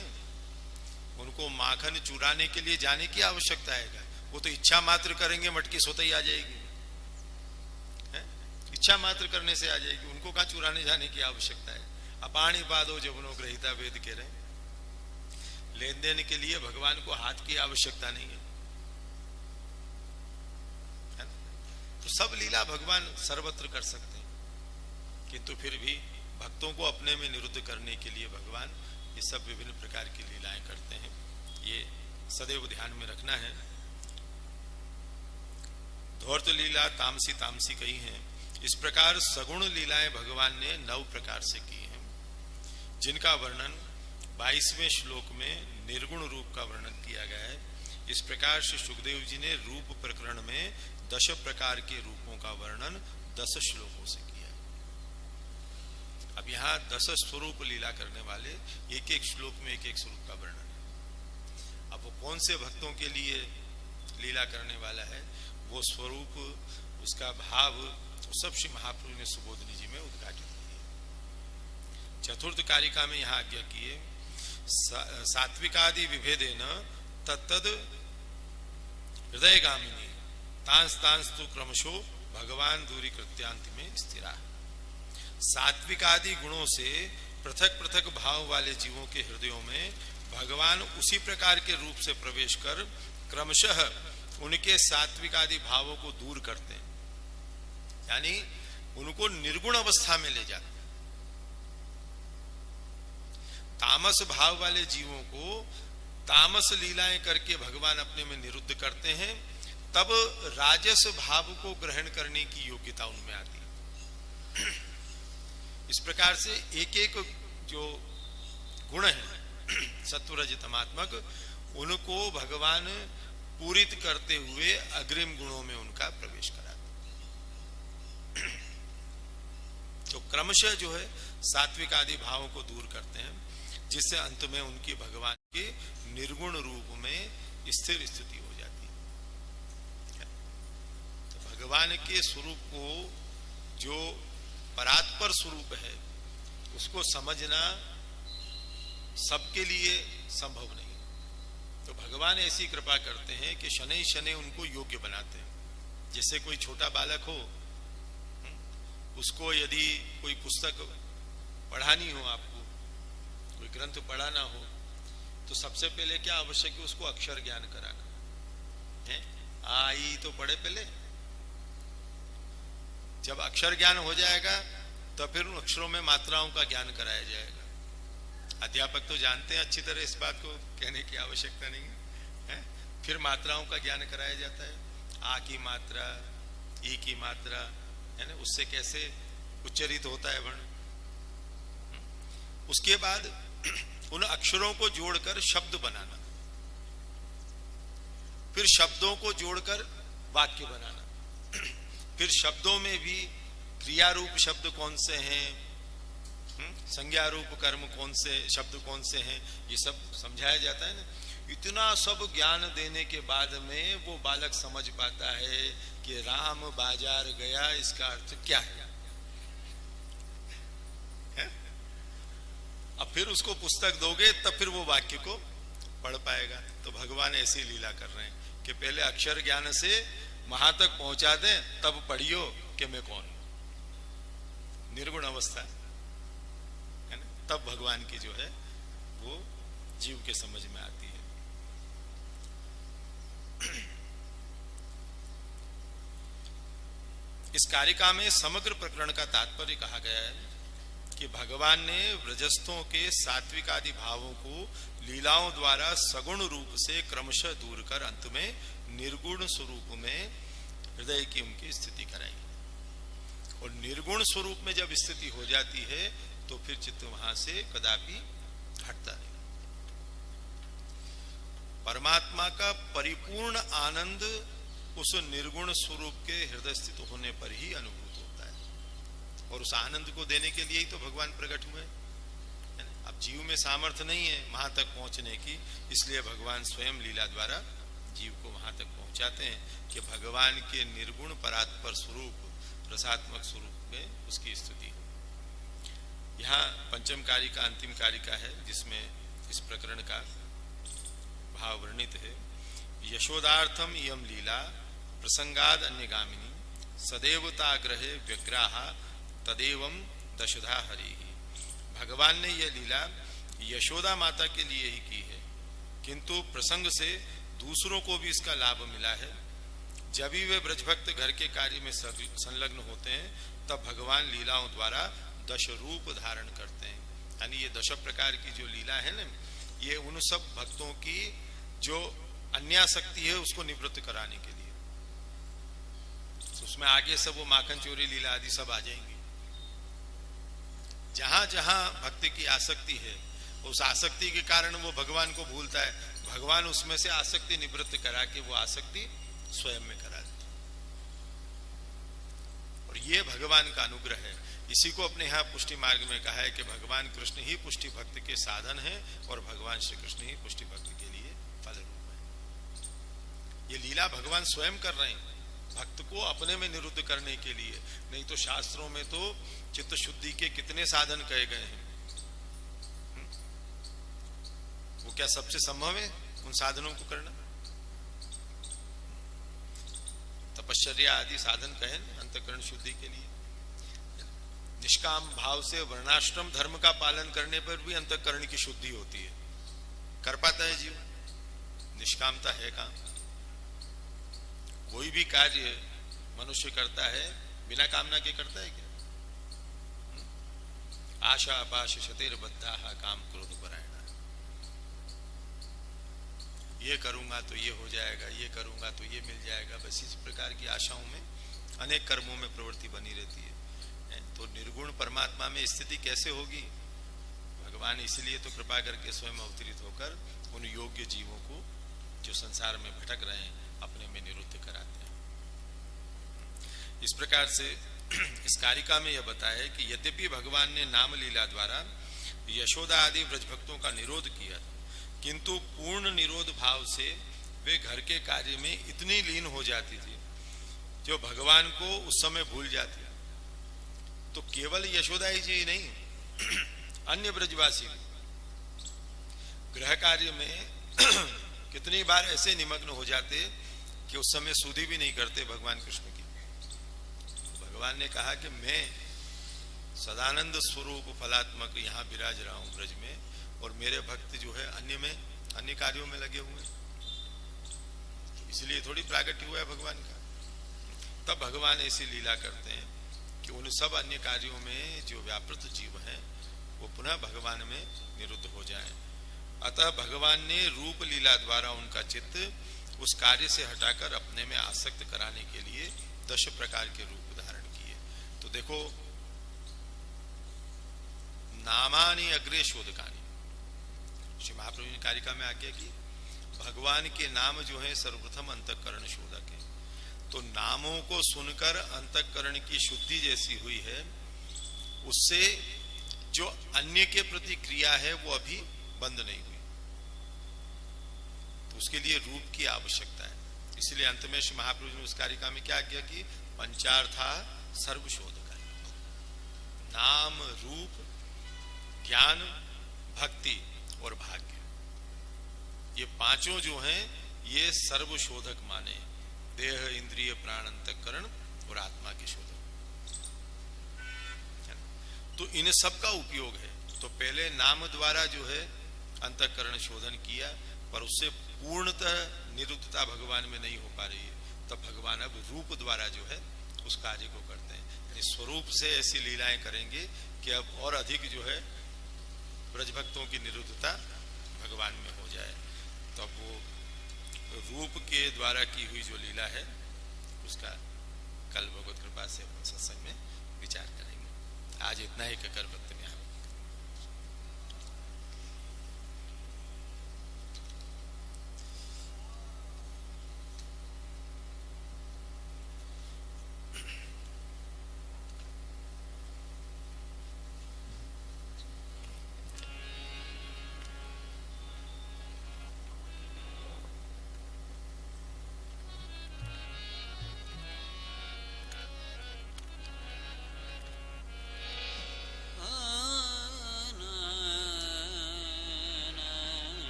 उनको माखन चुराने के लिए जाने की आवश्यकता है क्या? वो तो इच्छा मात्र करेंगे, मटकी सोते ही आ जाएगी, इच्छा मात्र करने से आ जाएगी, उनको कहाँ चुराने जाने की आवश्यकता है। अपाणी पादो जवनो ग्रहिता वेद कह रहे, लेन देन के लिए भगवान को हाथ की आवश्यकता नहीं है, है ना? तो सब लीला भगवान सर्वत्र कर सकते हैं, किंतु फिर भी भक्तों को अपने में निरुद्ध करने के लिए भगवान ये सब विभिन्न प्रकार की लीलाएं करते हैं, ये सदैव ध्यान में रखना है। धौर्त लीला तामसी तामसी कही हैं। इस प्रकार सगुण लीलाएं भगवान ने 9 प्रकार से की हैं, जिनका वर्णन 22वें श्लोक में निर्गुण रूप का वर्णन किया गया है। इस प्रकार श्री सुखदेव जी ने रूप प्रकरण में 10 प्रकार के रूपों का वर्णन 10 श्लोकों से किया। अब यहाँ 10 स्वरूप लीला करने वाले एक एक श्लोक में एक एक स्वरूप का वर्णन है। अब वो कौन से भक्तों के लिए लीला करने वाला है, वो स्वरूप, उसका भाव, सब श्री महाप्रभु ने सुबोधनी जी में उद्घाटित किए। चतुर्थ कारिका में यहाँ आज्ञा किए, सात्विकादि विभेदेन तत्तद हृदयगामिनी तांस तांस तु क्रमशो भगवान दूरी कृत्यांत में स्थिरा। सात्विकादि गुणों से पृथक पृथक भाव वाले जीवों के हृदयों में भगवान उसी प्रकार के रूप से प्रवेश कर क्रमशः उनके सात्विकादि भावों को दूर करते हैं, यानी उनको निर्गुण अवस्था में ले जाते हैं। तामस भाव वाले जीवों को तामस लीलाएं करके भगवान अपने में निरुद्ध करते हैं, तब राजस भाव को ग्रहण करने की योग्यता उनमें आती है। इस प्रकार से एक एक जो गुण है सत्वरज तमात्मक, उनको भगवान पूरित करते हुए अग्रिम गुणों में उनका प्रवेश कराते हैं। तो क्रमशः जो है सात्विक आदि भावों को दूर करते हैं, जिससे अंत में उनकी भगवान के निर्गुण रूप में स्थिर स्थिति हो जाती है। तो भगवान के स्वरूप को, जो परात्पर स्वरूप है, उसको समझना सबके लिए संभव नहीं। तो भगवान ऐसी कृपा करते हैं कि शनै शनै उनको योग्य बनाते हैं। जैसे कोई छोटा बालक हो, उसको यदि कोई पुस्तक पढ़ानी हो, आपको कोई ग्रंथ पढ़ाना हो, तो सबसे पहले क्या आवश्यक है, उसको अक्षर ज्ञान कराना है। आ ई तो पढ़े पहले, जब अक्षर ज्ञान हो जाएगा तो फिर उन अक्षरों में मात्राओं का ज्ञान कराया जाएगा। अध्यापक तो जानते हैं अच्छी तरह, इस बात को कहने की आवश्यकता नहीं है। फिर मात्राओं का ज्ञान कराया जाता है, आ की मात्रा, ई की मात्रा, है ना, उससे कैसे उच्चरित होता है वर्ण। उसके बाद उन अक्षरों को जोड़कर शब्द बनाना, फिर शब्दों को जोड़कर वाक्य बनाना, फिर शब्दों में भी क्रिया रूप शब्द कौन से हैं, संज्ञा रूप कर्म कौन से शब्द कौन से हैं, ये सब समझाया जाता है ना। इतना सब ज्ञान देने के बाद में वो बालक समझ पाता है कि राम बाजार गया, इसका अर्थ क्या है। अब फिर उसको पुस्तक दोगे तब फिर वो वाक्य को पढ़ पाएगा। तो भगवान ऐसी लीला कर रहे हैं कि पहले अक्षर ज्ञान से वहां तक पहुंचा दें, तब पढ़ियो कि मैं कौन हूं। निर्गुण अवस्था है ना, तब भगवान की जो है वो जीव के समझ में आती है। इस कारिका में समग्र प्रकरण का तात्पर्य कहा गया है कि भगवान ने व्रजस्थों के सात्विक आदि भावों को लीलाओं द्वारा सगुण रूप से क्रमशः दूर कर अंत में निर्गुण स्वरूप में हृदय की उनकी स्थिति कराई। और निर्गुण स्वरूप में जब स्थिति हो जाती है तो फिर चित्त वहां से कदापि हटता नहीं। परमात्मा का परिपूर्ण आनंद उस निर्गुण स्वरूप के हृदय स्थित होने पर ही अनुभूत होता है, और उस आनंद को देने के लिए ही तो भगवान प्रकट हुए। अब जीव में सामर्थ्य नहीं है वहां तक पहुंचने की, इसलिए भगवान स्वयं लीला द्वारा जीव को वहां तक पहुंचाते हैं कि भगवान के निर्गुण परात्पर स्वरूप, रसात्मक स्वरूप में उसकी स्तुति। यहाँ पंचम कारिका अंतिम कारिका है जिसमें इस प्रकरण का भाव वर्णित है। यशोदार्थम इयम लीला प्रसंगाद अन्यगामिनी सदैवताग्रहे व्यग्राहा तदेवं दशधा हरि। भगवान ने यह लीला यशोदा माता के लिए ही की है, किंतु प्रसंग से दूसरों को भी इसका लाभ मिला है। जब भी वे ब्रजभक्त घर के कार्य में संलग्न होते हैं तब भगवान लीलाओं द्वारा दश रूप धारण करते हैं। यानी ये 10 प्रकार की जो लीला है ना, ये उन सब भक्तों की जो अन्यासक्ति है उसको निवृत्त कराने के लिए। तो उसमें आगे सब वो माखन चोरी लीला आदि सब आ जाएंगी। जहां जहां भक्ति की आसक्ति है, उस आसक्ति के कारण वो भगवान को भूलता है, भगवान उसमें से आसक्ति निवृत्त करा के वो आसक्ति स्वयं में करा देते। और ये भगवान का अनुग्रह है। इसी को अपने यहाँ पुष्टि मार्ग में कहा है कि भगवान कृष्ण ही पुष्टि भक्त के साधन है और भगवान श्री कृष्ण ही पुष्टि भक्त के लिए फल रूप है। ये लीला भगवान स्वयं कर रहे हैं भक्त को अपने में निरुद्ध करने के लिए। नहीं तो शास्त्रों में तो चित्त शुद्धि के कितने साधन कहे गए हैं। वो क्या सबसे संभव है उन साधनों को करना? तपश्चर्या आदि साधन कहे अंतःकरण शुद्धि के लिए। निष्काम भाव से वर्णाश्रम धर्म का पालन करने पर भी अंतःकरण की शुद्धि होती है। कर पाता है जीव? निष्कामता है कहां? कोई भी कार्य मनुष्य करता है बिना कामना के करता है क्या? आशा अपाश शतेर्बद्धा काम क्रोध परायणा। ये करूंगा तो ये हो जाएगा, ये करूंगा तो ये मिल जाएगा, बस इस प्रकार की आशाओं में अनेक कर्मों में प्रवृत्ति बनी रहती है। तो निर्गुण परमात्मा में स्थिति कैसे होगी? भगवान इसलिए तो कृपा करके स्वयं अवतरित होकर उन योग्य जीवों को जो संसार में भटक रहे हैं अपने में निरुद्ध कराते हैं। इस प्रकार से इस कारिका में यह बताया है कि यद्यपि भगवान ने नाम लीला द्वारा यशोदा आदि ब्रजभक्तों का निरोध किया, किंतु पूर्ण निरोध भाव से वे घर के कार्य में इतनी लीन हो जाती थी जो भगवान को उस समय भूल जाती। तो केवल यशोदा जी नहीं, अन्य ब्रजवासी गृह कार्य में कितनी बार ऐसे निमग्न हो जाते कि उस समय सुधि भी नहीं करते भगवान कृष्ण की। भगवान ने कहा कि मैं सदानंद स्वरूप फलात्मक यहाँ विराज रहा हूं ब्रज में, और मेरे भक्त जो है अन्य कार्यों में लगे हुए, इसलिए थोड़ी प्रागट्य हुआ है भगवान का। तब भगवान ऐसी लीला करते हैं कि उन सब अन्य कार्यों में जो व्यापृत जीव हैं वो पुनः भगवान में निरुद्ध हो जाएं। अतः भगवान ने रूप लीला द्वारा उनका चित्त उस कार्य से हटाकर अपने में आसक्त कराने के लिए 10 प्रकार के रूप धारण किए। तो देखो, नामानि अग्रे शोधकानि, श्री महाप्रभु ने कारिका में आज्ञा की भगवान के नाम जो है सर्वप्रथम अंतःकरण शोधक है। तो नामों को सुनकर अंतःकरण की शुद्धि जैसी हुई है, उससे जो अन्य के प्रति क्रिया है वो अभी बंद नहीं हुई। तो उसके लिए रूप की आवश्यकता है। इसलिए अंत में श्री महाप्रभु ने उस कारिका में क्या किया कि पंचार्था सर्वशोधक, नाम, रूप, ज्ञान, भक्ति और भाग्य, ये पांचों जो हैं ये सर्वशोधक माने। देह, इंद्रिय, प्राण, अंतःकरण और आत्मा के शोधक। तो इन सब का उपयोग है। तो पहले नाम द्वारा जो है अंतःकरण शोधन किया, पर उससे पूर्णतः निरुद्धता भगवान में नहीं हो पा रही है। तब भगवान अब रूप द्वारा जो है उस कार्य को करते हैं। यानी स्वरूप से ऐसी लीलाएं करेंगे कि अब और अधिक जो है ब्रजभक्तों की निरुद्धता भगवान में हो जाए। तब वो रूप के द्वारा की हुई जो लीला है उसका कल भगवत कृपा से सत्संग में विचार करेंगे। आज इतना ही कहकर भक्त में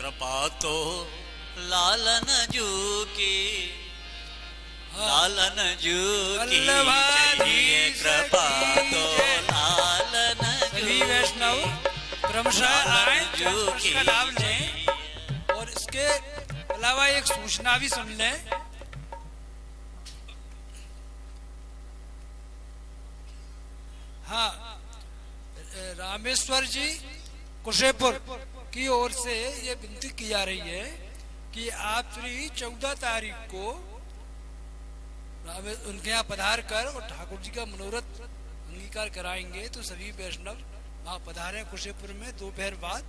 कृपा तो लालन जू की लालन जू की चाहिए कृपा तो लालन सभी वैष्णव क्रमशः आए उसका लाभ लें। और इसके अलावा एक सूचना भी सुन लें। हाँ, रामेश्वर जी कुशेपुर की ओर से ये विनती की जा रही है कि आप श्री 14 तारीख को उनके यहाँ पधार कर और ठाकुर जी का मनोरथ अंगीकार कराएंगे। तो सभी वैष्णव वहाँ पधारे कुशेपुर में दोपहर बाद